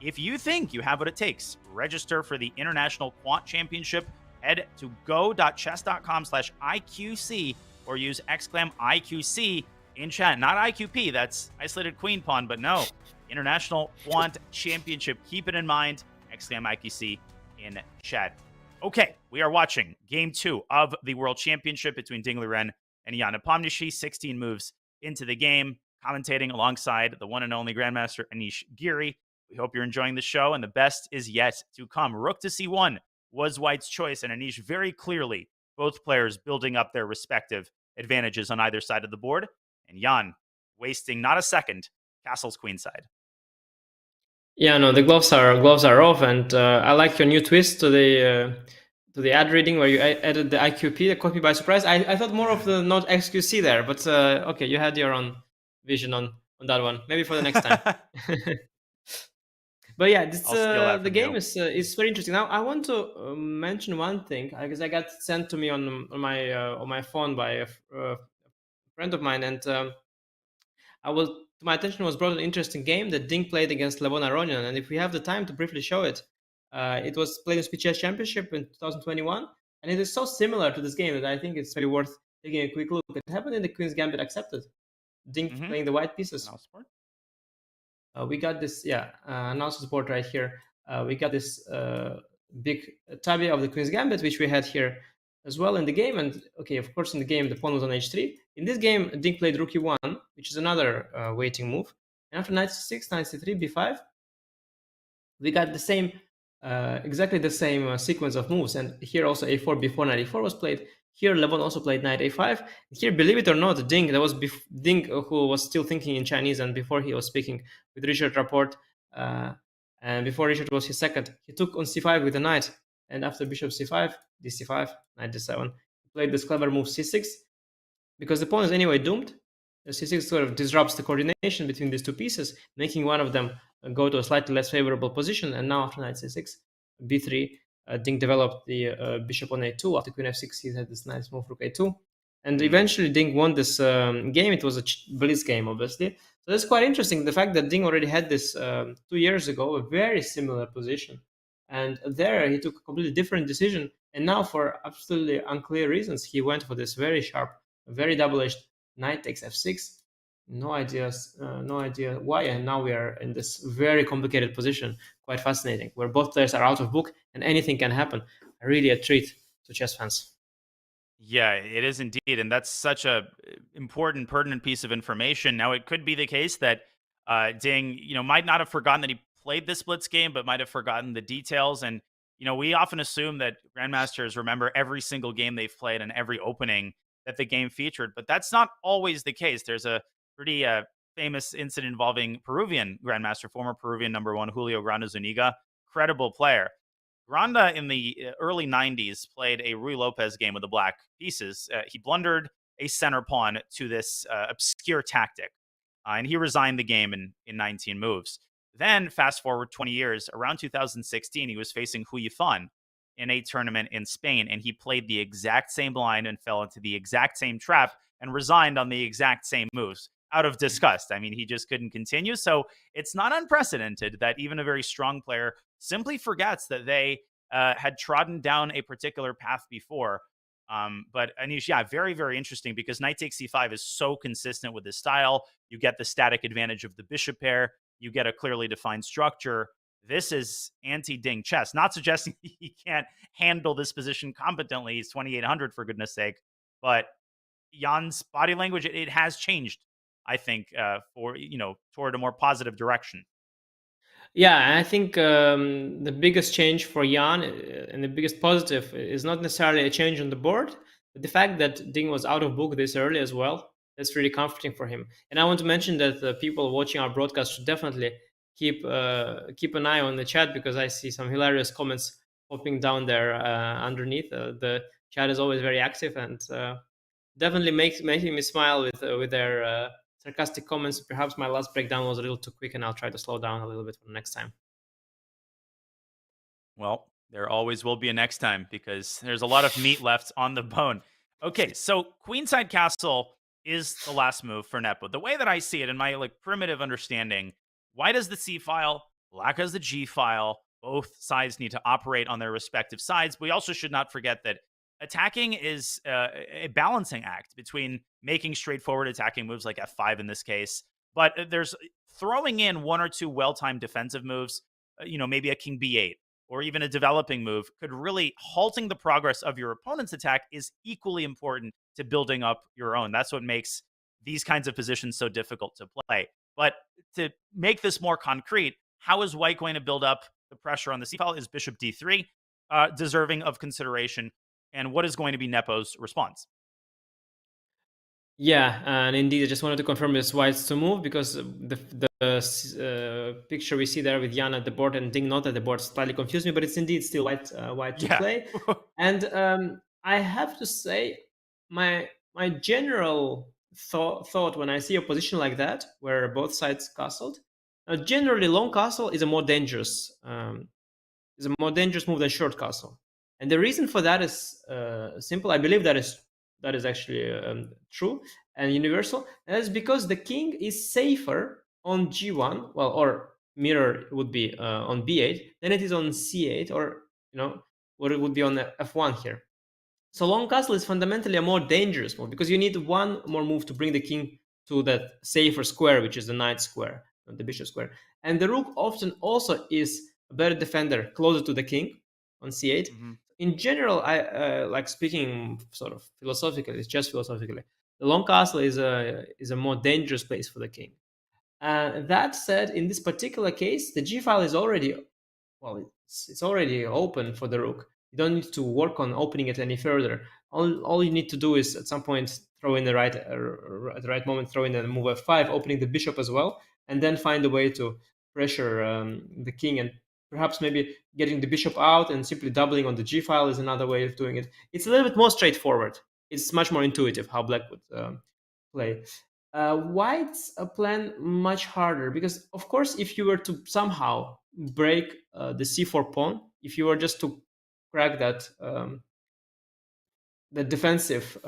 If you think you have what it takes, register for the International Quant Championship. Head to go.chess.com/IQC or use !IQC in chat. Not IQP, that's isolated queen pawn, but no. International Quant Championship. Keep it in mind. !IQC in chat. Okay, we are watching Game 2 of the World Championship between Ding Liren and Jan Nepomniachtchi. 16 moves into the game. Commentating alongside the one and only Grandmaster Anish Giri. We hope you're enjoying the show, and the best is yet to come. Rook to c1 was White's choice, and Anish very clearly, both players building up their respective advantages on either side of the board, and Jan wasting not a second, castles queenside. Yeah, no, the gloves are off, and I like your new twist to the ad reading where you added the IQP that caught me by surprise. I thought more of the not XQC there, but okay, you had your own vision on that one. Maybe for the next time. But yeah, this, the game is very interesting. Now, I want to mention one thing because I got sent to me on my phone by a friend of mine, and to my attention was brought an interesting game that Ding played against Levon Aronian. And if we have the time to briefly show it, it was played in the Chess Championship in 2021, and it is so similar to this game that I think it's very worth taking a quick look. It happened in the Queen's Gambit Accepted. Ding playing the white pieces. We got this, analysis board right here. We got this big tabby of the Queen's Gambit, which we had here as well in the game. And okay, of course, in the game, the pawn was on h3. In this game, Ding played rook e1, which is another waiting move. And after knight c6, knight c3, b5, we got the same, exactly the same sequence of moves. And here also a4, b4, knight e4 was played. Here, Levon also played knight a5. Here, believe it or not, Ding, that was Ding who was still thinking in Chinese, and before he was speaking with Richard Rapport, and before Richard was his second, he took on c5 with the knight, and after bishop c5, dc5, knight d7, he played this clever move c6, because the pawn is anyway doomed. The c6 sort of disrupts the coordination between these two pieces, making one of them go to a slightly less favorable position, and now after knight c6, b3, Ding developed the bishop on a2. After queen f6, he had this nice move rook a2. And eventually Ding won this game. It was a blitz game, obviously. So that's quite interesting. The fact that Ding already had this 2 years ago, a very similar position. And there he took a completely different decision. And now, for absolutely unclear reasons, he went for this very sharp, very double-edged knight takes f6. No idea why. And now we are in this very complicated position. Quite fascinating, where both players are out of book and anything can happen. Really a treat to chess fans. Yeah, it is indeed, and that's such a important, pertinent piece of information. Now, it could be the case that Ding, might not have forgotten that he played this blitz game, but might have forgotten the details. And we often assume that grandmasters remember every single game they've played and every opening that the game featured, but that's not always the case. There's a pretty famous incident involving Peruvian grandmaster, former Peruvian #1 Julio Granda Zuniga, credible player. Granda in the early 90s played a Rui Lopez game with the black pieces. He blundered a center pawn to this obscure tactic, and he resigned the game in 19 moves. Then, fast forward 20 years, around 2016, he was facing Hu Yifan in a tournament in Spain, and he played the exact same line and fell into the exact same trap and resigned on the exact same moves out of disgust. I mean, he just couldn't continue. So it's not unprecedented that even a very strong player simply forgets that they had trodden down a particular path before. But Anish, yeah, very, very interesting because knight takes c5 is so consistent with his style. You get the static advantage of the bishop pair. You get a clearly defined structure. This is anti-Ding chess. Not suggesting he can't handle this position competently. He's 2,800 for goodness sake. But Jan's body language, it has changed, I think, for toward a more positive direction. Yeah, I think the biggest change for Jan and the biggest positive is not necessarily a change on the board, but the fact that Ding was out of book this early as well. That's really comforting for him. And I want to mention that the people watching our broadcast should definitely keep an eye on the chat, because I see some hilarious comments popping down there underneath. The chat is always very active and definitely making me smile with their sarcastic comments. Perhaps my last breakdown was a little too quick, and I'll try to slow down a little bit for the next time. Well, there always will be a next time because there's a lot of meat left on the bone. Okay, so queenside castle is the last move for Nepo. The way that I see it in my primitive understanding, white has the C file, black has the G file. Both sides need to operate on their respective sides. We also should not forget that attacking is a balancing act between making straightforward attacking moves like f5 in this case, but there's throwing in one or two well-timed defensive moves, maybe a king b8 or even a developing move could really halting the progress of your opponent's attack is equally important to building up your own. That's what makes these kinds of positions so difficult to play. But to make this more concrete, how is white going to build up the pressure on the c file? Is bishop d3 deserving of consideration? And what is going to be Nepo's response? Yeah, and indeed, I just wanted to confirm this white's to move, because the picture we see there with Jan at the board and Ding not at the board slightly confused me, but it's indeed still white to play. And I have to say, my general thought when I see a position like that, where both sides castled, generally long castle is a more dangerous move than short castle. And the reason for that is simple. I believe that is actually true and universal. And that's because the king is safer on g1, well, or mirror would be on b8, than it is on c8, or what it would be on f1 here. So long castle is fundamentally a more dangerous move, because you need one more move to bring the king to that safer square, which is the knight square, the bishop square. And the rook often also is a better defender, closer to the king on c8. Mm-hmm. In general, I like speaking sort of philosophically, it's just philosophically, the long castle is a more dangerous place for the king. That said, in this particular case, the g file is already, well, it's already open for the rook. You don't need to work on opening it any further. All you need to do is at some point throw in at the right moment, throw in a move f5, opening the bishop as well, and then find a way to pressure the king, and perhaps maybe getting the bishop out and simply doubling on the g file is another way of doing it. It's a little bit more straightforward. It's much more intuitive how black would play. White's plan much harder, because of course, if you were to somehow break the c4 pawn, if you were just to crack that the defensive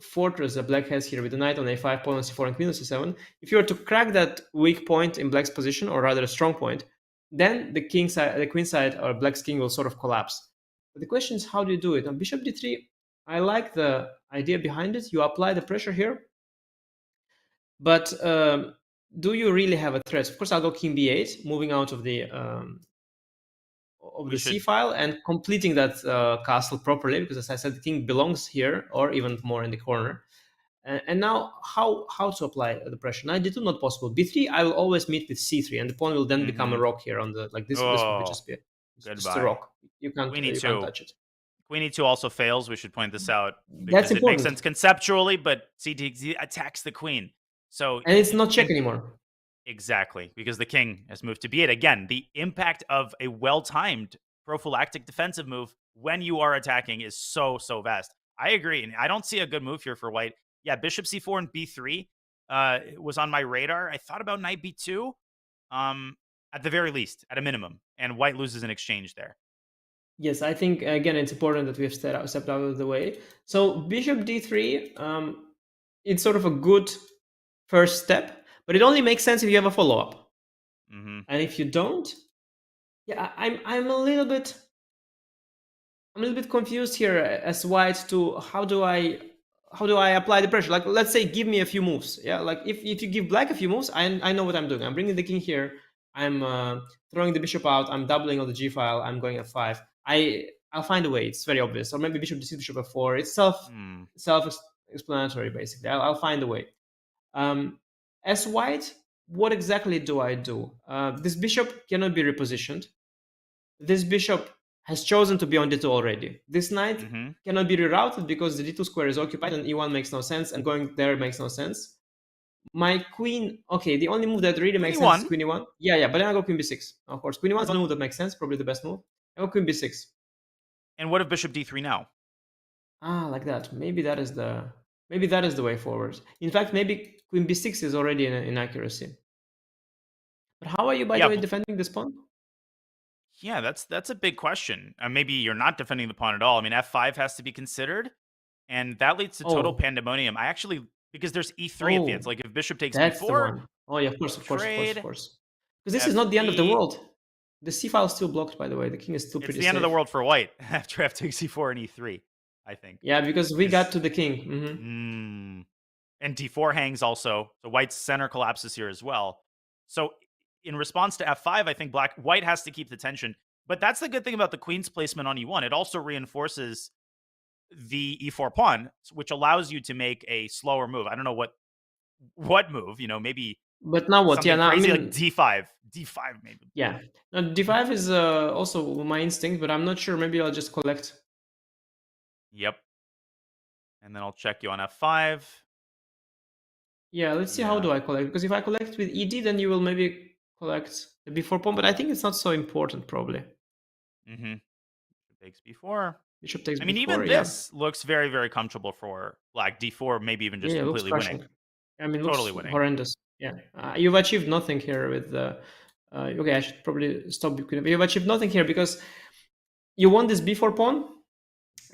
fortress that black has here with the knight on a5, pawn on c4, and queen on c7. If you were to crack that weak point in black's position, or rather a strong point, then the king side, the queen side, or black's king will sort of collapse. But the question is, how do you do it? On bishop d3, I like the idea behind it. You apply the pressure here, but do you really have a threat? Of course, I'll go king b8, moving out of the C file and completing that castle properly, because as I said, the king belongs here or even more in the corner. And now how to apply the pressure? Knight d2 not possible. b3 I will always meet with c3, and the pawn will then become a rock here on the this would just be just a rock. You can't touch it. Queen e2 also fails. We should point this out because That's it important. makes sense conceptually, but c attacks the queen. So and it's not check anymore. Exactly, because the king has moved to b8. Again, the impact of a well-timed prophylactic defensive move when you are attacking is so vast. I agree, and I don't see a good move here for white. Yeah, bishop c4 and b3 was on my radar. I thought about knight b2, at the very least, at a minimum, and white loses in exchange there. Yes, I think, again, it's important that we have stepped out of the way. So bishop d3, it's sort of a good first step, but it only makes sense if you have a follow-up. And if you don't, yeah, I'm a little bit confused here as white to how do I apply the pressure? Like, let's say, give me a few moves. Yeah, like if you give black a few moves, I know what I'm doing. I'm bringing the king here. I'm throwing the bishop out. I'm doubling on the g file. I'm going f5. I'll find a way. It's very obvious. Or maybe bishop d6, bishop f4. It's self-explanatory, basically. I'll find a way. As white, what exactly do I do? This bishop cannot be repositioned. This bishop has chosen to be on d2 already. This knight cannot be rerouted because the d2 square is occupied and e1 makes no sense, and going there makes no sense. My queen, okay, the only move that really makes sense is queen e1. Yeah, but then I go queen b6. Of course, queen e1 is the move that makes sense, probably the best move. I go queen b6. And what if bishop d3 now? Like that. Maybe that is the way forward. In fact, maybe queen b6 is already in inaccuracy. But how are you, by the way, defending this pawn? Yeah, that's a big question. Maybe you're not defending the pawn at all. I mean, f5 has to be considered, and that leads to total pandemonium. I actually, because there's e3 at the end. Like if bishop takes that's b4. The one. Oh yeah, of course. Because this is not the end of the world. The c file is still blocked, by the way. The king is still pretty safe. It's the end of the world for white after f takes c4 and e3, I think. Yeah, because we got to the king. And d4 hangs also. So white's center collapses here as well. So in response to f5, I think white has to keep the tension. But that's the good thing about the queen's placement on e1. It also reinforces the e4 pawn, which allows you to make a slower move. I don't know what move, maybe. But now what? Yeah, now crazy, like d5 maybe. Yeah, now, d5 is also my instinct, but I'm not sure. Maybe I'll just collect. Yep. And then I'll check you on f5. Yeah, let's see how do I collect. Because if I collect with ed, then you will maybe collect the b4 pawn, but I think it's not so important, probably. Bishop takes b4. Bishop takes I mean, b4, even this looks very, very comfortable for black. d4, maybe even just completely winning. I mean, totally winning. Horrendous. Yeah, you've achieved nothing here with the. Okay, I should probably stop. You've achieved nothing here because you won this b4 pawn,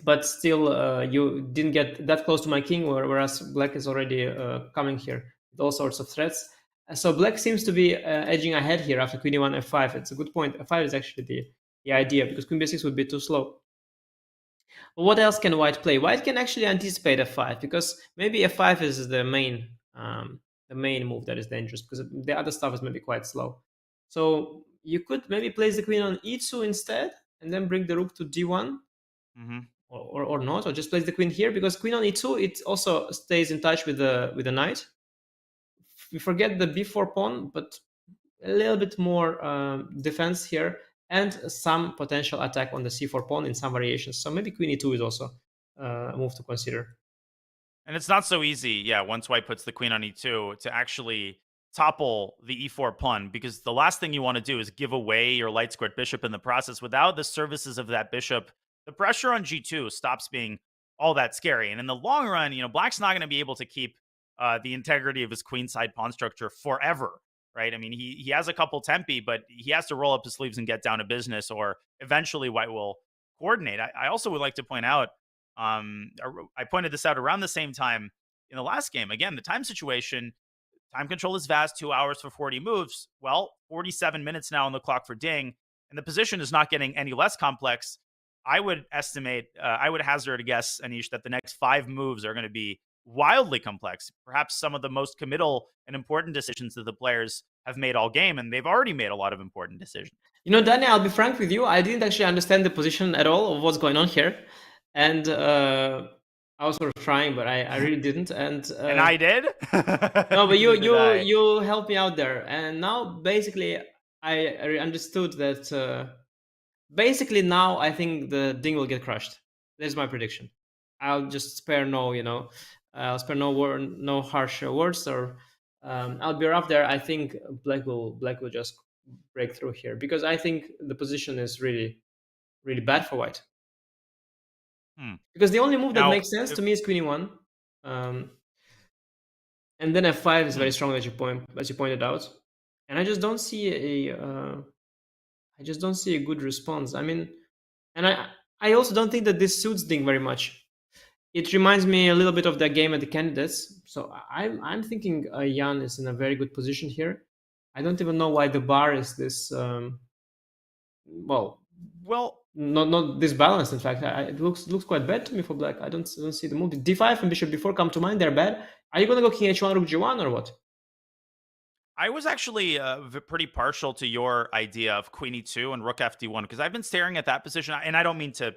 but still you didn't get that close to my king, whereas black is already coming here with all sorts of threats. So black seems to be edging ahead here after queen e1, f5. It's a good point. f5 is actually the idea, because queen b6 would be too slow. But what else can white play? White can actually anticipate f5, because maybe f5 is the main move that is dangerous, because the other stuff is maybe quite slow. So you could maybe place the queen on e2 instead, and then bring the rook to d1, or not, or just place the queen here, because queen on e2, it also stays in touch with the knight. We forget the b4 pawn, but a little bit more defense here, and some potential attack on the c4 pawn in some variations. So maybe queen e2 is also a move to consider. And it's not so easy, once white puts the queen on e2, to actually topple the e4 pawn, because the last thing you want to do is give away your light squared bishop in the process. Without the services of that bishop, the pressure on g2 stops being all that scary. And in the long run, black's not going to be able to keep the integrity of his queenside pawn structure forever, right? I mean, he has a couple tempi, but he has to roll up his sleeves and get down to business, or eventually white will coordinate. I also would like to point out, I pointed this out around the same time in the last game. Again, the time situation, time control is vast, 2 hours for 40 moves. Well, 47 minutes now on the clock for Ding, and the position is not getting any less complex. I would hazard a guess, Anish, that the next 5 moves are going to be wildly complex. Perhaps some of the most committal and important decisions that the players have made all game, and they've already made a lot of important decisions. You know, Danny, I'll be frank with you. I didn't actually understand the position at all of what's going on here. And I was sort of trying, but I really didn't. And I did? No, but you helped me out there. And now, basically, I understood that basically now I think the Ding will get crushed. There's my prediction. I'll just spare I'll spare no harsh words, or I'll be rough there. I think Black will just break through here, because I think the position is really, really bad for White. Because the only move that makes sense to me is Queen E1, and then F5 is very strong, as you pointed out, and I just don't see a good response. I mean, and I also don't think that this suits Ding very much. It reminds me a little bit of the game at the candidates. So I'm thinking Jan is in a very good position here. I don't even know why the bar is this not this balanced. In fact, it looks quite bad to me for Black. I don't see the move. D5 and Bishop B4 come to mind. They're bad. Are you going to go King H1, Rook G1, or what? I was actually pretty partial to your idea of Queen E2 and Rook FD1, because I've been staring at that position, and I don't mean to,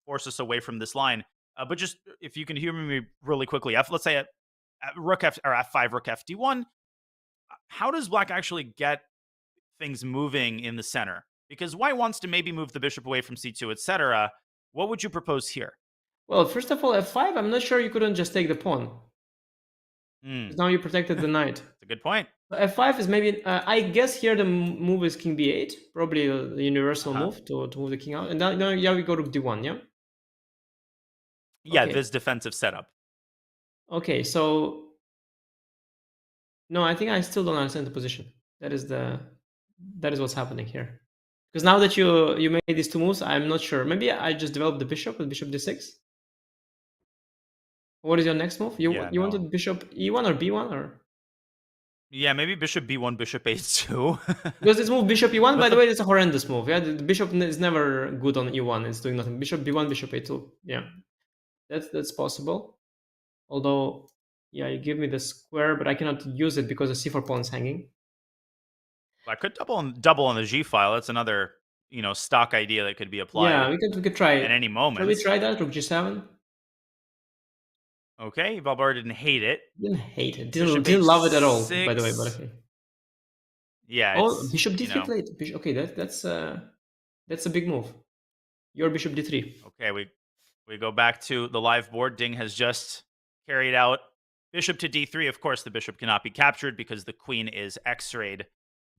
force us away from this line, but just if you can hear me really quickly, let's say at Rook F or F5, Rook FD1, how does Black actually get things moving in the center? Because White wants to maybe move the bishop away from C2, etc. What would you propose here? Well, first of all, F5, I'm not sure you couldn't just take the pawn. Now you protected the knight. That's a good point. F5 is maybe, I guess here the move is King B8, probably the universal move to move the king out. And now we go to D1, yeah? Yeah, Okay. this defensive setup. Okay, so no, I think I still don't understand the position. That is what's happening here. Because now that you made these 2 moves, I'm not sure. Maybe I just developed the bishop with Bishop D6. What is your next move? You wanted Bishop E1 or B1 or? Yeah, maybe Bishop B1, Bishop A2. Because this move Bishop E1, by the way, it's a horrendous move. Yeah, the bishop is never good on E1. It's doing nothing. Bishop B1, Bishop A2. Yeah, that's possible. Although, yeah, you give me the square, but I cannot use it because the C4 pawn is hanging. I could double on the G file. That's another, stock idea that could be applied. Yeah, we could try it at any moment. Shall we try that? Rook G7. Okay, Valbar didn't hate it. Didn't hate it. Didn't love it at all. By the way, but okay. Yeah. Bishop D3 plate. Okay, that's a big move. Your Bishop D3. Okay, we go back to the live board. Ding has just carried out Bishop to D3. Of course, the bishop cannot be captured because the queen is X-rayed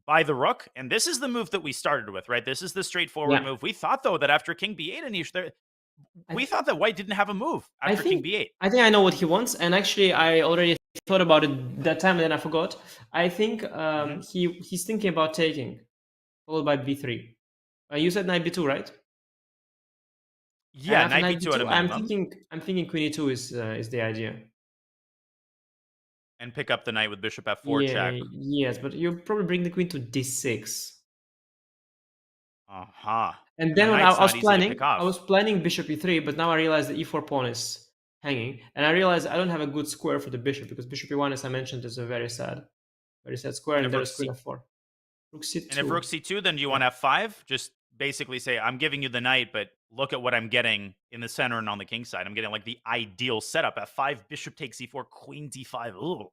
by the rook. And this is the move that we started with, right? This is the straightforward move. We thought, though, that after King B8, Anish, we thought that White didn't have a move after King B8. I think I know what he wants. And actually, I already thought about it that time, and then I forgot. I think he's thinking about taking, followed by B3. You said knight B2, right? Yeah, knight B2 at a minimum. I'm thinking Queen E2 is the idea. And pick up the knight with Bishop F4 check. Yes, but you probably bring the queen to D6. And then when I was planning Bishop E3, but now I realize the E4 pawn is hanging, and I realize I don't have a good square for the bishop because Bishop E1, as I mentioned, is a very sad square, and there's Queen F4. Rook C2. And if Rook C2, then do you want F5? Just basically say, I'm giving you the knight, but look at what I'm getting in the center and on the king side. I'm getting like the ideal setup. F5, bishop takes E4, queen D5. Ooh.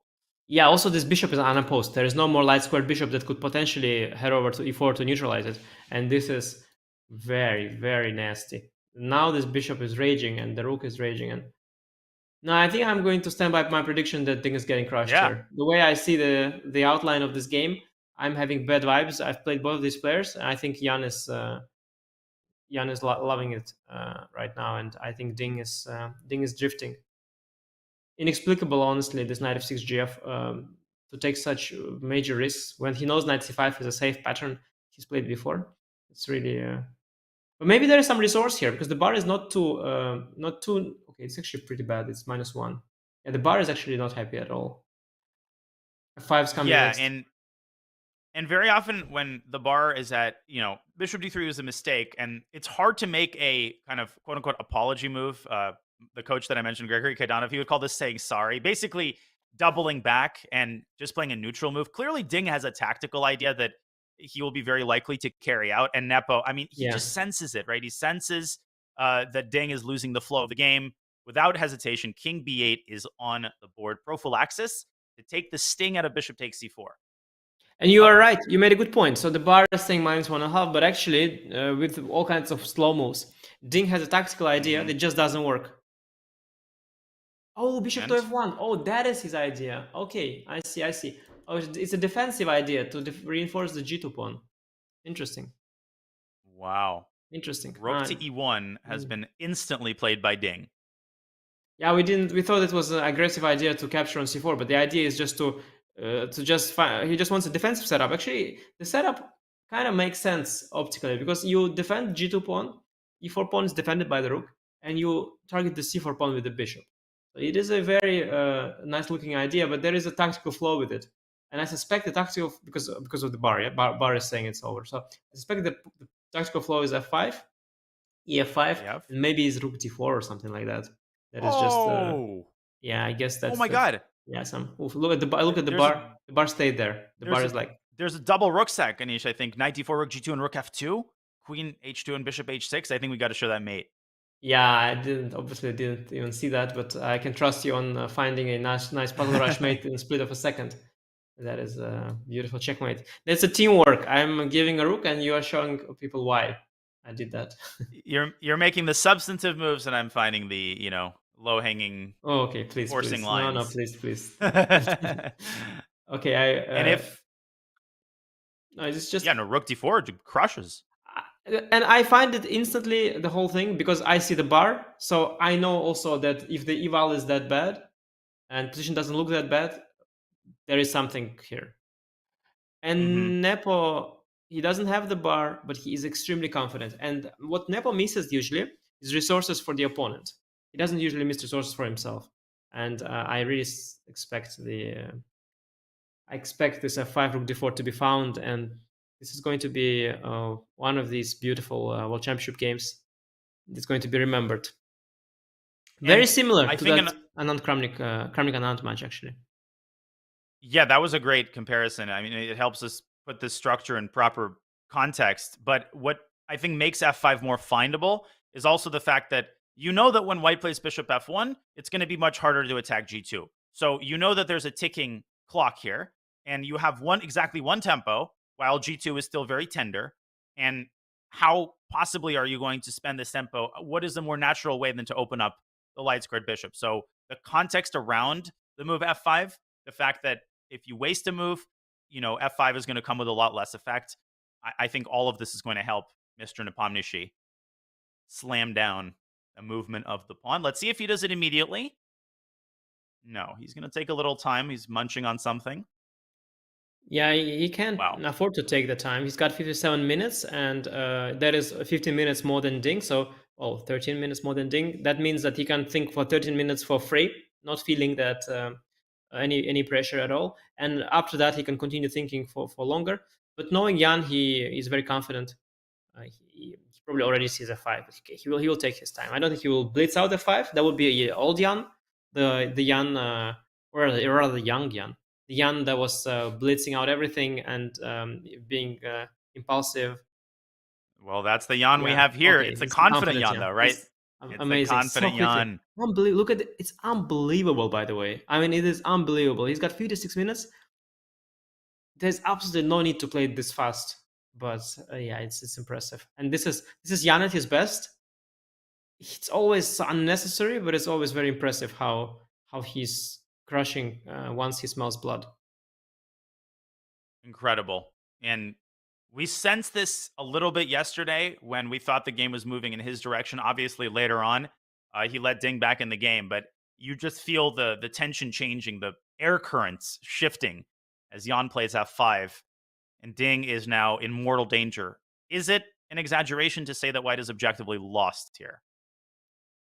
Yeah, also this bishop is unopposed. There is no more light squared bishop that could potentially head over to E4 to neutralize it. And this is very, very nasty. Now this bishop is raging and the rook is raging. And no, I think I'm going to stand by my prediction that Ding is getting crushed here. The way I see the outline of this game, I'm having bad vibes. I've played both of these players, and I think Jan is loving it right now, and I think Ding is drifting. Inexplicable, honestly, this knight f6 gf to take such major risks when he knows knight c5 is a safe pattern he's played before. It's really But maybe there is some resource here because the bar is not too. Okay, it's actually pretty bad. It's -1. Yeah, the bar is actually not happy at all. F5's coming Yeah, next. and very often when the bar is at, bishop d3 was a mistake, and it's hard to make a kind of quote unquote apology move. The coach that I mentioned, Gregory Kaidanov, he would call this saying sorry, basically doubling back and just playing a neutral move. Clearly, Ding has a tactical idea that he will be very likely to carry out. And Nepo, I mean, he just senses it, right? He senses that Ding is losing the flow of the game. Without hesitation, king b8 is on the board. Prophylaxis to take the sting out of bishop takes c4. And you are right. You made a good point. So the bar is saying -1.5, but actually, with all kinds of slow moves, Ding has a tactical idea that just doesn't work. Oh, bishop to f1. Oh, that is his idea. Okay, I see. Oh, it's a defensive idea to reinforce the g2 pawn. Interesting. Wow. Interesting. Rook to e1 has been instantly played by Ding. Yeah, we thought it was an aggressive idea to capture on c4, but the idea is just he just wants a defensive setup. Actually, the setup kind of makes sense optically because you defend g2 pawn, e4 pawn is defended by the rook, and you target the c4 pawn with the bishop. So it is a very nice looking idea, but there is a tactical flaw with it. And I suspect the tactical, because of the bar, bar is saying it's over. So I suspect the tactical flaw is f5, ef5, and maybe it's rook d4 or something like that. That is just yeah, I guess that's. Oh my god! Yeah, look at the bar. Look at the bar. The bar stayed there. The bar is like. There's a double rook stack, Anish. I think knight d4, rook g2, and rook f2, queen h2, and bishop h6. I think we got to show that mate. Yeah, I obviously didn't even see that, but I can trust you on finding a nice puzzle rush mate in a split of a second. That is a beautiful checkmate. That's a teamwork. I'm giving a rook, and you are showing people why I did that. You're making the substantive moves, and I'm finding the low hanging. Oh, okay, please, forcing please. lines. No, please. Okay, and if no, it's just rook d4 crushes. And I find it instantly the whole thing because I see the bar, so I know also that if the eval is that bad and position doesn't look that bad, there is something here. And Nepo, he doesn't have the bar, but he is extremely confident. And what Nepo misses usually is resources for the opponent. He doesn't usually miss resources for himself. And I really expect this f5 rook d4 to be found, and this is going to be one of these beautiful World Championship games. It's going to be remembered. Very similar to that Anand Kramnik Anand match, actually. Yeah, that was a great comparison. I mean, it helps us put this structure in proper context. But what I think makes f5 more findable is also the fact that that when white plays bishop f1, it's going to be much harder to attack g2. So that there's a ticking clock here, and you have exactly one tempo, while g2 is still very tender. And how possibly are you going to spend this tempo? What is a more natural way than to open up the light squared bishop? So the context around the move f5, the fact that if you waste a move, f5 is going to come with a lot less effect. I think all of this is going to help Mr. Nepomniachtchi slam down a movement of the pawn. Let's see if he does it immediately. No, he's going to take a little time. He's munching on something. Yeah, he can't afford to take the time. He's got 57 minutes, and that is 15 minutes more than Ding. So, 13 minutes more than Ding. That means that he can think for 13 minutes for free, not feeling that any pressure at all. And after that, he can continue thinking for longer. But knowing Jan, he is very confident. He probably already sees f5. He will take his time. I don't think he will blitz out f5. That would be old Jan, the Jan, or rather young Jan. The Jan that was blitzing out everything and being impulsive. Well, that's the Jan we have here. Okay. It's a confident Jan, though, right? It's amazing. A confident Jan. Look at it. It's unbelievable, by the way. I mean, it is unbelievable. He's got 56 minutes. There's absolutely no need to play it this fast. But yeah, it's impressive. And this is Jan at his best. It's always unnecessary, but it's always very impressive how he's crushing once he smells blood. Incredible. And we sensed this a little bit yesterday when we thought the game was moving in his direction. Obviously, later on, he let Ding back in the game, but you just feel the tension changing, the air currents shifting as Jan plays f5, and Ding is now in mortal danger. Is it an exaggeration to say that white is objectively lost here?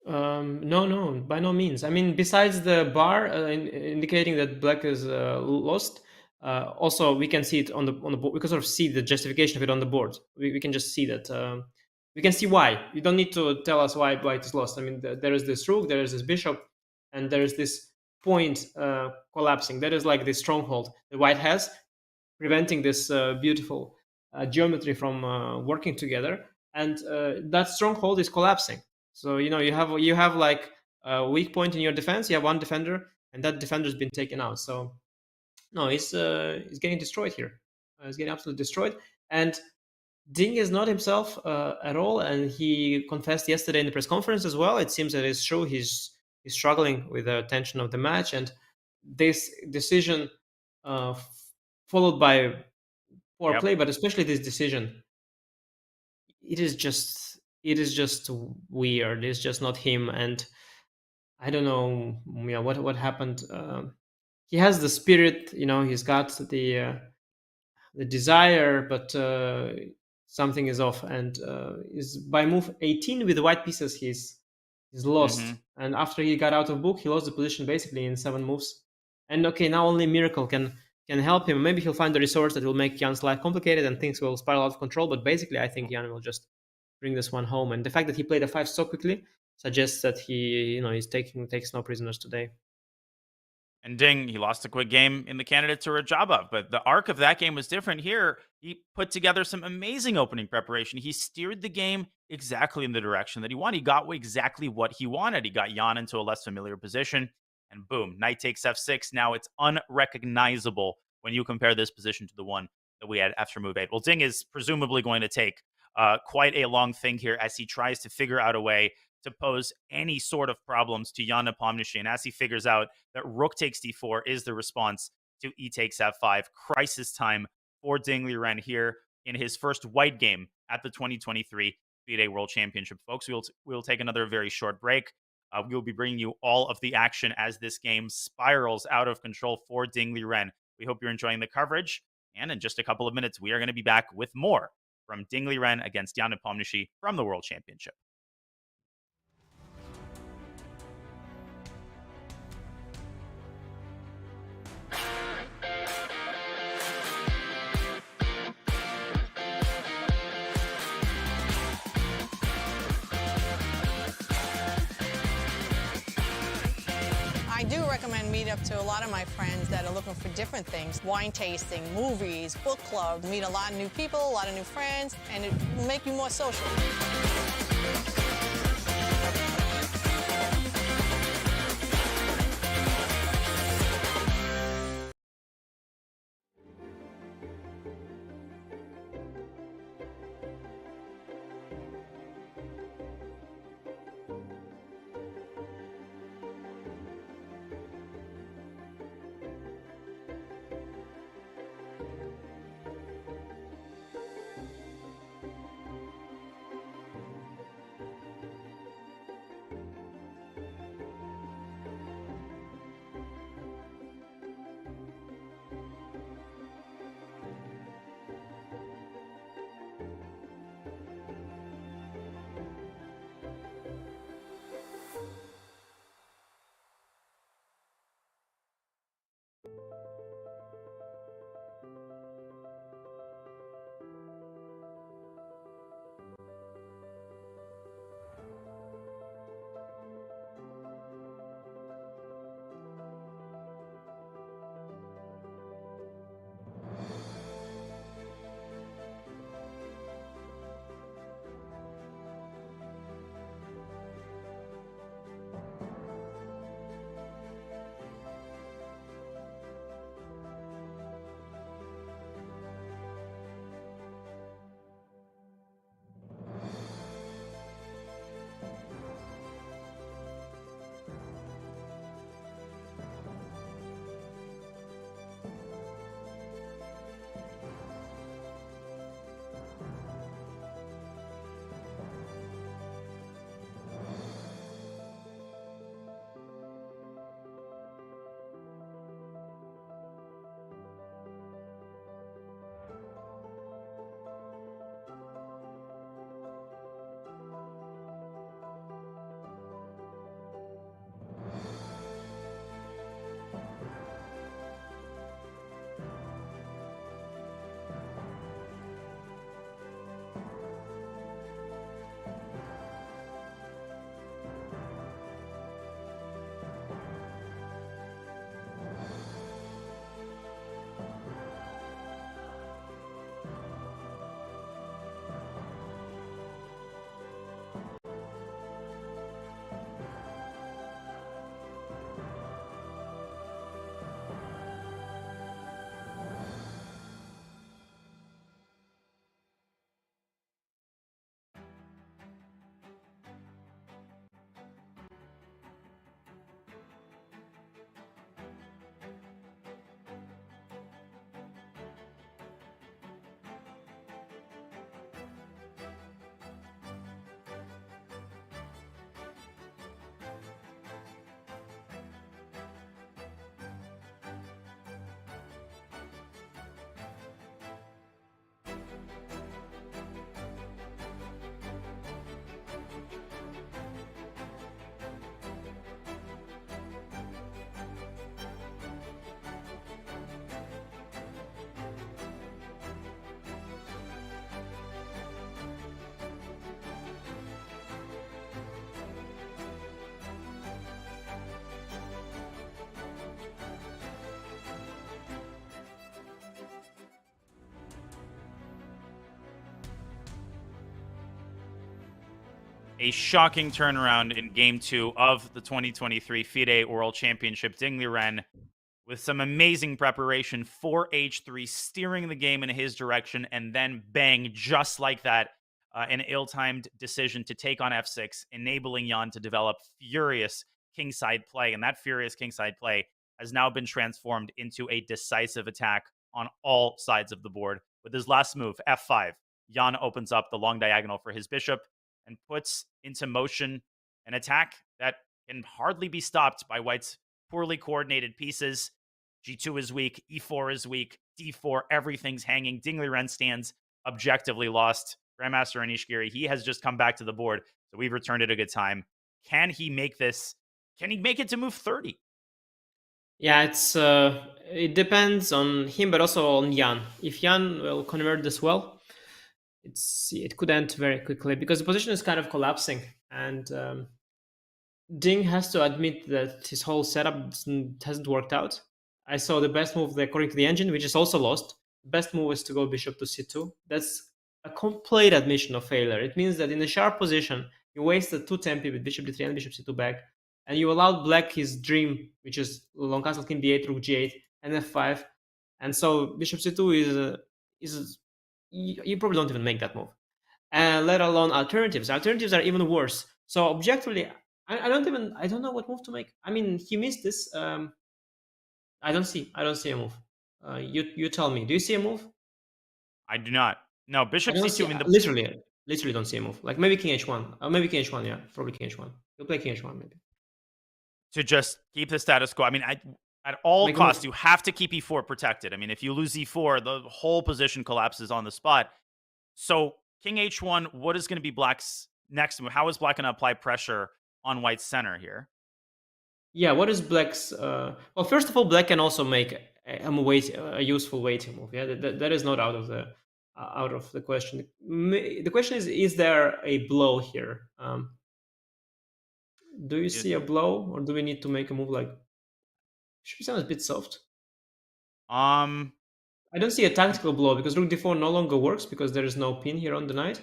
No, by no means. I mean, besides the bar indicating that black is lost, also we can see it on the board. We can sort of see the justification of it on the board. We can just see that. We can see why. You don't need to tell us why white is lost. I mean, there is this rook, there is this bishop, and there is this point collapsing. That is like the stronghold that white has, preventing this beautiful geometry from working together. And that stronghold is collapsing. So you have like a weak point in your defense. You have one defender, and that defender has been taken out. So no, he's getting destroyed here. He's getting absolutely destroyed. And Ding is not himself at all, and he confessed yesterday in the press conference as well. It seems that it's true. He's struggling with the tension of the match, and this decision followed by poor play, but especially this decision, it is just weird. It's just not him, and I don't know, what happened. He has the spirit, he's got the desire, but something is off. And is by move 18 with the white pieces, he's lost. And after he got out of book, he lost the position basically in 7 moves. And okay, now only miracle can help him. Maybe he'll find the resource that will make Jan's life complicated and things will spiral out of control. But basically, I think Jan will just bring this one home. And the fact that he played a 5 so quickly suggests that he, takes no prisoners today. And Ding, he lost a quick game in the candidate to Rajabov, but the arc of that game was different here. He put together some amazing opening preparation. He steered the game exactly in the direction that he wanted. He got exactly what he wanted. He got Jan into a less familiar position, and boom, knight takes f6. Now it's unrecognizable when you compare this position to the one that we had after move 8. Well, Ding is presumably going to take quite a long thing here as he tries to figure out a way to pose any sort of problems to Jan Nepomniachtchi. And as he figures out that rook takes d4 is the response to e takes f5, crisis time for Ding Liren here in his first white game at the 2023 FIDE World Championship. Folks, we'll take another very short break. We'll be bringing you all of the action as this game spirals out of control for Ding Liren. We hope you're enjoying the coverage. And in just a couple of minutes, we are going to be back with more from Ding Liren against Jan Nepomniachtchi from the World Championship. I do recommend Meetup to a lot of my friends that are looking for different things. Wine tasting, movies, book club, meet a lot of new people, a lot of new friends, and it will make you more social. A shocking turnaround in Game 2 of the 2023 FIDE World Championship. Ding Liren, with some amazing preparation for H3, steering the game in his direction, and then bang, just like that, an ill-timed decision to take on F6, enabling Jan to develop furious kingside play. And that furious kingside play has now been transformed into a decisive attack on all sides of the board. With his last move, F5, Jan opens up the long diagonal for his bishop and puts into motion an attack that can hardly be stopped by White's poorly coordinated pieces. G2 is weak, E4 is weak, D4, everything's hanging. Ding Liren stands objectively lost. Grandmaster Anishgiri, he has just come back to the board, so we've returned at a good time. Can he make this? Can he make it to move 30? Yeah, it depends on him, but also on Jan. If Jan will convert this well, it could end very quickly because the position is kind of collapsing, and Ding has to admit that his whole setup hasn't worked out. I saw the best move according to the engine, which is also lost. The best move is to go bishop to c2. That's a complete admission of failure. It means that in a sharp position, you wasted 2 tempi with bishop d3 and bishop c2 back, and you allowed black his dream, which is long castle king d8, rook g8, and f5. And so bishop c2 is you probably don't even make that move, and let alone alternatives. Alternatives are even worse. So objectively, I don't know what move to make. I mean, he missed this. I don't see a move. You tell me. Do you see a move? I do not. No, bishop c2. Literally don't see a move. Like maybe king h1. Maybe king h1. Yeah, probably king h1. You'll play king h1 maybe. To just keep the status quo. I mean, at all costs, you have to keep e4 protected. I mean, if you lose e4, the whole position collapses on the spot. So king h1, what is going to be black's next move? How is black going to apply pressure on white's center here? Yeah, what is black's... well, first of all, black can also make a useful waiting move. Yeah, that is not out of the question. The question is there a blow here? Do you see a blow, or do we need to make a move like... Should sound a bit soft. I don't see a tactical blow because rook d4 no longer works because there is no pin here on the knight.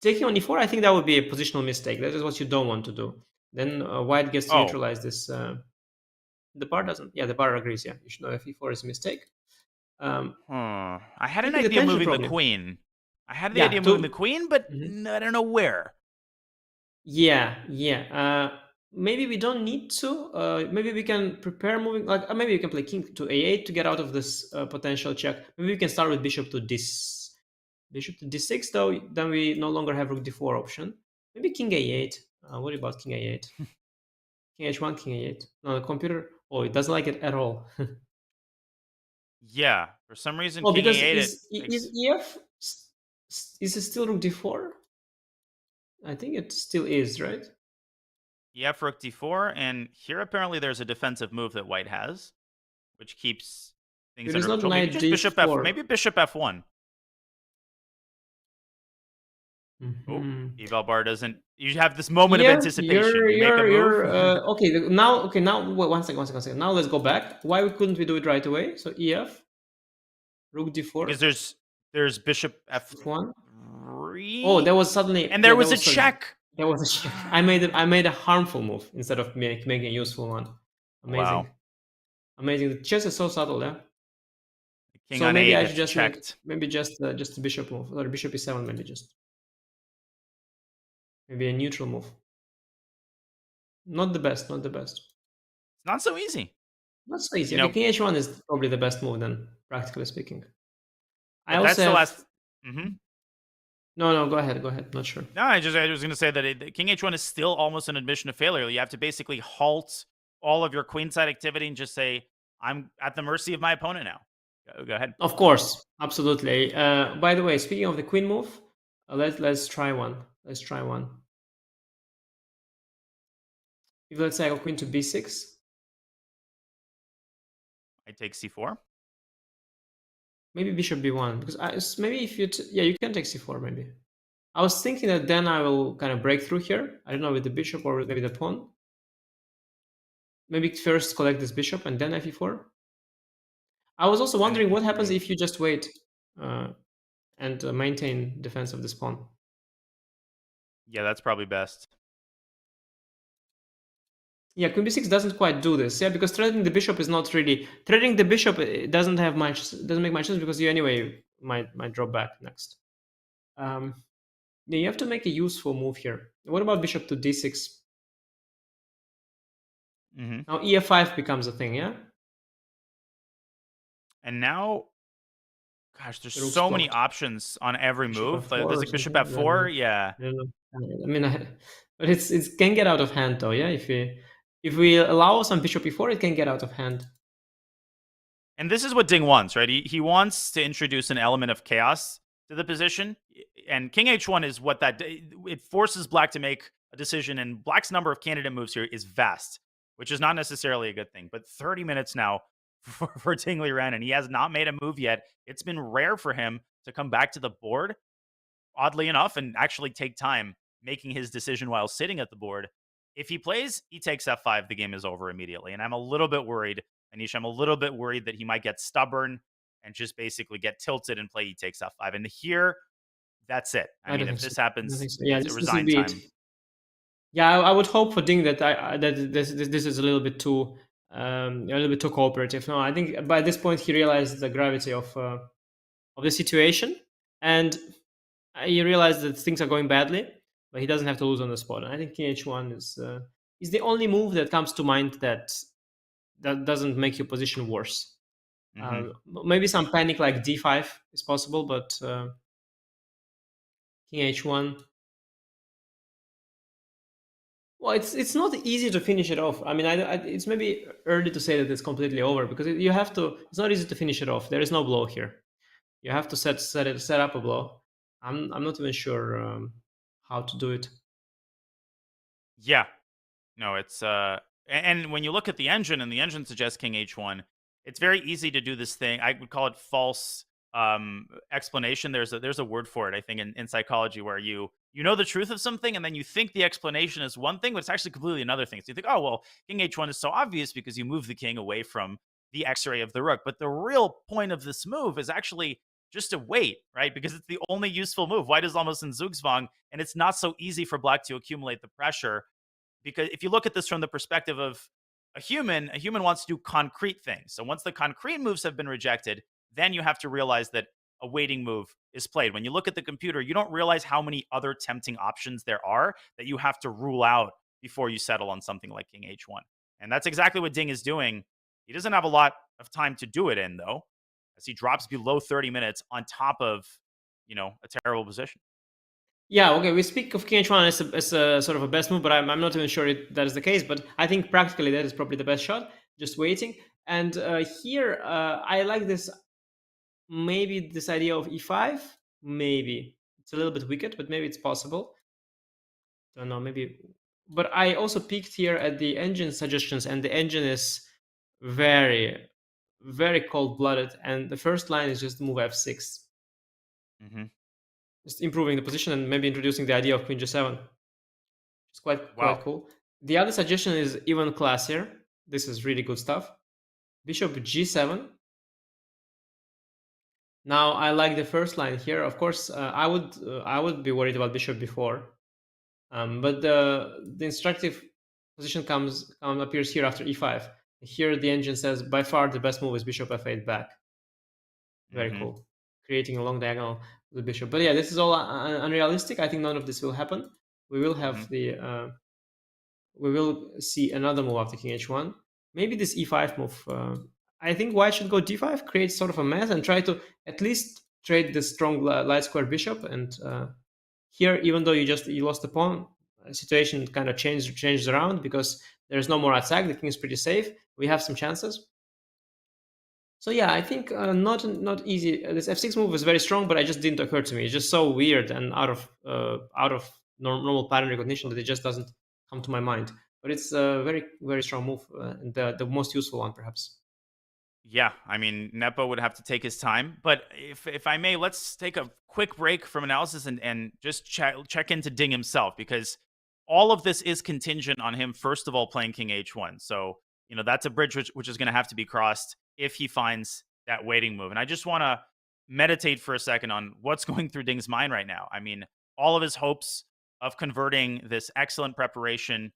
Taking on e4, I think that would be a positional mistake. That is what you don't want to do. Then white gets to neutralize this. The bar doesn't. Yeah, the bar agrees. Yeah, you should know if e4 is a mistake. I had an idea of moving the queen. I had the idea of moving the queen, but I don't know where. Yeah. Maybe we don't need to. Maybe we can prepare moving. Like maybe you can play king to a8 to get out of this potential check. Maybe we can start with bishop to d6, though. Then we no longer have rook d4 option. Maybe king a8. What about king a8? King h1, king a8. No, the computer. Oh, it doesn't like it at all. Yeah, for some reason, king because a8. Is EF? Is it still rook d4? I think it still is, right? EF rook d4, and here apparently there's a defensive move that white has, which keeps things under control. Maybe just bishop f. Maybe bishop f1. Eval bar doesn't. You have this moment of anticipation. You make a move. Okay. Now, wait, one second. Now let's go back. Why couldn't we do it right away? So EF, rook d4. Because there's bishop f1. Oh, there was suddenly. And there was a check. There was a check. I made a harmful move instead of making a useful one. Amazing. Wow. Amazing. The chess is so subtle, yeah. King on maybe a8 I should just checked. Maybe just a bishop move or bishop e7. Maybe just. Maybe a neutral move. Not the best. It's not so easy. Not so easy. Okay, king h1 is probably the best move then, practically speaking. That's the last. No, go ahead. Not sure. No, I was going to say that king h1 is still almost an admission of failure. You have to basically halt all of your queenside activity and just say, I'm at the mercy of my opponent now. Go ahead. Of course, absolutely. By the way, speaking of the queen move, let's try one. Let's try one. If let's say I go queen to b6. I take c4. Maybe bishop b1, because maybe if you yeah, you can take c4 maybe. I was thinking that then I will kind of break through here. I don't know, with the bishop or maybe the pawn. Maybe first collect this bishop and then fe4. I was also wondering what happens if you just wait and maintain defense of this pawn. Yeah, that's probably best. Yeah, queen b6 doesn't quite do this. Yeah, because threading the bishop is not really threading the bishop. It doesn't make much sense because you anyway might drop back next. Yeah, you have to make a useful move here. What about bishop to d6? Now ef5 becomes a thing, yeah. And now, gosh, there's so many options on every move. There's like bishop f4. Yeah. I mean, but it can get out of hand though. Yeah, if we allow some bishop e4, it can get out of hand. And this is what Ding wants, right? He wants to introduce an element of chaos to the position. And king h1 is what it forces black to make a decision. And black's number of candidate moves here is vast, which is not necessarily a good thing. But 30 minutes now for Ding Liren, and he has not made a move yet. It's been rare for him to come back to the board, oddly enough, and actually take time making his decision while sitting at the board. If he plays, he takes f5, the game is over immediately. And I'm a little bit worried, Anish, I'm a little bit worried that he might get stubborn and just basically get tilted and play he takes f5. And here, that's it. I mean, if this happens, it's resign time. Yeah, I would hope for Ding that this is a little bit too cooperative. No, I think by this point he realized the gravity of the situation, and he realized that things are going badly, but he doesn't have to lose on the spot. And I think king h1 is the only move that comes to mind that doesn't make your position worse. Maybe some panic like d5 is possible, but king h1. Well, it's not easy to finish it off. I mean, it's maybe early to say that it's completely over because you have to. It's not easy to finish it off. There is no blow here. You have to set up a blow. I'm not even sure how to do it. Yeah, no, it's and when you look at the engine and the engine suggests king h1, it's very easy to do this thing. I would call it false explanation. There's a word for it, I think, in psychology, where you know the truth of something and then you think the explanation is one thing, but it's actually completely another thing. So you think, oh, well, king h1 is so obvious because you move the king away from the x-ray of the rook. But the real point of this move is actually just to wait, right? Because it's the only useful move. White is almost in Zugzwang, and it's not so easy for black to accumulate the pressure. Because if you look at this from the perspective of a human wants to do concrete things. So once the concrete moves have been rejected, then you have to realize that a waiting move is played. When you look at the computer, you don't realize how many other tempting options there are that you have to rule out before you settle on something like king h1. And that's exactly what Ding is doing. He doesn't have a lot of time to do it in, though, as he drops below 30 minutes on top of, a terrible position. Yeah, okay, we speak of king h1 as a sort of a best move, but I'm not even sure that is the case. But I think practically that is probably the best shot, just waiting. And here, I like this. Maybe this idea of e5, maybe it's a little bit wicked, but maybe it's possible. Don't know, maybe. But I also peeked here at the engine suggestions, and the engine is very, very cold-blooded. And the first line is just move f6, just improving the position and maybe introducing the idea of queen g7. It's quite cool. The other suggestion is even classier. This is really good stuff. Bishop g7. Now I like the first line here. Of course, I would be worried about bishop b4, but the instructive position appears here after e5. Here the engine says by far the best move is bishop f8 back. Very cool, creating a long diagonal with the bishop. But yeah, this is all unrealistic. I think none of this will happen. We will have we will see another move after king h1. Maybe this e5 move. I think white should go d5, create sort of a mess, and try to at least trade the strong light square bishop. And here, even though you lost the pawn, the situation kind of changed around because there's no more attack. The king is pretty safe. We have some chances. So yeah, I think not easy. This f6 move is very strong, but it just didn't occur to me. It's just so weird and out of normal pattern recognition that it just doesn't come to my mind. But it's a very strong move, and the most useful one perhaps. Yeah, I mean, Nepo would have to take his time. But if I may, let's take a quick break from analysis and just check into Ding himself, because all of this is contingent on him, first of all, playing King H1. So, that's a bridge which is going to have to be crossed if he finds that waiting move. And I just want to meditate for a second on what's going through Ding's mind right now. I mean, all of his hopes of converting this excellent preparation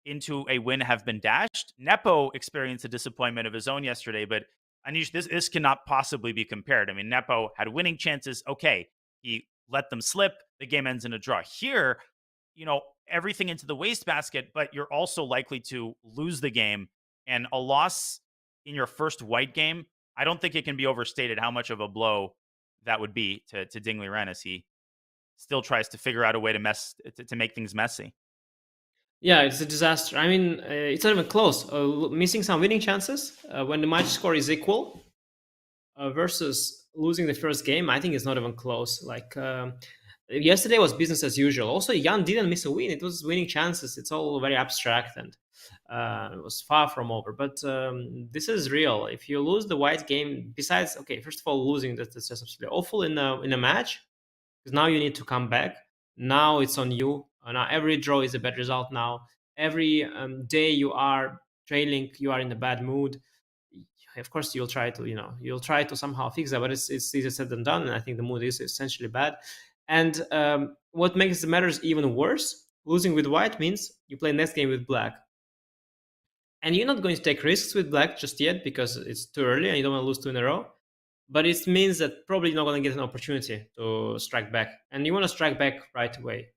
into a win have been dashed. Nepo experienced a disappointment of his own yesterday, but Anish, this cannot possibly be compared. I mean, Nepo had winning chances. Okay, he let them slip. The game ends in a draw. Here, everything into the wastebasket, but you're also likely to lose the game. And a loss in your first white game, I don't think it can be overstated how much of a blow that would be to Ding Liren as he still tries to figure out a way to make things messy. Yeah, it's a disaster. I mean, it's not even close. Missing some winning chances when the match score is equal versus losing the first game, I think it's not even close. Like yesterday was business as usual. Also, Jan didn't miss a win. It was winning chances. It's all very abstract and it was far from over. But this is real. If you lose the white game, besides, okay, first of all, losing that's just absolutely awful in a match, because now you need to come back. Now it's on you. Now every draw is a bad result. Now every day you are trailing, you are in a bad mood. Of course, you'll try to somehow fix that, but it's easier said than done. And I think the mood is essentially bad. And what makes the matters even worse, losing with white means you play next game with black. And you're not going to take risks with black just yet because it's too early and you don't want to lose two in a row. But it means that probably you're not going to get an opportunity to strike back. And you want to strike back right away.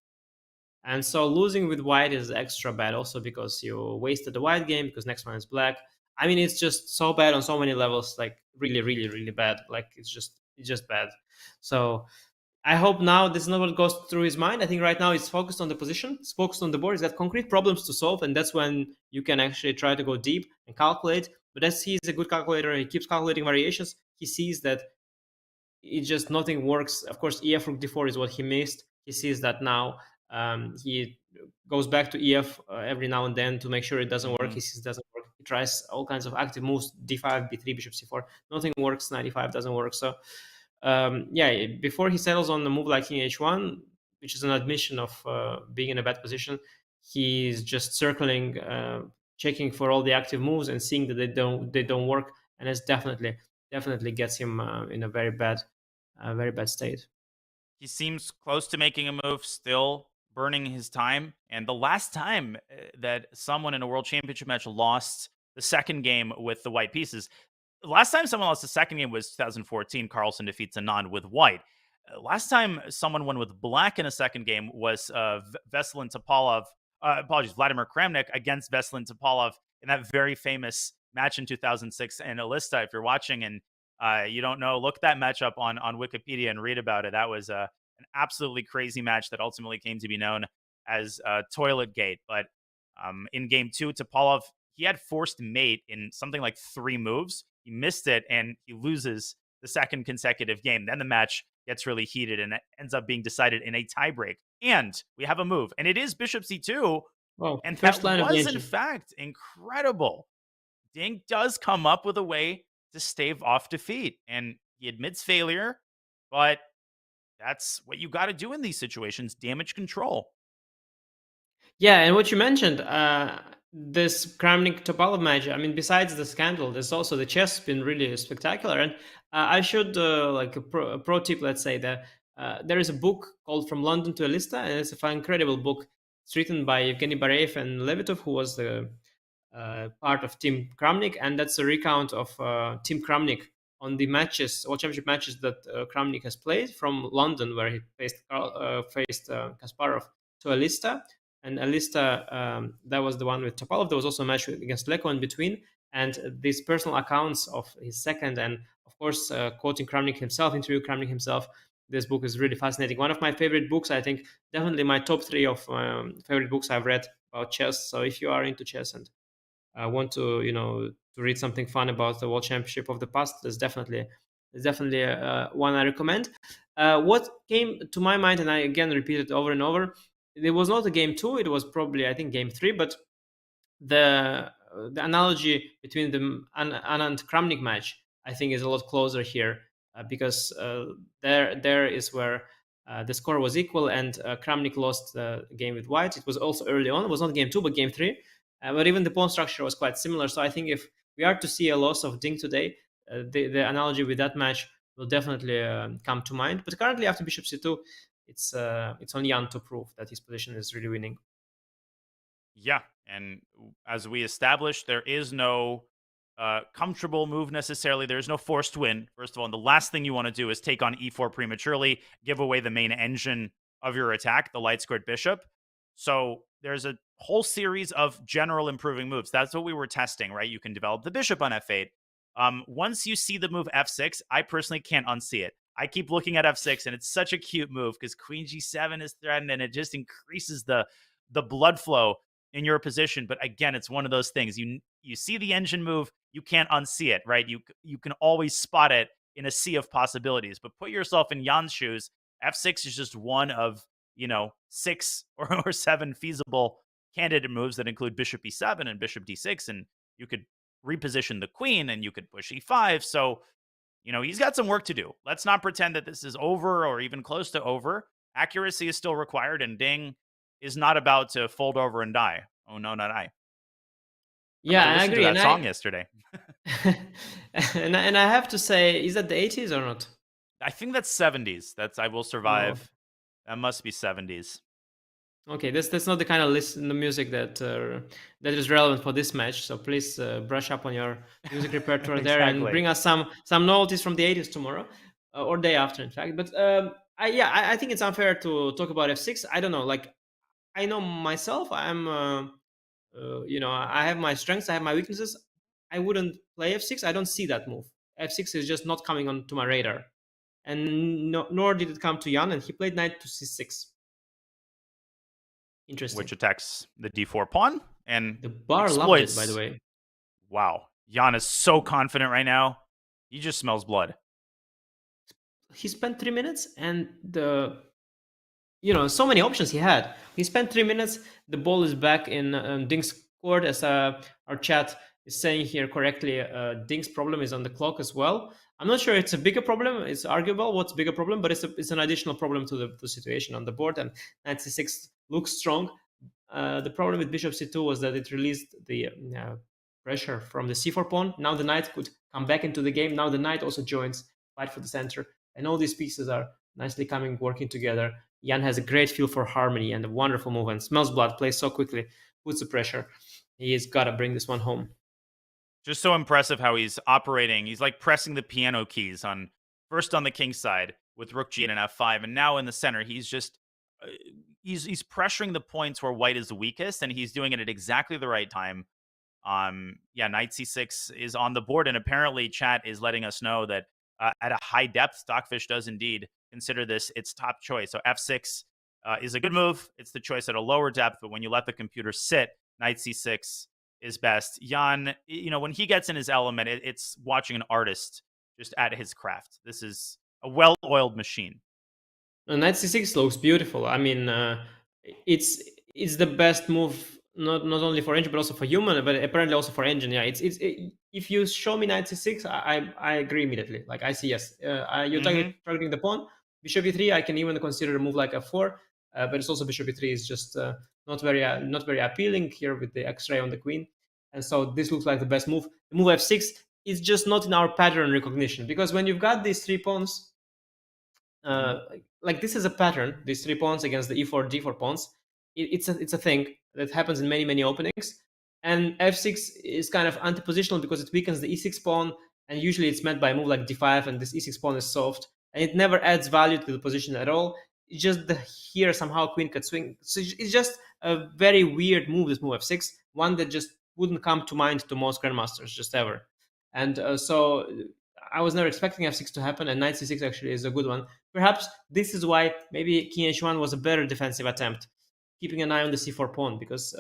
And so losing with white is extra bad also because you wasted the white game because next one is black. I mean, it's just so bad on so many levels, like really, really, really bad. Like it's just bad. So I hope now this is not what goes through his mind. I think right now he's focused on the position, he's focused on the board, he's got concrete problems to solve, and that's when you can actually try to go deep and calculate. But as he's a good calculator, he keeps calculating variations. He sees that it just nothing works. Of course, EF Rook D4 is what he missed. He sees that now. He goes back to EF every now and then to make sure it doesn't work. He sees it doesn't work. He tries all kinds of active moves, D5, B3, Bishop C4. Nothing works. 95 doesn't work. So yeah, before he settles on the move like King H1, which is an admission of being in a bad position, he's just circling, checking for all the active moves and seeing that they don't work, and it's definitely gets him in a very bad state. He seems close to making a move, still burning his time. And the last time that someone in a World Championship match lost the second game with the white pieces, the last time someone lost the second game was 2014. Carlsen defeats Anand with white. Last time someone won with black in a second game was Veselin Topalov. Vladimir Kramnik against Veselin Topalov in that very famous match in 2006. And Alista, if you're watching and you don't know, look that matchup on Wikipedia and read about it. That was an absolutely crazy match that ultimately came to be known as Toilet Gate. But in game two, Topalov, he had forced mate in something like 3 moves. He missed it, and he loses the second consecutive game. Then the match gets really heated, and it ends up being decided in a tiebreak. And we have a move, and it is Bishop C2. Well, and first that line of was, the in engine. fact, incredible. Ding does come up with a way to stave off defeat, and he admits failure, but that's what you got to do in these situations, damage control. Yeah, and what you mentioned, this Kramnik Topalov match, I mean, besides the scandal, there's also the chess been really spectacular. And I should, like a pro tip, let's say, that there is a book called From London to Alista, and it's an incredible book. It's written by Evgeny Bareev and Levitov, who was the part of Team Kramnik, and that's a recount of Team Kramnik on the matches, World Championship matches that Kramnik has played from London, where he faced Kasparov, to Alista. And Alista, that was the one with Topalov. There was also a match against Leko in between. And these personal accounts of his second, and of course, quoting Kramnik himself, interview Kramnik himself, this book is really fascinating. One of my favorite books, I think, definitely my top 3 of favorite books I've read about chess. So if you are into chess and want to to read something fun about the World Championship of the past, there's definitely one I recommend. What came to my mind, and I again repeat it over and over, it was not a game 2, it was probably, I think, game 3, but the analogy between the Anand Kramnik match, I think, is a lot closer here, because there is where the score was equal, and Kramnik lost the game with white. It was also early on. It was not game 2, but game 3. But even the pawn structure was quite similar. So I think if we are to see a loss of Ding today, the analogy with that match will definitely come to mind. But currently, after bishop c2, it's on Jan to prove that his position is really winning. Yeah, and as we established, there is no comfortable move necessarily. There's no forced win, first of all. And the last thing you want to do is take on e4 prematurely, give away the main engine of your attack, the light squared bishop. So there's a whole series of general improving moves. That's what we were testing, right? You can develop the bishop on f8. Once you see the move f6, I personally can't unsee it. I keep looking at f6, and it's such a cute move because queen g7 is threatened, and it just increases the blood flow in your position. But again, it's one of those things. You see the engine move, you can't unsee it, right? You can always spot it in a sea of possibilities. But put yourself in Jan's shoes. F6 is just one of 6 or 7 feasible candidate moves that include bishop e7 and bishop d6, and you could reposition the queen, and you could push e5. So he's got some work to do. Let's not pretend that this is over or even close to over. Accuracy is still required, and Ding is not about to fold over and die. Oh no, not I. Yeah, I agree. To that song yesterday. and I have to say, is that the 80s or not? I think that's 70s. That's I Will Survive. Oh. That must be 70s. Okay, that's not the kind of the music that is relevant for this match. So please brush up on your music repertoire there and bring us some novelties from the 80s tomorrow or day after, in fact. But I think it's unfair to talk about f6. I don't know. Like, I know myself. I'm I have my strengths. I have my weaknesses. I wouldn't play f6. I don't see that move. F6 is just not coming onto my radar, and nor did it come to Jan. And he played knight to c6. Interesting. Which attacks the d4 pawn and the bar exploits. Loved it, by the way. Wow, Jan is so confident right now. He just smells blood. He spent 3 minutes, and so many options he had. He spent 3 minutes. The ball is back in Ding's court, as our chat is saying here correctly. Ding's problem is on the clock as well. I'm not sure it's a bigger problem. It's arguable what's bigger problem, but it's an additional problem to the situation on the board. And knight c6 looks strong. The problem with bishop c2 was that it released the pressure from the c4 pawn. Now the knight could come back into the game. Now the knight also joins, fight for the center. And all these pieces are nicely working together. Jan has a great feel for harmony and a wonderful move, and smells blood, plays so quickly, puts the pressure. He's got to bring this one home. Just so impressive how he's operating. He's like pressing the piano keys first on the king side with rook g and f5, and now in the center, he's just he's pressuring the points where white is the weakest, and he's doing it at exactly the right time. Knight c6 is on the board, and apparently chat is letting us know that at a high depth, Stockfish does indeed consider this its top choice. So f6 is a good move. It's the choice at a lower depth, but when you let the computer sit, knight c6 is best. Jan, when he gets in his element, it's watching an artist just at his craft. This is a well-oiled machine. Knight c6 looks beautiful. I mean, it's the best move, not only for engine but also for human, but apparently also for engine. Yeah, if you show me knight c6, I agree immediately. Like, I see yes. You're targeting the pawn. Bishop e3, I can even consider a move like f4, but it's also bishop e3 is just not very appealing here with the X-ray on the queen. And so this looks like the best move. The move f6 is just not in our pattern recognition, because when you've got these 3 pawns, like this is a pattern, these 3 pawns against the e4, d4 pawns, it's a thing that happens in many openings. And f6 is kind of anti-positional because it weakens the e6 pawn, and usually it's met by a move like d5, and this e6 pawn is soft, and it never adds value to the position at all. It's just here somehow queen could swing. So it's just a very weird move, this move f6, one that just wouldn't come to mind to most grandmasters just ever. And so I was never expecting f6 to happen, and knight c6 actually is a good one. Perhaps this is why maybe king h1 was a better defensive attempt, keeping an eye on the c4 pawn, because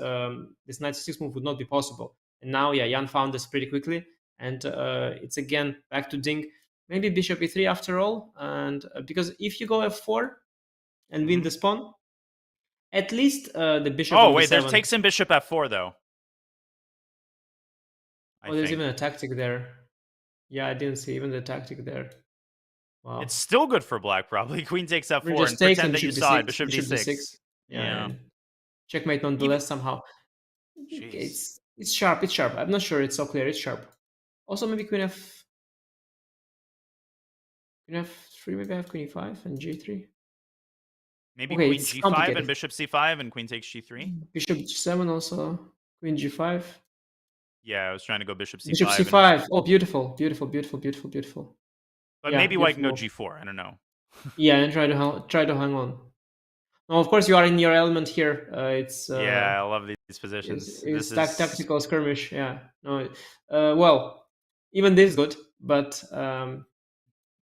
this knight c6 move would not be possible. And now, yeah, Jan found this pretty quickly. And it's again back to Ding. Maybe bishop e3 after all. And because if you go f4 and win the pawn, at least the bishop Oh, on wait, b7. there's takes in bishop f4, though. There's even a tactic there. Yeah, I didn't see even the tactic there. Wow. It's still good for black, probably. Queen takes f4 Just and takes pretend that you saw it. Bishop d6. Yeah. Checkmate nonetheless somehow. Jeez. It's sharp. It's sharp. I'm not sure it's so clear. It's sharp. Also, maybe queen f3. Maybe I have queen e5 and g3. Maybe queen g5 and bishop c5 and queen takes g3. Bishop g7 also. Queen g5. Yeah, I was trying to go bishop c5. Bishop c5. Oh, beautiful, beautiful, beautiful, beautiful, beautiful. But maybe white can go g4. I don't know. Yeah, and try to hang on. No, of course you are in your element here. It's yeah, I love these positions. It's tactical skirmish. Yeah. No. Well, even this is good, but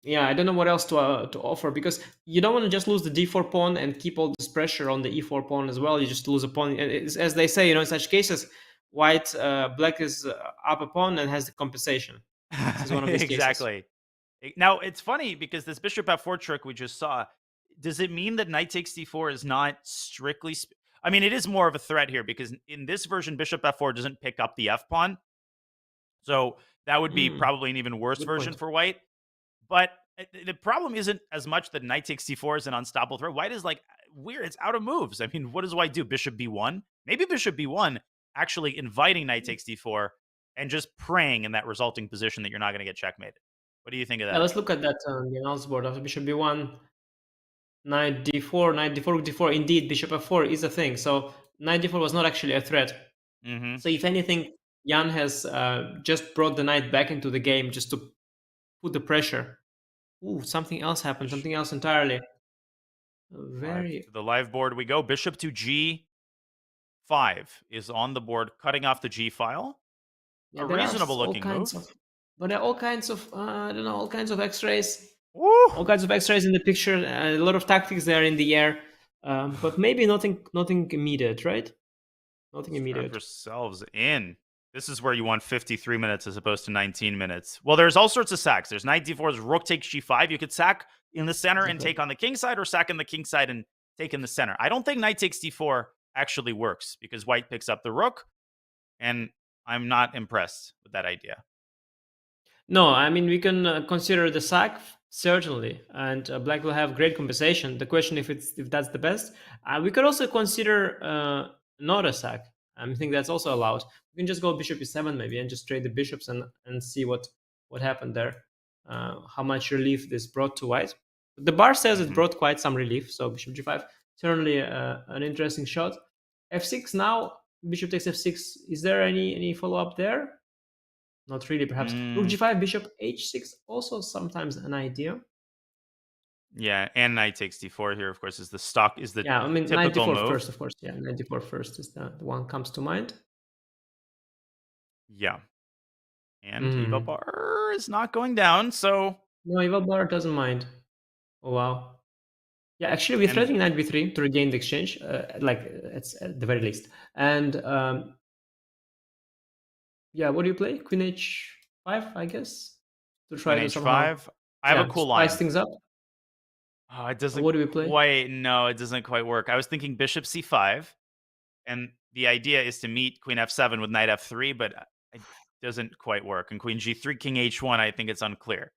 yeah, I don't know what else to offer, because you don't want to just lose the d4 pawn and keep all this pressure on the e4 pawn as well. You just lose a pawn. As they say, in such cases, black is up a pawn and has the compensation. This is one of these exactly. Cases. Now it's funny because this bishop f4 trick we just saw. Does it mean that knight takes d4 is not strictly? I mean, it is more of a threat here because in this version, bishop f4 doesn't pick up the f pawn, so that would be probably an even worse version for white. But the problem isn't as much that knight takes d4 is an unstoppable threat. White is like weird; it's out of moves. I mean, what does white do? Bishop b1, maybe bishop b1, actually inviting knight takes d4 and just praying in that resulting position that you're not going to get checkmated. What do you think of that? Yeah, let's look at that on the announce board. After bishop b1, knight d4, knight d4, d4. Indeed, bishop f4 is a thing. So knight d4 was not actually a threat. So if anything, Jan has just brought the knight back into the game just to put the pressure. Ooh, something else happened. Something else entirely. To the live board we go. Bishop to g5 is on the board, cutting off the g file. Yeah, a reasonable looking move. But there are all kinds of I don't know, all kinds of X-rays. Woo! All kinds of X-rays in the picture. A lot of tactics there in the air, but maybe nothing immediate, right? Nothing immediate. Yourselves in. This is where you want 53 minutes as opposed to 19 minutes. Well, there's all sorts of sacks. There's knight d4's rook takes g5. You could sack in the center and take on the king side, or sack in the king side and take in the center. I don't think knight takes d4 actually works because white picks up the rook, and I'm not impressed with that idea. No, I mean, we can consider the sack, certainly, and black will have great compensation. The question if that's the best. We could also consider not a sack. I think that's also allowed. We can just go bishop e7 maybe and just trade the bishops and see what happened there. How much relief this brought to white. The bar says it brought quite some relief, so bishop g5, certainly an interesting shot. f6 now, bishop takes f6. Is there any follow-up there? Not really, perhaps. Rook g5, bishop h6, also sometimes an idea. Yeah, and knight takes d4 here, of course, is the typical knight d4 move. First, of course. Yeah, knight d4 first is the one comes to mind. Yeah. And Eva Bar is not going down, so... No, Eva Bar doesn't mind. Oh, wow. Yeah, actually, we're threatening knight b3 to regain the exchange, it's at the very least. And... yeah, what do you play? Queen h5, I guess? To try Queen to somehow... h5? I have a cool line. Spice things up. Oh, it doesn't What do we play? quite... No, it doesn't quite work. I was thinking bishop c5, and the idea is to meet queen f7 with knight f3, but it doesn't quite work. And queen g3, king h1, I think it's unclear.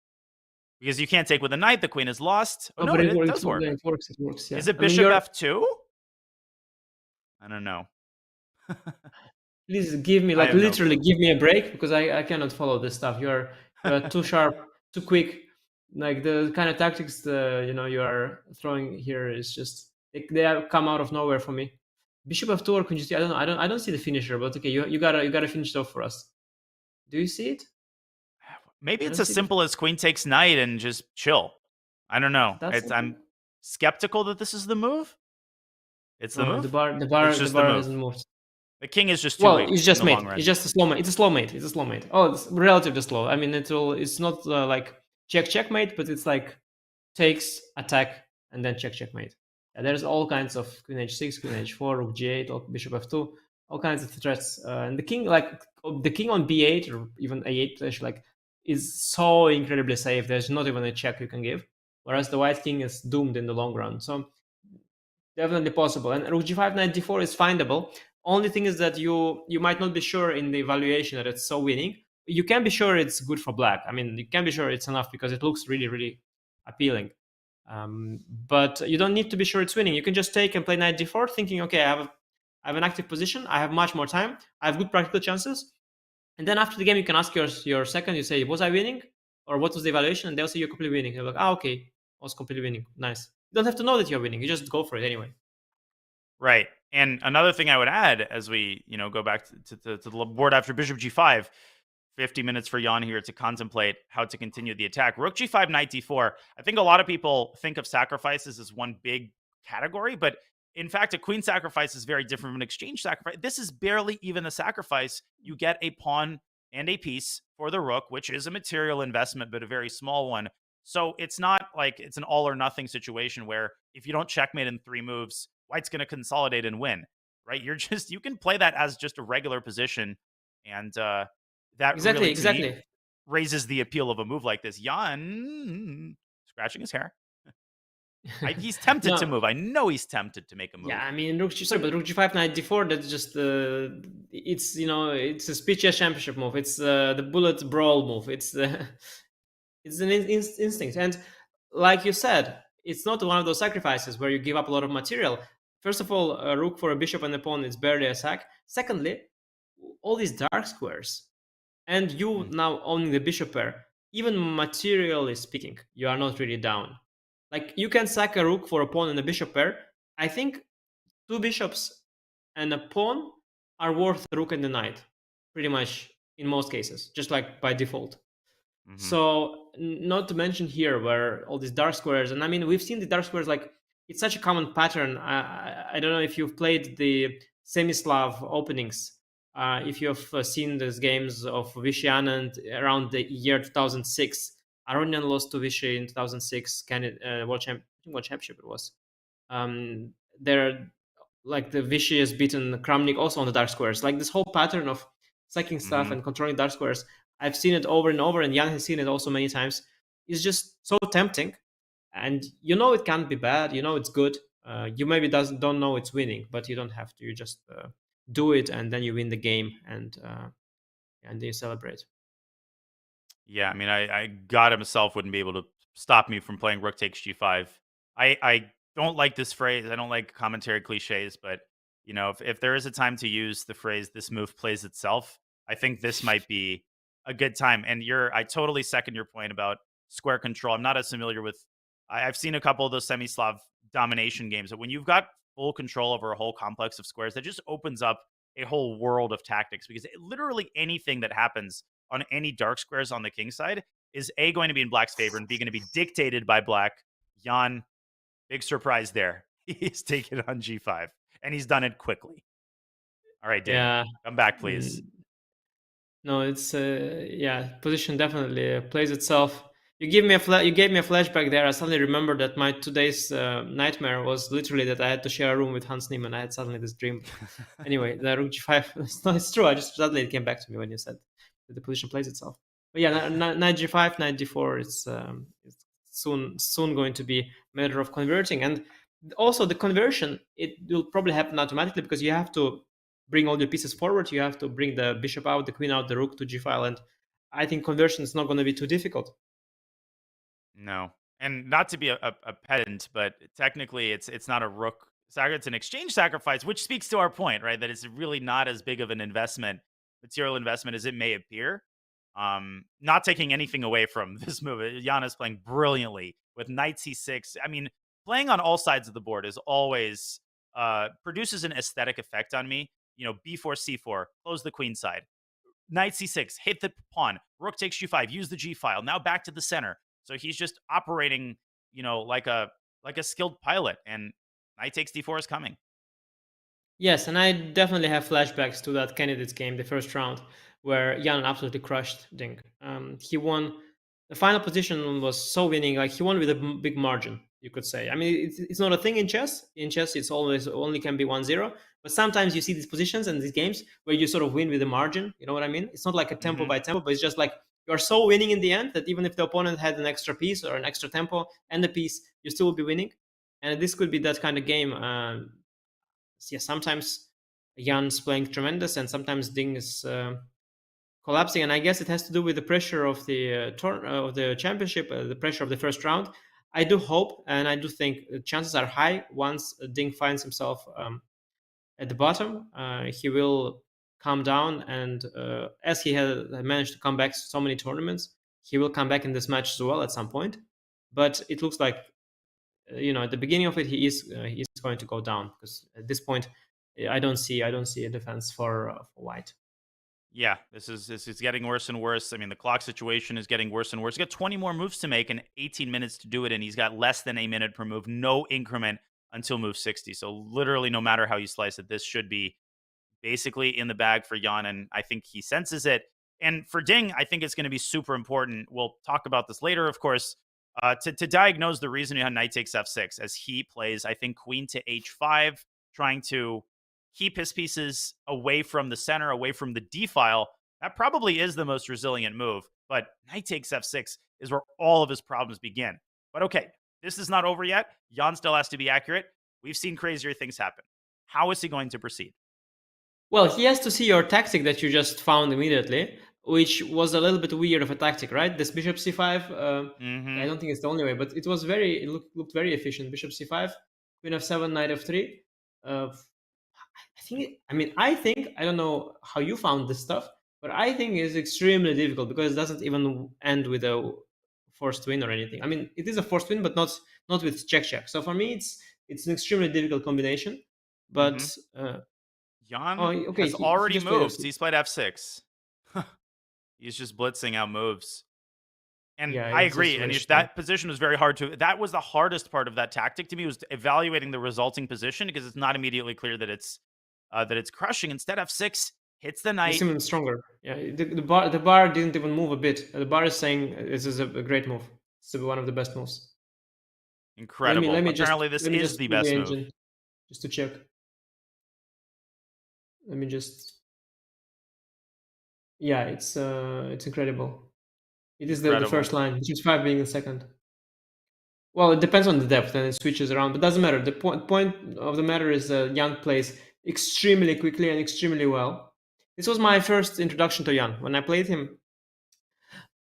Because you can't take with a knight, the queen is lost. Oh, no, it does work. It works, yeah. Is it bishop f2? I don't know. Please give me, literally give me a break, because I cannot follow this stuff. You're too sharp, too quick. Like the kind of tactics you are throwing here is just they have come out of nowhere for me. Bishop f2 or queen g3. I don't know. I don't see the finisher, but okay, you gotta finish it off for us. Do you see it? Maybe it's as simple as queen takes knight and just chill. I don't know. I'm skeptical that this is the move. It's the move. The bar hasn't moved. The king is just too late. It's just mate. It's just a slow mate. It's a slow mate. Oh, it's relatively slow. I mean, it's not like checkmate, but it's like takes, attack, and then checkmate. Yeah, there's all kinds of queen h6, queen h4, rook g8, bishop f2. all kinds of threats. And the king, like the king on b8 or even a8 position, like is so incredibly safe. There's not even a check you can give, whereas the white king is doomed in the long run. So definitely possible. And rook g5 knight d4 is findable. Only thing is that you might not be sure in the evaluation that it's so winning. You can be sure it's good for black. I mean, you can be sure it's enough because it looks really, really appealing. But you don't need to be sure it's winning. You can just take and play knight d4, thinking, okay, I have an active position. I have much more time. I have good practical chances. And then after the game, you can ask your second. You say, was I winning, or what was the evaluation? And they'll say you're completely winning. You're like, okay, I was completely winning. Nice. You don't have to know that you're winning. You just go for it anyway. Right. And another thing I would add as we, go back to the board after bishop g5, 50 minutes for Jan here to contemplate how to continue the attack. Rook g5, knight d4. I think a lot of people think of sacrifices as one big category, but in fact, a queen sacrifice is very different from an exchange sacrifice. This is barely even a sacrifice. You get a pawn and a piece for the rook, which is a material investment, but a very small one. So it's not like it's an all or nothing situation where if you don't checkmate in 3 moves, white's going to consolidate and win, right? You can play that as just a regular position, and that exactly really, raises the appeal of a move like this. Jan scratching his hair. He's tempted to move. I know he's tempted to make a move. Yeah, I mean, rook g5, knight d4. That's just it's it's a speed chess championship move. It's the bullet brawl move. It's it's an instinct, and like you said, it's not one of those sacrifices where you give up a lot of material. First of all, a rook for a bishop and a pawn is barely a sack. Secondly, all these dark squares, and you now owning the bishop pair, even materially speaking, you are not really down. Like, you can sack a rook for a pawn and a bishop pair. I think 2 bishops and a pawn are worth a rook and a knight, pretty much in most cases, just like by default. So not to mention here where all these dark squares, and I mean, we've seen the dark squares, like, it's such a common pattern. I don't know if you've played the semi-Slav openings. If you have seen these games of Vichy Anand around the year 2006, Aronian lost to Vichy in 2006, World Championship it was. There, like, the Vichy has beaten Kramnik also on the dark squares. Like, this whole pattern of sacking stuff and controlling dark squares, I've seen it over and over, and Jan has seen it also many times. It's just so tempting, and it can't be bad. It's good. You maybe don't know it's winning, but you don't have to. You just do it, and then you win the game, and then you celebrate. Yeah, I mean, I God himself wouldn't be able to stop me from playing rook takes g5. I don't like this phrase. I don't like commentary cliches, but if there is a time to use the phrase "this move plays itself," I think this might be a good time. And I totally second your point about square control. I'm not as familiar with. I've seen a couple of those semi-Slav domination games, but when you've got full control over a whole complex of squares, that just opens up a whole world of tactics, because literally anything that happens on any dark squares on the king side is A, going to be in black's favor, and B, going to be dictated by black. Jan, big surprise there. He's taken on g5, and he's done it quickly. All right, Ding, come back, please. No, it's position definitely plays itself. You gave me a flashback there. I suddenly remembered that my today's nightmare was literally that I had to share a room with Hans Niemann. I had suddenly this dream. Anyway, the rook g5. It's true. I just suddenly it came back to me when you said that the position plays itself. But yeah, knight g5, knight d4. It's soon going to be a matter of converting, and also the conversion, it will probably happen automatically because you have to bring all your pieces forward. You have to bring the bishop out, the queen out, the rook to g file, and I think conversion is not going to be too difficult. No, and not to be a pedant, but technically it's not a rook sacrifice, it's an exchange sacrifice, which speaks to our point, right? That it's really not as big of an material investment as it may appear. Not taking anything away from this move. Jana's playing brilliantly with knight c6. I mean, playing on all sides of the board is always produces an aesthetic effect on me. B4, c4, close the queen side. Knight c6, hit the pawn. Rook takes g5, use the g file. Now back to the center. So he's just operating, like a skilled pilot. And knight takes d4 is coming. Yes, and I definitely have flashbacks to that candidates game, the first round, where Jan absolutely crushed Ding. He won. The final position was so winning, like he won with a big margin, you could say. I mean, it's not a thing in chess. In chess, it's always only can be 1-0. But sometimes you see these positions and these games where you sort of win with a margin. You know what I mean? It's not like a tempo by tempo, but it's just like you're so winning in the end that even if the opponent had an extra piece or an extra tempo and a piece, you still will be winning. And this could be that kind of game. Yeah, sometimes Jan's playing tremendous, and sometimes Ding is collapsing. And I guess it has to do with the pressure of the of the championship, the pressure of the first round. I do hope, and I do think the chances are high once Ding finds himself at the bottom, he will calm down, and as he has managed to come back so many tournaments, he will come back in this match as well at some point. But it looks like at the beginning of it, he is going to go down, because at this point, I don't see a defense for White. Yeah, this is getting worse and worse. I mean, the clock situation is getting worse and worse. He's got 20 more moves to make and 18 minutes to do it, and he's got less than a minute per move, no increment until move 60. So literally, no matter how you slice it, this should be basically in the bag for Jan, and I think he senses it. And for Ding, I think it's going to be super important. We'll talk about this later, of course, to diagnose the reason how knight takes f6, as he plays, I think, queen to h5, trying to keep his pieces away from the center, away from the d file. That probably is the most resilient move, but knight takes f6 is where all of his problems begin. But okay, this is not over yet. Jan still has to be accurate. We've seen crazier things happen. How is he going to proceed? Well, he has to see your tactic that you just found immediately, which was a little bit weird of a tactic, right? This bishop c5, I don't think it's the only way, but it was it looked very efficient. Bishop c5, queen f7, knight f3. I think, I don't know how you found this stuff, but I think it's extremely difficult because it doesn't even end with a forced win or anything. I mean, it is a forced win, but not with check. So for me, it's an extremely difficult combination. But Jan has already moved. He's played f6. He's just blitzing out moves. And yeah, I agree. And that position was very hard to... That was the hardest part of that tactic to me, was evaluating the resulting position, because it's not immediately clear that it's crushing. Instead, f6 hits the knight. It's even stronger. Yeah, the bar didn't even move a bit. The bar is saying this is a great move. It's one of the best moves. Incredible. Apparently, this is the best move. Just to check. Let me just... Yeah, it's incredible. It is the first line, which is 5 being the second. Well, it depends on the depth, and it switches around, but doesn't matter. The point of the matter is Jan plays extremely quickly and extremely well. This was my first introduction to Jan. When I played him,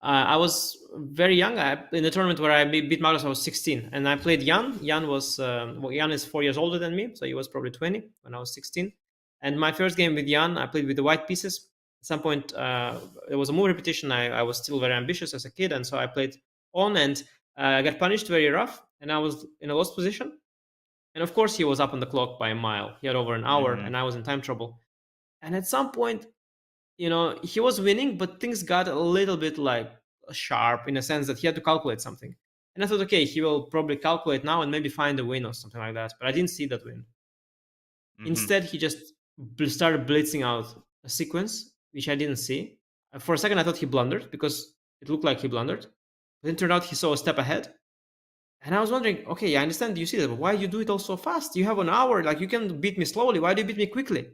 I was very young. In the tournament where I beat Magnus, I was 16, and I played Jan. Jan is 4 years older than me, so he was probably 20 when I was 16. And my first game with Jan, I played with the white pieces. At some point, there was a move repetition. I was still very ambitious as a kid, and so I played on, and I got punished very rough, and I was in a lost position. And of course, he was up on the clock by a mile. He had over an hour, and I was in time trouble. And at some point, he was winning, but things got a little bit like sharp, in a sense that he had to calculate something. And I thought, okay, he will probably calculate now and maybe find a win or something like that. But I didn't see that win. Instead, he just started blitzing out a sequence, which I didn't see. For a second, I thought he blundered, because it looked like he blundered. But it turned out he saw a step ahead. And I was wondering, okay, I understand you see that, but why do you do it all so fast? You have an hour, like you can beat me slowly. Why do you beat me quickly?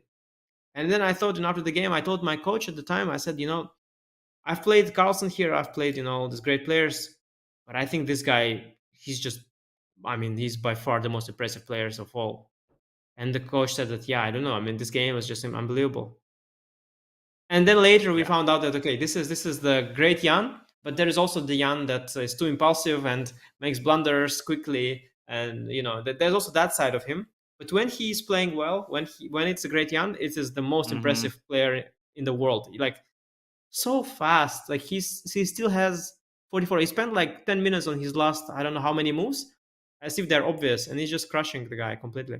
And then I thought, and after the game, I told my coach at the time, I said, I've played Carlsen here. I've played, all these great players. But I think this guy, he's by far the most impressive players of all. And the coach said that, I don't know. I mean, this game was just unbelievable. And then later we found out that, okay, this is the great Jan, but there is also the Jan that is too impulsive and makes blunders quickly. And, there's also that side of him. But when he's playing well, when it's a great Jan, it is the most impressive player in the world. Like, so fast. Like, he still has 44. He spent like 10 minutes on his last, I don't know how many moves, as if they're obvious. And he's just crushing the guy completely.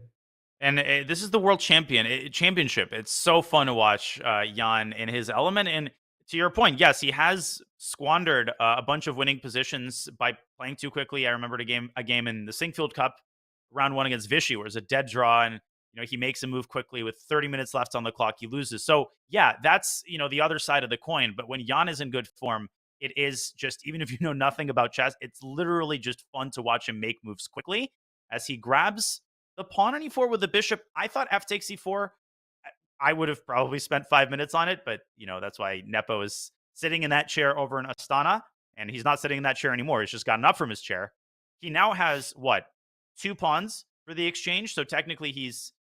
And this is the World Championship. It's so fun to watch Jan in his element. And to your point, yes, he has squandered a bunch of winning positions by playing too quickly. I remembered a game in the Sinkfield Cup, round 1 against Vichy, where it's a dead draw, and he makes a move quickly with 30 minutes left on the clock. He loses. So yeah, that's the other side of the coin. But when Jan is in good form, it is just, even if you know nothing about chess, it's literally just fun to watch him make moves quickly as he grabs The pawn on e4 with the bishop, I thought f takes e4. I would have probably spent 5 minutes on it, but that's why Nepo is sitting in that chair over in Astana, and he's not sitting in that chair anymore. He's just gotten up from his chair. He now has what? 2 pawns for the exchange, so technically he's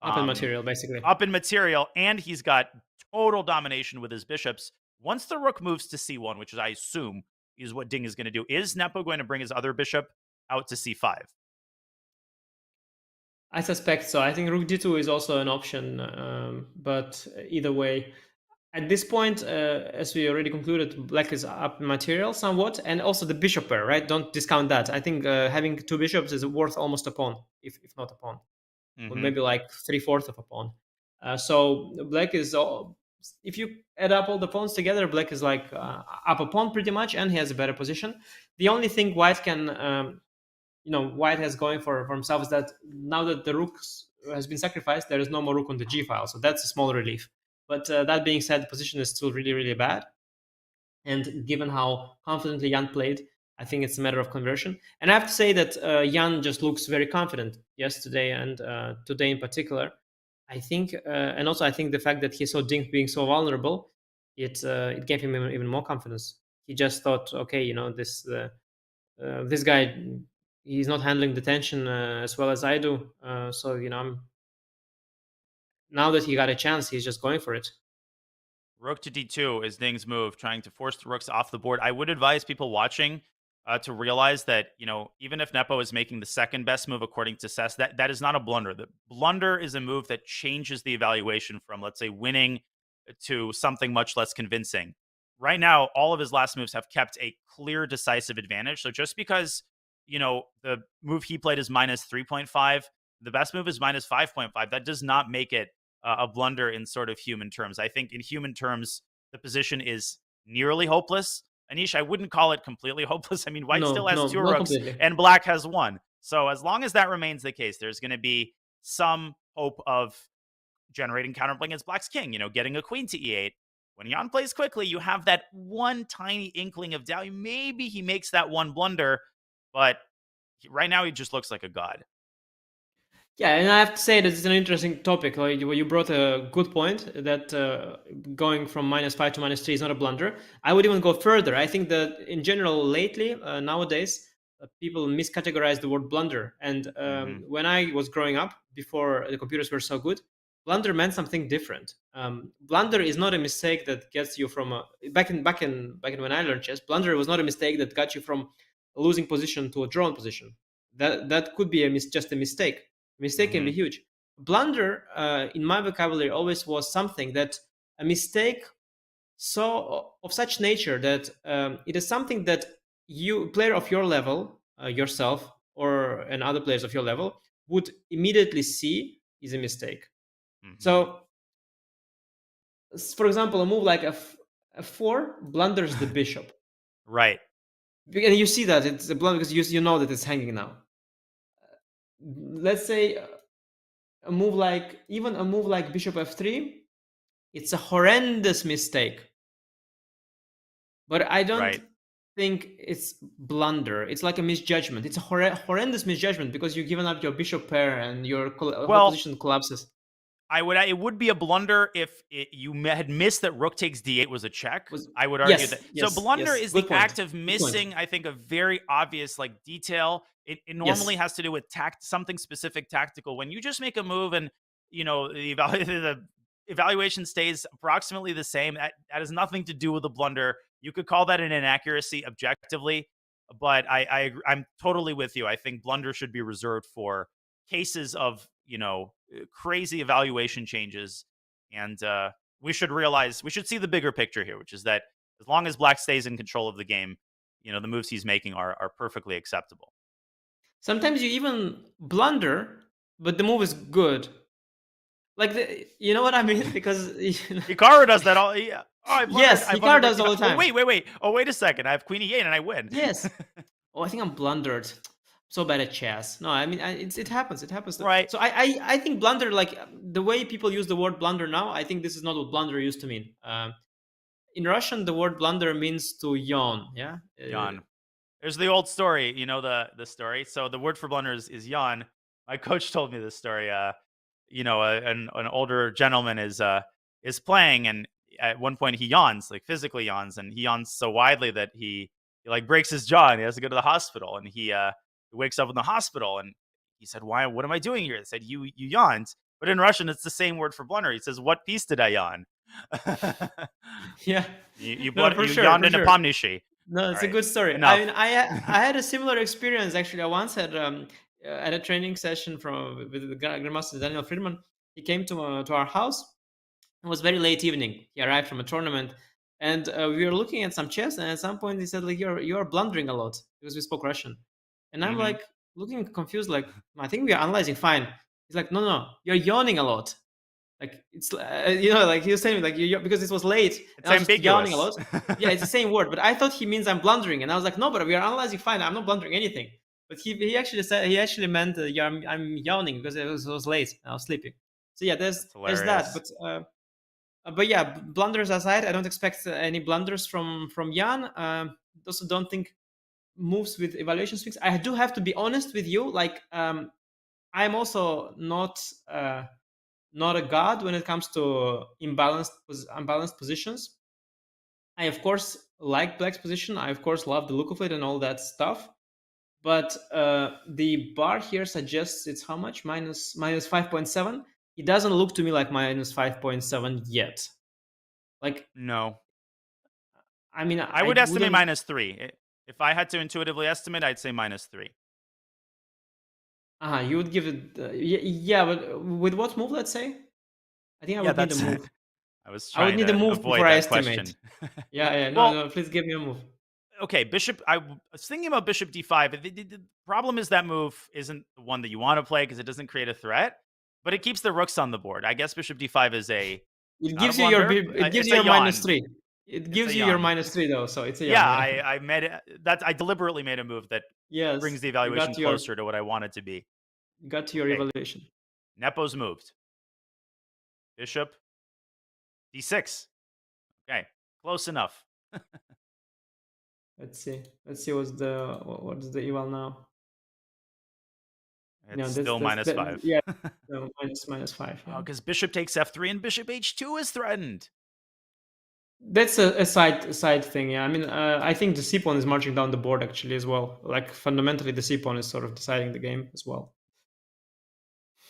up in material, basically. Up in material, and he's got total domination with his bishops. Once the rook moves to c1, which is, I assume, is what Ding is going to do, is Nepo going to bring his other bishop out to c5? I suspect so. I think rook d2 is also an option, but either way, at this point, as we already concluded, black is up in material somewhat, and also the bishop pair, right? Don't discount that. I think having 2 bishops is worth almost a pawn, if not a pawn. Or maybe like 3/4 of a pawn. So black is, if you add up all the pawns together, black is like up a pawn pretty much, and he has a better position. The only thing white can, white has going for himself is that now that the rook has been sacrificed, there is no more rook on the g file, so that's a small relief. But that being said, the position is still really, really bad. And given how confidently Jan played, I think it's a matter of conversion. And I have to say that Jan just looks very confident yesterday and today in particular. I think, and also I think the fact that he saw Ding being so vulnerable, it gave him even more confidence. He just thought, okay, this guy, he's not handling the tension as well as I do. So now that he got a chance, he's just going for it. Rook to d2 is Ding's move, trying to force the rooks off the board. I would advise people watching to realize that, even if Nepo is making the second best move according to Cess, that is not a blunder. The blunder is a move that changes the evaluation from, let's say, winning to something much less convincing. Right now, all of his last moves have kept a clear, decisive advantage. So just because, the move he played is minus 3.5, the best move is minus 5.5, that does not make it a blunder in sort of human terms. I think in human terms, the position is nearly hopeless. Anish, I wouldn't call it completely hopeless. I mean, white still has 2 rooks completely, and black has 1. So as long as that remains the case, there's going to be some hope of generating counterplay against black's king, getting a queen to e8. When Jan plays quickly, you have that one tiny inkling of doubt. Maybe he makes that one blunder, but right now he just looks like a god. Yeah, and I have to say that it's an interesting topic. You brought a good point that going from -5 to -3 is not a blunder. I would even go further. I think that in general, lately, nowadays, people miscategorize the word blunder. And when I was growing up, before the computers were so good, blunder meant something different. Blunder is not a mistake that gets you from back in when I learned chess. Blunder was not a mistake that got you from a losing position to a drawn position. That could be just a mistake. Mistake can be huge. Blunder, in my vocabulary, always was something that a mistake of such nature that it is something that you, player of your level, yourself, and other players of your level, would immediately see is a mistake. So, for example, a move like f4 blunders the bishop. Right. And you see that it's a blunder because you know that it's hanging now. Let's say a move like bishop f3, it's a horrendous mistake. But I don't think it's blunder. It's like a misjudgment. It's a horrendous misjudgment because you've given up your bishop pair and your whole position collapses. It would be a blunder if you had missed that rook takes d8 was a check. I would argue that. So blunder is the act of missing, I think, a very obvious detail. It normally has to do with something specific tactical. When you just make a move and the evaluation stays approximately the same, that has nothing to do with a blunder. You could call that an inaccuracy objectively, but I'm totally with you. I think blunder should be reserved for cases of crazy evaluation changes, and we should see the bigger picture here, which is that as long as black stays in control of the game, the moves he's making are perfectly acceptable. Sometimes you even blunder, but the move is good. You know what I mean? Because Hikaru does that all. Yeah. Yes, Hikaru does all the time. Wait. Oh, wait a second. I have queen e8 and I win. Yes. I think I'm blundered. So bad at chess. No, I mean it happens. It happens. Right. So I think blunder, the way people use the word blunder now, I think this is not what blunder used to mean. In Russian, the word blunder means to yawn. Yeah. Yawn. There's the old story. The story. So the word for blunder is yawn. My coach told me this story. An older gentleman is playing, and at one point he yawns, like physically yawns, and he yawns so widely that he like breaks his jaw, and he has to go to the hospital. And he wakes up in the hospital, and he said, "Why? What am I doing here?" They said, "You yawned," but in Russian it's the same word for blunder. He says, "What piece did I yawn?" Yeah, you no, for sure, yawned for in sure. Nepomniachtchi. No, it's All a right, good story. enough. I mean, I had a similar experience actually. I once had at a training session with the Grandmaster Daniel Friedman. He came to our house. It was very late evening. He arrived from a tournament, and we were looking at some chess. And at some point, he said, "Like you're blundering a lot," because we spoke Russian. And I'm Mhm. like looking confused, like I think we are analyzing fine. He's like, "No, you're yawning a lot." Like it's like he was saying like because it was late and It's I was just yawning a ambiguous. lot. Yeah, it's the same word, but I thought he means I'm blundering, and I was like, no, but we are analyzing fine. I'm not blundering anything. But he actually meant yeah, I'm yawning because it was late and I was sleeping. So yeah, That's there's that. hilarious. But yeah, blunders aside, I don't expect any blunders from Jan. Also, don't think moves with evaluation swings. I do have to be honest with you. Like I'm also not a god when it comes to unbalanced positions. I of course like Black's position. I of course love the look of it and all that stuff. But the bar here suggests it's how much? Minus 5.7. It doesn't look to me like minus 5.7 yet. Like No, I mean I would estimate -3. If I had to intuitively estimate, I'd say -3. You would give it yeah, but with what move? Let's say I think I Yeah, would need a that's. move. I was I would trying need a to move before avoid I that estimate. question. Yeah, Well, no, please give me a move. okay, bishop. I was thinking about bishop d5. The problem is that move isn't the one that you want to play because it doesn't create a threat, but it keeps the rooks on the board. I guess bishop d5 is It not a gives you your blunder. it gives It's you a your minus yawn. 3. It It's gives a you your yawn. minus 3 though, so it's a Yeah, yawn. Yeah. I made it. I deliberately made a move that Yes, brings the you got evaluation to your closer to what I want it to be. Okay, evaluation. Nepo's moved. Bishop d6. Okay, close enough. Let's see. Let's see what's the eval now. No, It's still -5. yeah. So minus 5. Oh, Yeah. because bishop takes f3 and bishop h2 is threatened. That's a side thing. Yeah. I mean, I think the c pawn is marching down the board actually as well. Like fundamentally, the c pawn is sort of deciding the game as well.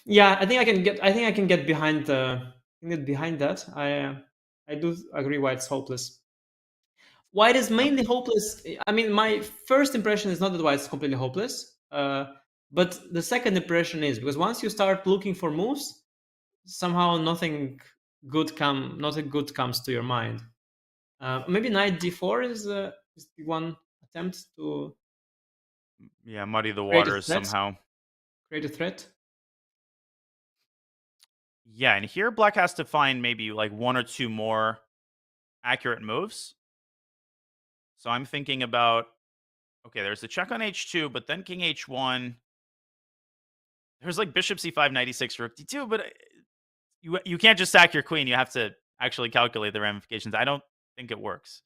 Yeah, I think I can get behind that. I do agree why it's hopeless. Why it is mainly hopeless. I mean, my first impression is not that why it's completely hopeless, but the second impression is because once you start looking for moves, somehow nothing good comes to your mind. Maybe knight d4 is the one attempt to Yeah, muddy the create a waters threat. somehow. Create a threat. Yeah, and here black has to find maybe like one or two more accurate moves. So I'm thinking about, okay, there's the check on h2, but then king h1. There's like bishop c5, knight e6, rook d2, but you can't just sack your queen. You have to actually calculate the ramifications. I don't think it works.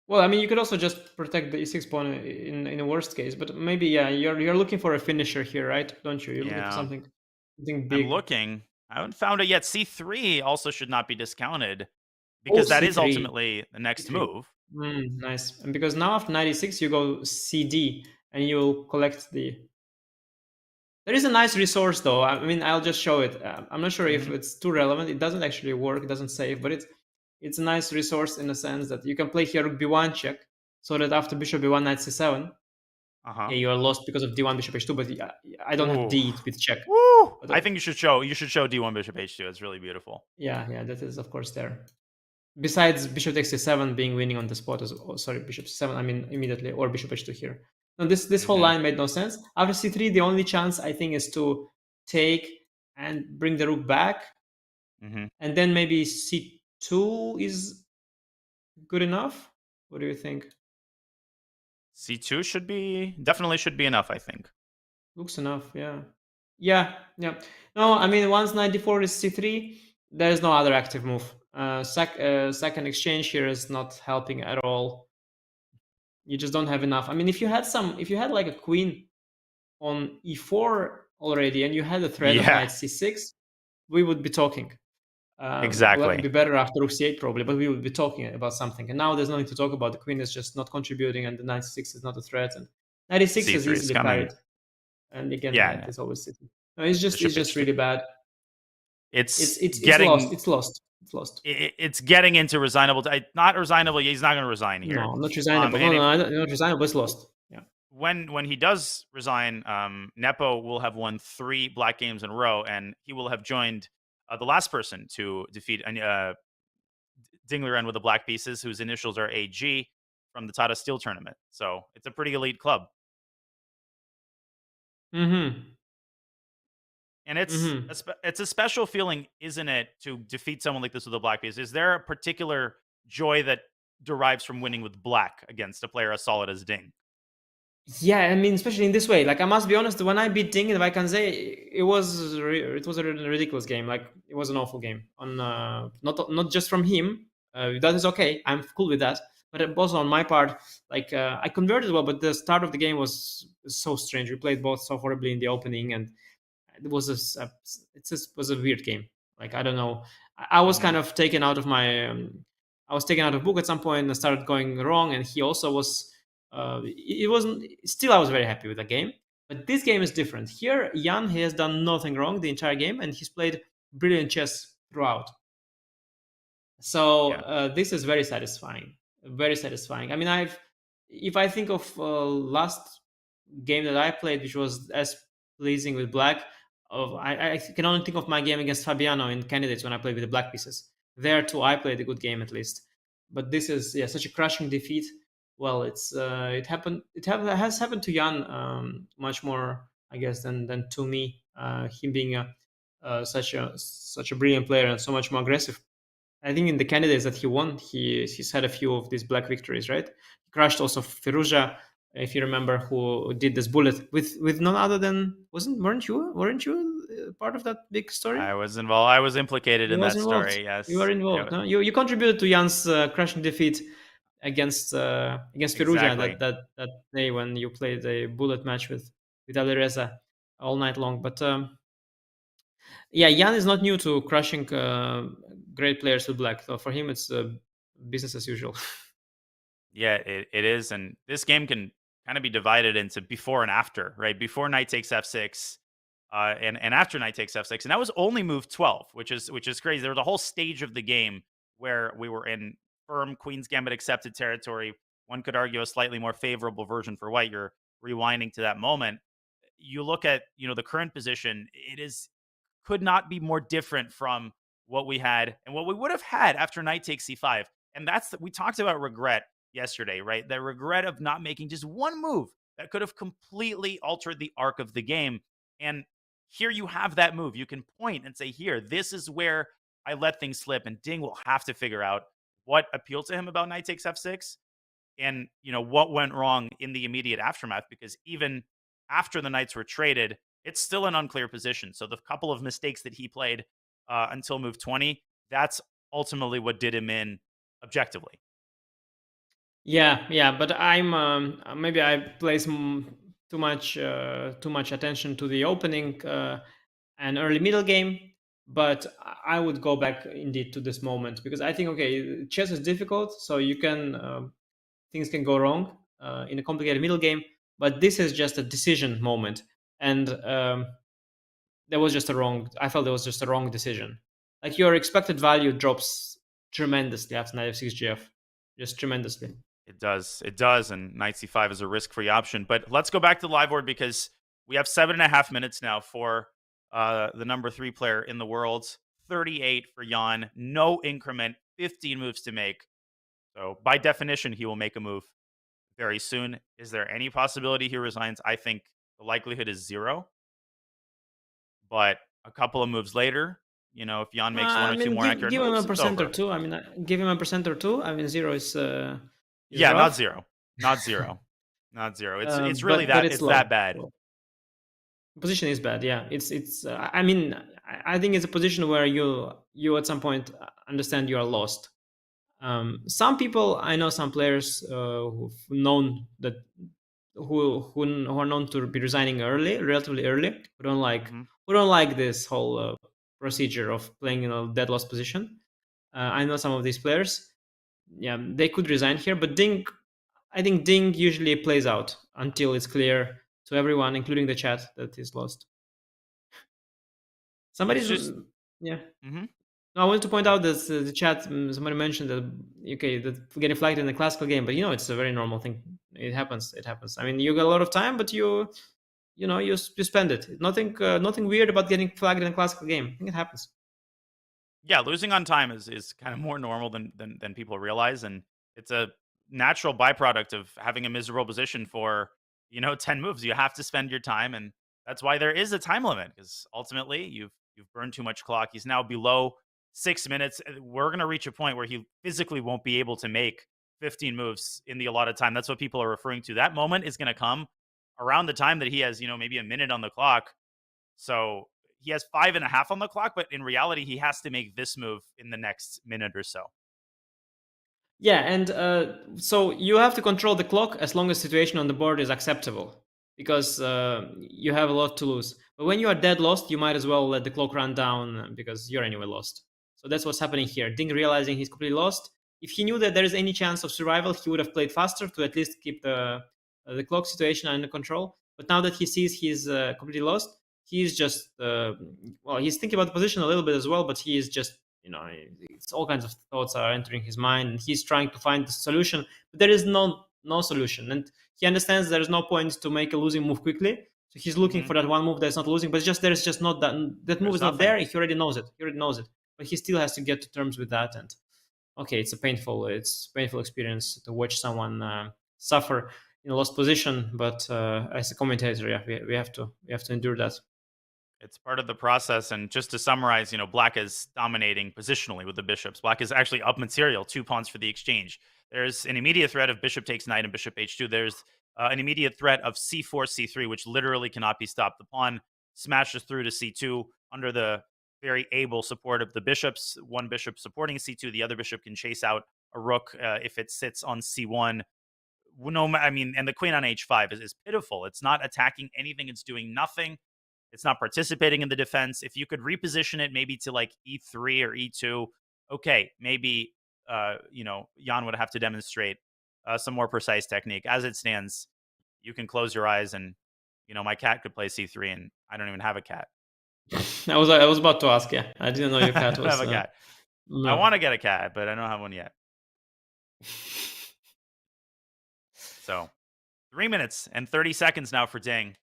Well, I mean, you could also just protect the e6 pawn in a worst case, but maybe yeah, you're looking for a finisher here, right? Don't you? You're looking for something big. I'm looking. I haven't found it yet. c3 also should not be discounted Oh, because that is c3. ultimately the next c3. move. Nice. And because now after 96 you go cd and you'll collect the. There is a nice resource though. I mean, I'll just show it. I'm not sure if it's too relevant. It doesn't actually work. It doesn't save, but it's a nice resource in the sense that you can play here rook b1 check, so that after bishop b1 knight c7, yeah, you are lost because of d1 bishop h2. But I don't have d with check. Woo! I think you should show d1 bishop h2. It's really beautiful. Yeah, that is of course there. Besides bishop takes c7 being winning on the spot as well. Sorry, bishop c7. I mean immediately, or bishop h2 here. Now this whole line made no sense. After c3, the only chance I think is to take and bring the rook back, and then maybe c2 is good enough. What do you think? c2 definitely should be enough. I think Looks enough. Yeah. No, I mean once 94 is c3, there is no other active move. Second exchange here is not helping at all. You just don't have enough. I mean, if you had like a queen on e4 already, and you had a threat of Yeah. knight c6, we would be talking. Exactly. Black would be better after rook c8 probably, but we would be talking about something. And now there's nothing to talk about. The queen is just not contributing, and the knight c6 is not a threat, and knight e6 is C3 is easily coming. parried. And again, Yeah, that is always sitting. No, it's just Bishop really bad. It's getting lost. It's lost. It's lost. It's getting into resignable. Not resignable. He's not going to resign here. No, not resignable. Not resignable. It's lost. Yeah. When he does resign, Nepo will have won 3 black games in a row, and he will have joined the last person to defeat Ding Liren with the black pieces, whose initials are AG from the Tata Steel tournament. So it's a pretty elite club. Mm-hmm. And it's a special feeling, isn't it, to defeat someone like this with a black piece? Is there a particular joy that derives from winning with black against a player as solid as Ding? Yeah, I mean, especially in this way. Like, I must be honest, when I beat Ding in the Vaikanze, it was a ridiculous game. Like, it was an awful game. On not just from him. That is okay. I'm cool with that. But also on my part, like, I converted well, but the start of the game was so strange. We played both so horribly in the opening, and it was was a weird game. Like, I don't know. I was kind of taken out of my. I was taken out of book at some point and started going wrong, and he also was. It wasn't. Still, I was very happy with the game. But this game is different. Here, Jan, he has done nothing wrong the entire game, and he's played brilliant chess throughout. So this is very satisfying. Very satisfying. I mean, if I think of last game that I played, which was as pleasing with black, I can only think of my game against Fabiano in candidates when I played with the black pieces. There too, I played a good game at least. But this is such a crushing defeat. Well, it happened. It has happened to Jan much more, I guess, than to me. Him being such a brilliant player and so much more aggressive. I think in the candidates that he won, he's had a few of these black victories, right? He crushed also Firuza, if you remember, who did this bullet with none other than weren't you part of that big story? I was involved. I was implicated in that story. Yes, you were involved. No? You contributed to Jan's crushing defeat against Firuza that day when you played a bullet match with Alireza all night long. But yeah, Jan is not new to crushing great players with black. So for him, it's business as usual. Yeah, it is. And this game can kind of be divided into before and after, right? Before knight takes f6 and after knight takes f6. And that was only move 12, which is crazy. There was a whole stage of the game where we were in firm Queen's Gambit accepted territory. One could argue a slightly more favorable version for white. You're rewinding to that moment. You look at, the current position, could not be more different from what we had and what we would have had after knight takes c5. And we talked about regret yesterday, right? The regret of not making just one move that could have completely altered the arc of the game. And here you have that move. You can point and say, here, this is where I let things slip. And Ding will have to figure out what appealed to him about knight takes f6 and, what went wrong in the immediate aftermath, because even after the knights were traded, it's still an unclear position. So the couple of mistakes that he played until move 20, that's ultimately what did him in objectively. Yeah, but I'm maybe I place too much attention to the opening and early middle game, but I would go back indeed to this moment, because I think chess is difficult, so you can things can go wrong in a complicated middle game, but this is just a decision moment, and there was just I felt there was just a wrong decision. Like, your expected value drops tremendously after knight f6 gf, just tremendously. It does, and knight c5 is a risk-free option. But let's go back to the live board, because we have 7.5 minutes now for the number 3 player in the world. 38 for Jan, no increment, 15 moves to make. So by definition, he will make a move very soon. Is there any possibility he resigns? I think the likelihood is 0. But a couple of moves later, if Jan makes one or two more accurate moves, give him a percent or two. I mean, give him a percent or two. I mean, 0 is yeah, rough. not zero. It's really that it's that bad. Position is bad. Yeah, it's. I mean, I think it's a position where you at some point understand you are lost. Some people, I know some players who are known to be resigning relatively early, who don't like this whole procedure of playing in a dead loss position. I know some of these players. Yeah, they could resign here, but I think Ding usually plays out until it's clear to everyone, including the chat, that he's lost. Somebody's yeah. Mm-hmm. No, I wanted to point out that the chat, somebody mentioned that that getting flagged in a classical game, but it's a very normal thing. It happens. I mean, you got a lot of time, but you spend it. Nothing weird about getting flagged in a classical game. I think it happens. Yeah, losing on time is kind of more normal than people realize, and it's a natural byproduct of having a miserable position for 10 moves. You have to spend your time, and that's why there is a time limit, because ultimately you've burned too much clock. He's now below 6 minutes. We're going to reach a point where he physically won't be able to make 15 moves in the allotted time. That's what people are referring to. That moment is going to come around the time that he has, maybe a minute on the clock. So he has 5.5 on the clock, but in reality, he has to make this move in the next minute or so. Yeah, and so you have to control the clock as long as the situation on the board is acceptable, because you have a lot to lose. But when you are dead lost, you might as well let the clock run down, because you're anyway lost. So that's what's happening here. Ding realizing he's completely lost. If he knew that there is any chance of survival, he would have played faster to at least keep the clock situation under control. But now that he sees he's completely lost, he's just he's thinking about the position a little bit as well, but he is just it's all kinds of thoughts are entering his mind, and he's trying to find the solution, but there is no solution, and he understands there is no point to make a losing move quickly. So he's looking for that one move that's not losing, but there's just not that move is not there. He already knows it. But he still has to get to terms with that. And okay, it's a painful experience to watch someone suffer in a lost position. But as a commentator, yeah, we have to endure that. It's part of the process. And just to summarize, Black is dominating positionally with the bishops. Black is actually up material, 2 pawns for the exchange. There's an immediate threat of bishop takes knight and bishop h2. There's an immediate threat of c4, c3, which literally cannot be stopped. The pawn smashes through to c2 under the very able support of the bishops. One bishop supporting c2, the other bishop can chase out a rook if it sits on c1. And the queen on h5 is pitiful. It's not attacking anything. It's doing nothing. It's not participating in the defense. If you could reposition it maybe to like e3 or e2, okay, maybe Jan would have to demonstrate some more precise technique. As it stands, you can close your eyes and my cat could play c3, and I don't even have a cat. I was about to ask. Yeah, I didn't know your cat was. I have a cat. No. I want to get a cat, but I don't have one yet. So 3 minutes and 30 seconds now for Ding.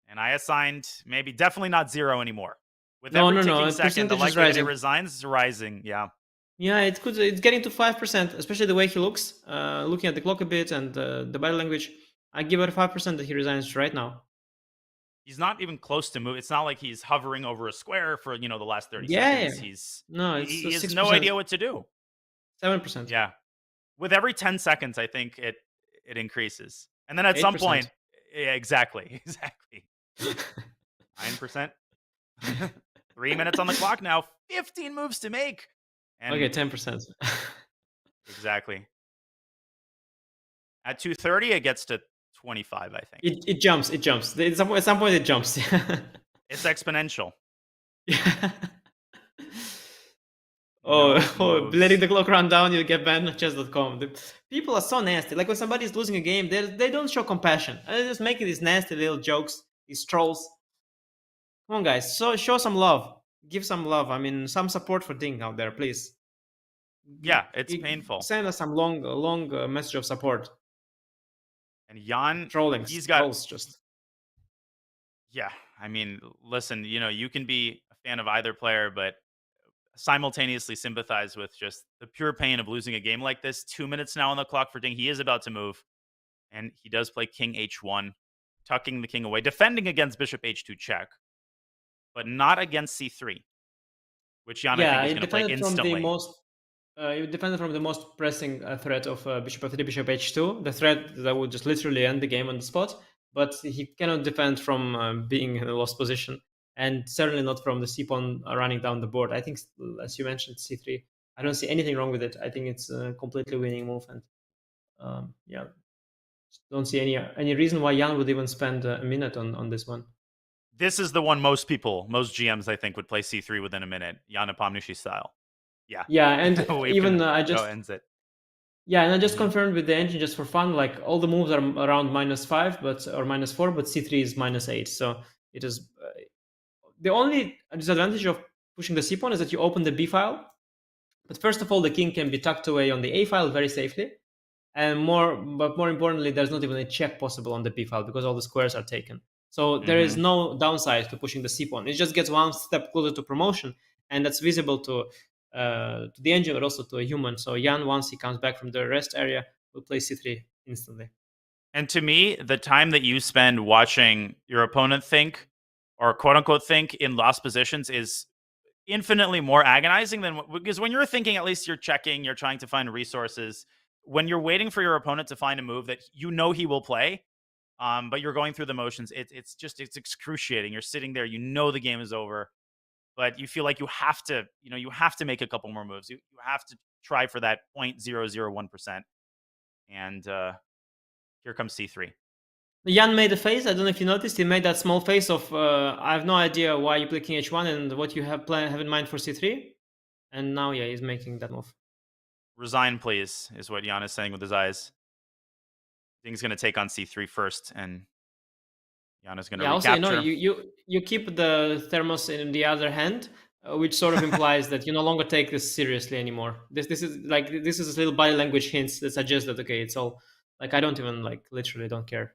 And I assigned definitely not 0 anymore. With every ticking second, the likelihood it resigns is rising. Yeah. Yeah, it's good. It's getting to 5%, especially the way he looks. Looking at the clock a bit and the body language, I give it 5% that he resigns right now. He's not even close to move. It's not like he's hovering over a square for the last 30 seconds. He has no idea what to do. 7%. Yeah. With every 10 seconds, I think it increases. And then at 8%. Some point, yeah, exactly. 9%. 3 minutes on the clock now. 15 moves to make. And okay, 10%. Exactly. At 2:30, it gets to 25, I think. It jumps. At some point, it jumps. It's exponential. Letting the clock run down, you get banned on Chess.com. People are so nasty. Like when somebody's losing a game, they don't show compassion. They're just making these nasty little jokes, these trolls. Come on, guys. So show some love. Give some love. I mean, some support for Ding out there, please. Yeah, it's painful. Send us some long message of support. And Jan, trolling. He's got trolls just. Yeah, I mean, listen. You can be a fan of either player, but simultaneously sympathize with just the pure pain of losing a game like this. 2 minutes now on the clock for Ding. He is about to move, and he does play king h1, tucking the king away, defending against bishop h2 check, but not against c3, which Jan I think is going to play instantly. It defended from the most pressing threat of bishop f3, bishop h2, the threat that would just literally end the game on the spot, but he cannot defend from being in a lost position, and certainly not from the c-pawn running down the board. I think, as you mentioned, c3. I don't see anything wrong with it. I think it's a completely winning move, and yeah, don't see any reason why Jan would even spend a minute on this one. This is the one most GMs, I think, would play c3 within a minute, Jan Nepomniachtchi style. Yeah. Yeah, and even I just ends it. Yeah, and I just confirmed with the engine just for fun. Like all the moves are around -5, or -4, but c3 is -8. So it is the only disadvantage of pushing the c pawn is that you open the b file. But first of all, the king can be tucked away on the a file very safely, and more importantly, there's not even a check possible on the b file because all the squares are taken. So there is no downside to pushing the c pawn. It just gets one step closer to promotion, and that's visible to the engine, but also to a human. So Jan, once he comes back from the rest area, will play c3 instantly. And to me, the time that you spend watching your opponent think, or quote unquote think, in lost positions is infinitely more agonizing than because when you're thinking, at least you're checking, you're trying to find resources. When you're waiting for your opponent to find a move that you know he will play, but you're going through the motions, it's excruciating. You're sitting there, you know the game is over, but you feel like you have to make a couple more moves. You have to try for that 0.001%. And here comes c3. Jan made a face. I don't know if you noticed. He made that small face of I have no idea why you play king h1 and what you have in mind for c3. And now, yeah, he's making that move. Resign, please, is what Jan is saying with his eyes. Ding's going to take on c3 first, and Jan is going to recapture. Also, you keep the thermos in the other hand, which sort of implies that you no longer take this seriously anymore. This is a little body language hints that suggest that okay, it's all like I don't even literally don't care.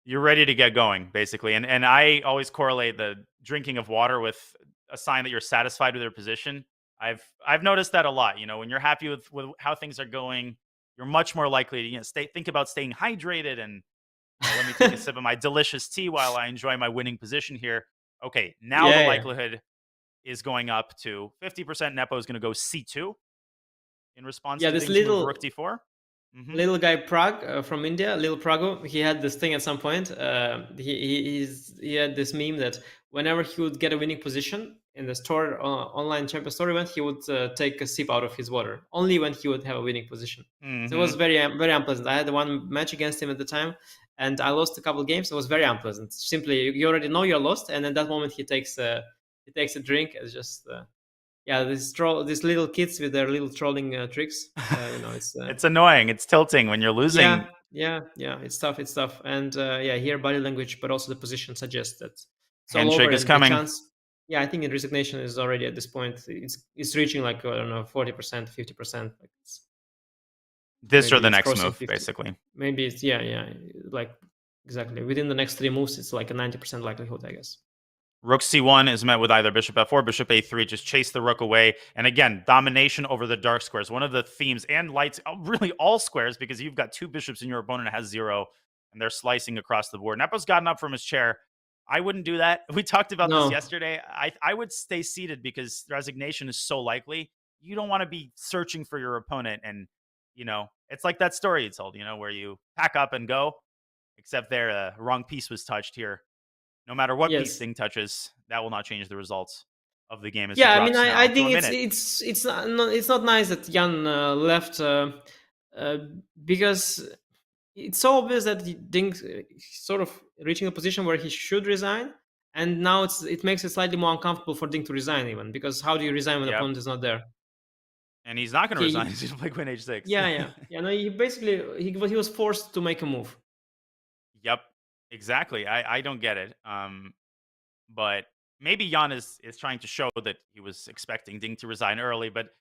You're ready to get going, basically, and I always correlate the drinking of water with a sign that you're satisfied with your position. I've noticed that a lot. When you're happy with how things are going, you're much more likely to think about staying hydrated and let me take a sip of my delicious tea while I enjoy my winning position here. Okay, now the likelihood is going up to 50%. Nepo is going to go c2 in response to this Ding's little move rook d4. Little guy Prague from India, Little Prago, he had this thing at some point. He had this meme that whenever he would get a winning position in the store, online champion store event, he would take a sip out of his water, only when he would have a winning position. So it was very, very unpleasant. I had one match against him at the time, and I lost a couple games. It was very unpleasant. Simply, you already know you're lost, and at that moment he takes a drink. It's just these little kids with their little trolling tricks. It's it's annoying. It's tilting when you're losing. Yeah. It's tough. And here body language, but also the position suggests that handshake is coming. I think resignation is already at this point. It's reaching 40%, 50%. This or the next move, 50. Basically. Maybe it's exactly within the next 3 moves. It's like a 90% likelihood, I guess. Rook c1 is met with either bishop f4, bishop a3, just chase the rook away. And again, domination over the dark squares. One of the themes, and lights, really all squares, because you've got 2 bishops and your opponent has 0, and they're slicing across the board. Nepo's gotten up from his chair. I wouldn't do that. We talked about this yesterday. I would stay seated because resignation is so likely. You don't want to be searching for your opponent. And, it's like that story you told, where you pack up and go, except there, wrong piece was touched here. No matter what piece Ding touches, that will not change the results of the game. I think it's not nice that Jan left because it's so obvious that Ding sort of reaching a position where he should resign, and now it makes it slightly more uncomfortable for Ding to resign even, because how do you resign when the opponent is not there? And he's not going to resign. He's going to play queen h6. No, he basically he was forced to make a move. Yep. Exactly. I don't get it. But maybe Jan is trying to show that he was expecting Ding to resign early. But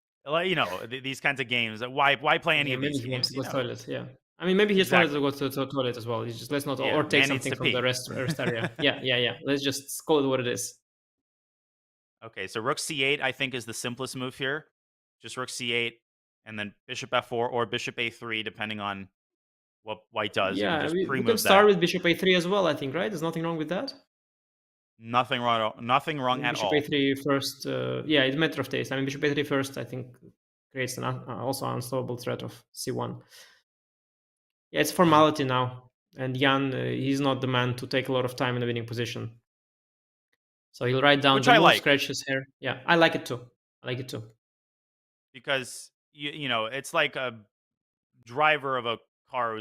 these kinds of games, why play any of these games? Maybe he wants to go to the toilet. I mean, maybe he just wanted to go to the toilet as well. He's just let's not or take something from the rest area. Yeah. Let's just call it what it is. Okay, so rook c8 I think is the simplest move here. Just rook c8 and then bishop f4 or bishop a3, depending on what white does. Yeah, we can start with bishop a3 as well, I think, right? There's nothing wrong with that. Nothing wrong at all. Bishop a3 first. It's a matter of taste. I mean, bishop a3 first, I think, creates also an unstoppable threat of c1. Yeah, it's formality now. And Jan, he's not the man to take a lot of time in the winning position. So he'll write down the move, scratch his hair. Yeah, I like it too. because you know it's like a driver of a car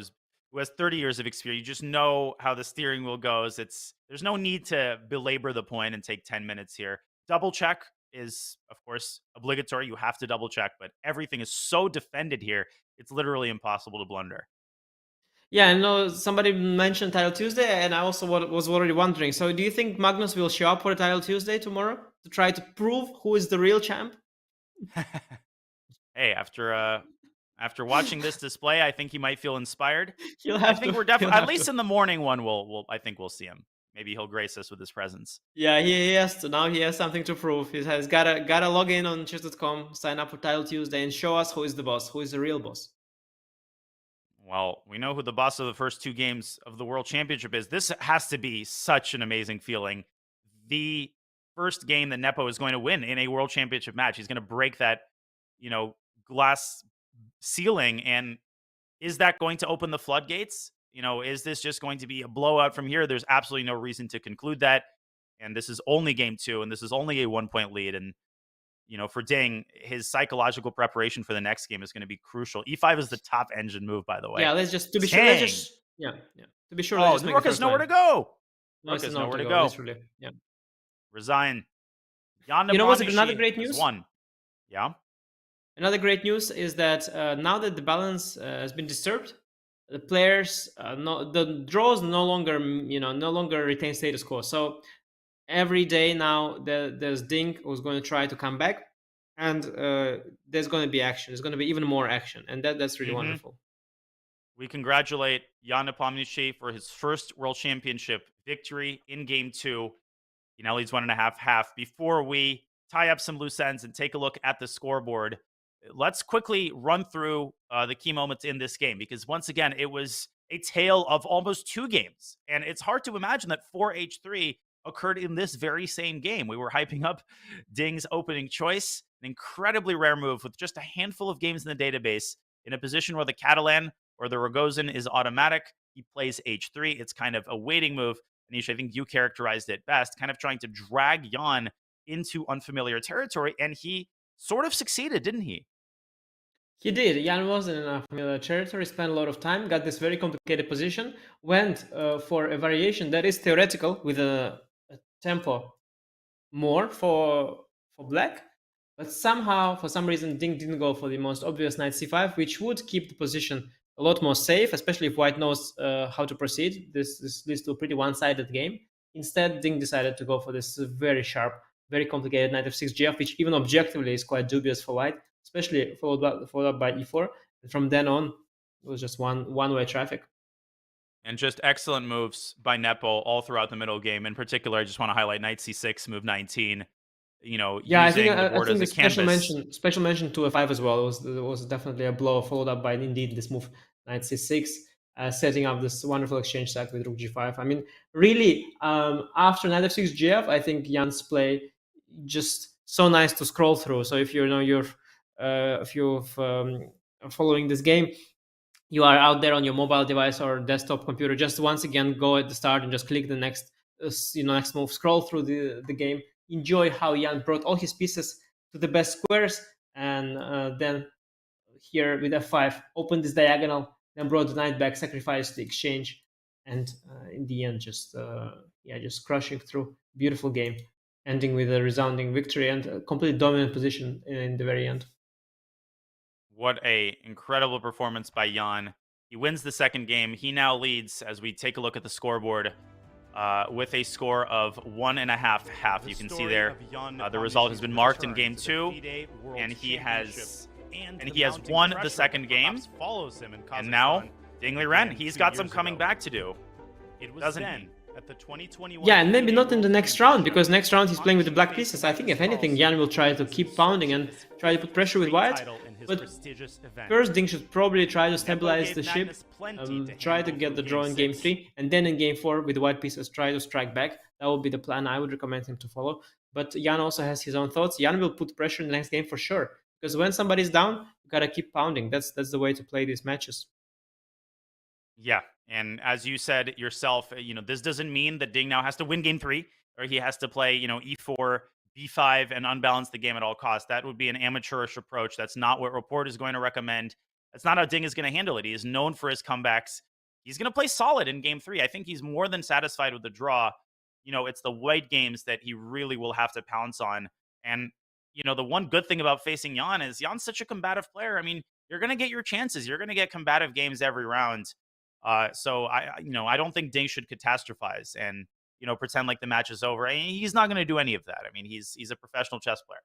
who has 30 years of experience. You just know how the steering wheel goes. There's no need to belabor the point and take 10 minutes here. Double check is of course obligatory. You have to double check, but everything is so defended here. It's literally impossible to blunder. Yeah, I know somebody mentioned Title Tuesday, and I also was already wondering. So, do you think Magnus will show up for Title Tuesday tomorrow to try to prove who is the real champ? Hey, after watching this display, I think he might feel inspired. He'll I have think to. we're He'll definitely, at have least to. in the morning one, I think we'll see him. Maybe he'll grace us with his presence. Yeah, he has to. Now he has something to prove. He has gotta log in on Chess.com, sign up for Title Tuesday, and show us who is the boss, who is the real boss. Well, we know who the boss of the first two games of the World Championship is. This has to be such an amazing feeling. The first game that Nepo is going to win in a World Championship match. He's going to break that, glass ceiling. And is that going to open the floodgates? Is this just going to be a blowout from here? There's absolutely no reason to conclude that. And this is only game two, and this is only a 1-point lead. And for Ding, his psychological preparation for the next game is going to be crucial. E5 is the top engine move, by the way. Yeah, let's just to be Dang. sure. Let's just to be sure. Let's just make Rook has nowhere to go. No, Rook it's has nowhere nowhere to to go. go. Literally, yeah. Resign. Jan You know what's another Nepomniachtchi great has news? won. Yeah. Another great news is that now that the balance has been disturbed, the players, the draws no longer, no longer retain status quo. So every day now, there's Ding who's going to try to come back, and there's going to be action. There's going to be even more action, and that's really wonderful. We congratulate Jan Nepomniachtchi for his first World Championship victory in Game 2. He now leads 1.5. Before we tie up some loose ends and take a look at the scoreboard, let's quickly run through the key moments in this game, because once again, it was a tale of almost two games. And it's hard to imagine that 4H3 occurred in this very same game. We were hyping up Ding's opening choice, an incredibly rare move with just a handful of games in the database, in a position where the Catalan or the Rogozin is automatic. He plays H3. It's kind of a waiting move. Anish, I think you characterized it best, kind of trying to drag Jan into unfamiliar territory, and he sort of succeeded, didn't he? He did. Jan was in unfamiliar territory, spent a lot of time, got this very complicated position, went for a variation that is theoretical with a tempo more for black, but somehow, for some reason, Ding didn't go for the most obvious knight c5, which would keep the position a lot more safe, especially if white knows how to proceed. This leads to a pretty one-sided game. Instead, Ding decided to go for this very sharp, very complicated knight f6 gf, which even objectively is quite dubious for white, especially followed up by e4. And from then on, it was just one-way traffic. And just excellent moves by Nepo all throughout the middle game. In particular, I just want to highlight knight c6, move 19. Yeah, using I the board think as the a canvas. special mention to f5 as well. It was definitely a blow, followed up by indeed this move knight c6, setting up this wonderful exchange stack with rook g5. I mean, really, after knight f6 gf, I think Jan's play just so nice to scroll through. So if you're following this game, you are out there on your mobile device or desktop computer, just once again go at the start and just click the next next move, scroll through the game, enjoy how Jan brought all his pieces to the best squares, and then here with f5 open this diagonal, then brought the knight back, sacrificed the exchange, and in the end just crushing through. Beautiful game, ending with a resounding victory and a completely dominant position in the very end. What a incredible performance by Jan. He wins the second game. He now leads, as we take a look at the scoreboard, with a score of 1.5. You can see there the result has been marked in game 2, and he has won the second game. And now Ding Liren, he's got some coming back to do, doesn't he? At the 2021 yeah, and maybe not in the next round, because next round he's playing with the black pieces. I think if anything, Jan will try to keep pounding and try to put pressure with white. But first, Ding should probably try to stabilize the ship, try to get the draw in game 3, and then in game 4 with the white pieces try to strike back. That would be the plan I would recommend him to follow. But Jan also has his own thoughts. Jan will put pressure in the next game for sure, because when somebody's down, you gotta keep pounding. That's the way to play these matches. Yeah, and as you said yourself, this doesn't mean that Ding now has to win game 3, or he has to play, E4, b5 and unbalance the game at all costs. That would be an amateurish approach. That's not what Rapport is going to recommend. That's not how Ding is going to handle it. He is known for his comebacks. He's going to play solid in game 3. I think he's more than satisfied with the draw. It's the white games that he really will have to pounce on. And, the one good thing about facing Jan is Jan's such a combative player. I mean, you're going to get your chances. You're going to get combative games every round. So I don't think Ding should catastrophize and, pretend like the match is over. He's not going to do any of that. I mean, he's a professional chess player.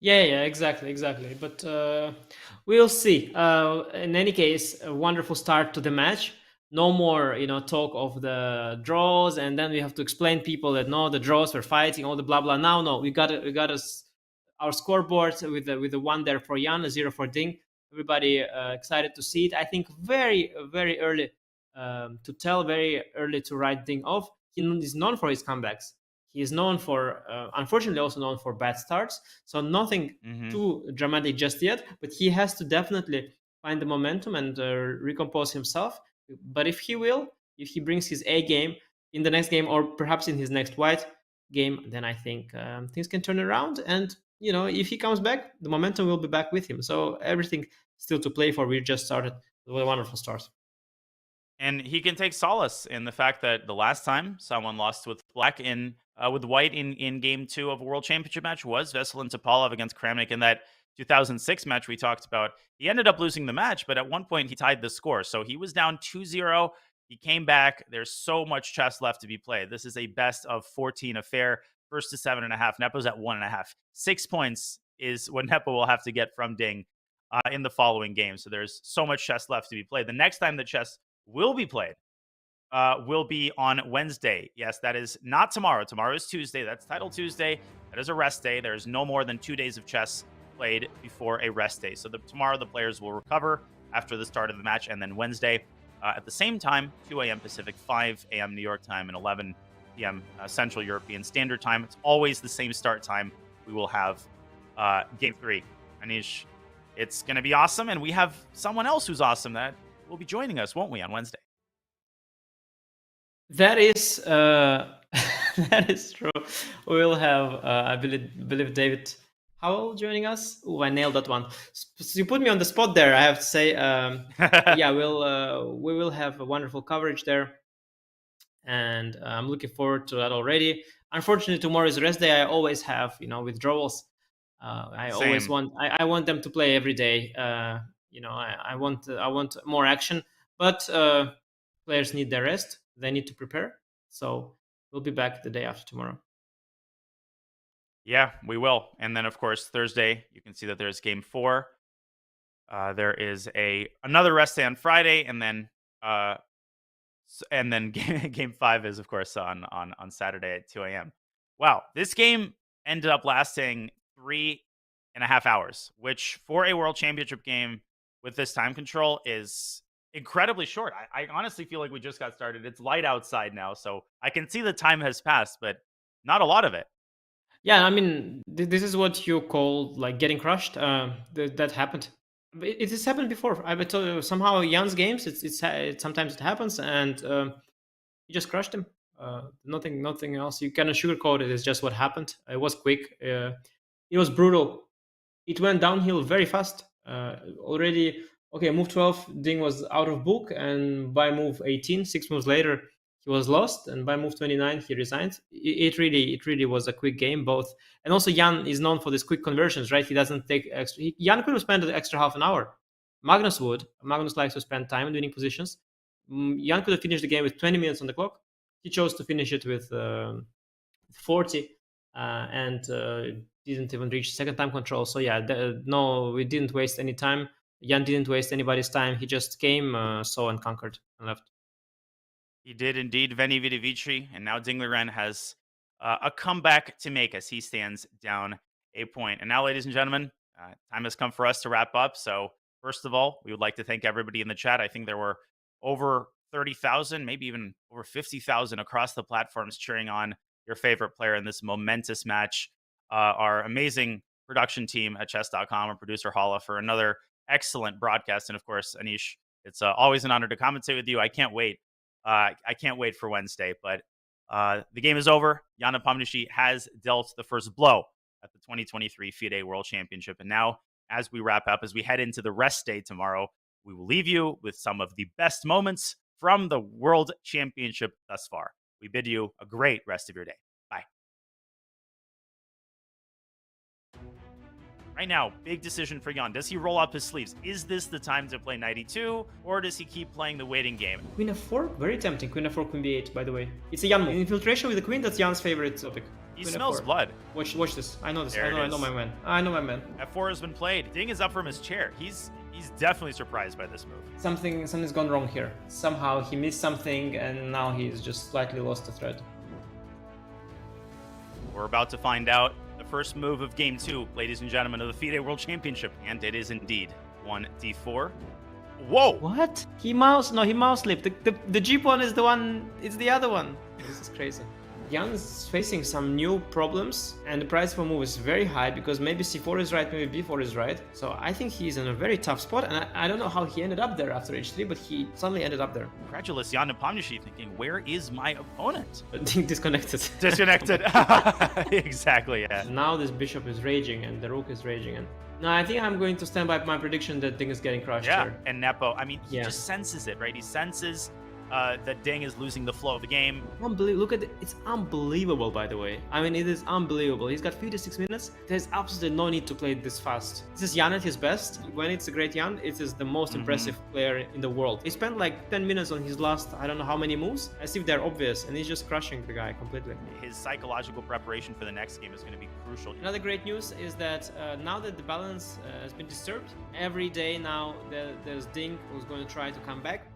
Yeah, exactly. But we'll see. In any case, a wonderful start to the match. No more, talk of the draws, and then we have to explain people that no, the draws were fighting, all the blah blah. Now, no, we got our scoreboard with the one there for Jan, a 0 for Ding. Everybody excited to see it. I think very very early to tell, very early to write Ding off. He is known for his comebacks. He is known for, unfortunately, also known for bad starts. So nothing too dramatic just yet, but he has to definitely find the momentum and recompose himself. But if he brings his A game in the next game, or perhaps in his next white game, then I think things can turn around. And, if he comes back, the momentum will be back with him. So everything still to play for. We just started with a wonderful start. And he can take solace in the fact that the last time someone lost with white in game 2 of a World Championship match was Veselin Topalov against Kramnik in that 2006 match we talked about. He ended up losing the match, but at one point he tied the score. So he was down 2-0. He came back. There's so much chess left to be played. This is a best of 14 affair. First to 7.5. Nepo's at 1.5. 6 points is what Nepo will have to get from Ding in the following game. So there's so much chess left to be played. The next time the chess will be played will be on Wednesday. Yes, that is not tomorrow. Tomorrow is Tuesday. That's Title Tuesday. That is a rest day. There's no more than 2 days of chess played before a rest day. So tomorrow the players will recover after the start of the match, and then Wednesday at the same time, 2 a.m. Pacific, 5 a.m. New York time, and 11 p.m. Central European Standard Time. It's always the same start time. We will have Game 3. Anish, it's going to be awesome, and we have someone else who's awesome that will be joining us, won't we, on Wednesday? That is that is true. We'll have I believe David Howell joining us. Oh, I nailed that one. So you put me on the spot there. I have to say, yeah, we will have a wonderful coverage there, and I'm looking forward to that already. Unfortunately, tomorrow is rest day. I always have withdrawals. I want them to play every day. I want more action, but players need their rest. They need to prepare. So we'll be back the day after tomorrow. Yeah, we will. And then, of course, Thursday, you can see that there's Game 4. There is another rest day on Friday, and then Game 5 is, of course, on Saturday at 2 a.m. Wow, this game ended up lasting 3.5 hours, which for a World Championship game with this time control is incredibly short. I honestly feel like we just got started. It's light outside now, so I can see the time has passed, but not a lot of it. Yeah, I mean, this is what you call like getting crushed. That happened. It has happened before. I've told you, somehow Jan's games. Sometimes it happens, and you just crushed him. Nothing else. You cannot sugarcoat it. It's just what happened. It was quick. It was brutal. It went downhill very fast. Already. Okay, move 12, Ding was out of book, and by move 18, 6 moves later, he was lost, and by move 29, he resigned. It really was a quick game, both. And also, Jan is known for these quick conversions, right? He doesn't take extra. Jan could have spent an extra half an hour. Magnus would. Magnus likes to spend time in winning positions. Jan could have finished the game with 20 minutes on the clock. He chose to finish it with 40, and didn't even reach second time control. So yeah, no, we didn't waste any time. Jan didn't waste anybody's time. He just came, saw, and conquered, and left. He did indeed, Veni Vidi Vici, and now Ding Liren has a comeback to make as he stands down a point. And now, ladies and gentlemen, time has come for us to wrap up. So first of all, we would like to thank everybody in the chat. I think there were over 30,000, maybe even over 50,000 across the platforms cheering on your favorite player in this momentous match. Our amazing production team at Chess.com, our producer Hala, for another excellent broadcast. And of course, Anish, it's always an honor to commentate with you. I can't wait. I can't wait for Wednesday. But The game is over. Jan Nepomniachtchi has dealt the first blow at the 2023 FIDE World Championship. And now, as we wrap up, as we head into the rest day tomorrow, we will leave you with some of the best moments from the World Championship thus far. We bid you a great rest of your day. Bye. Right now, big decision for Jan. Does he roll up his sleeves? Is this the time to play knight e2, or does he keep playing the waiting game? Queen f4, very tempting. Queen f4, queen b8, by the way. It's a Jan move. Infiltration with the queen, that's Jan's favorite topic. He Queen smells f4. blood. Watch this. I know this. There I know my man. I know my man. F4 has been played. Ding is up from his chair. He's definitely surprised by this move. Something's gone wrong here. Somehow he missed something, and now he's just slightly lost the thread. We're about to find out the first move of game 2, ladies and gentlemen, of the FIDE World Championship. And it is indeed 1d4. Whoa! What? He mouse slipped. The G pawn is the one, it's the other one. This is crazy. Jan's facing some new problems, and the price for move is very high because maybe c4 is right, maybe b4 is right. So I think he's in a very tough spot, and I don't know how he ended up there after h3, but he suddenly ended up there. Incredulous Jan Nepomniachtchi thinking, where is my opponent? Disconnected. Disconnected. Exactly, yeah. Now this bishop is raging and the rook is raging, and no, I think I'm going to stand by my prediction that Ding is getting crushed here. And Nepo, I mean, he just senses it, right? He senses that Ding is losing the flow of the game. Look at it. It's unbelievable, by the way. I mean, it is unbelievable. He's got 56 minutes. There's absolutely no need to play it this fast. This is Jan at his best. When it's a great Jan, it is the most impressive player in the world. He spent like 10 minutes on his last, I don't know how many moves, as if they're obvious, and he's just crushing the guy completely. His psychological preparation for the next game is going to be crucial. Another great news is that now that the balance has been disturbed, every day now there's Ding who's going to try to come back.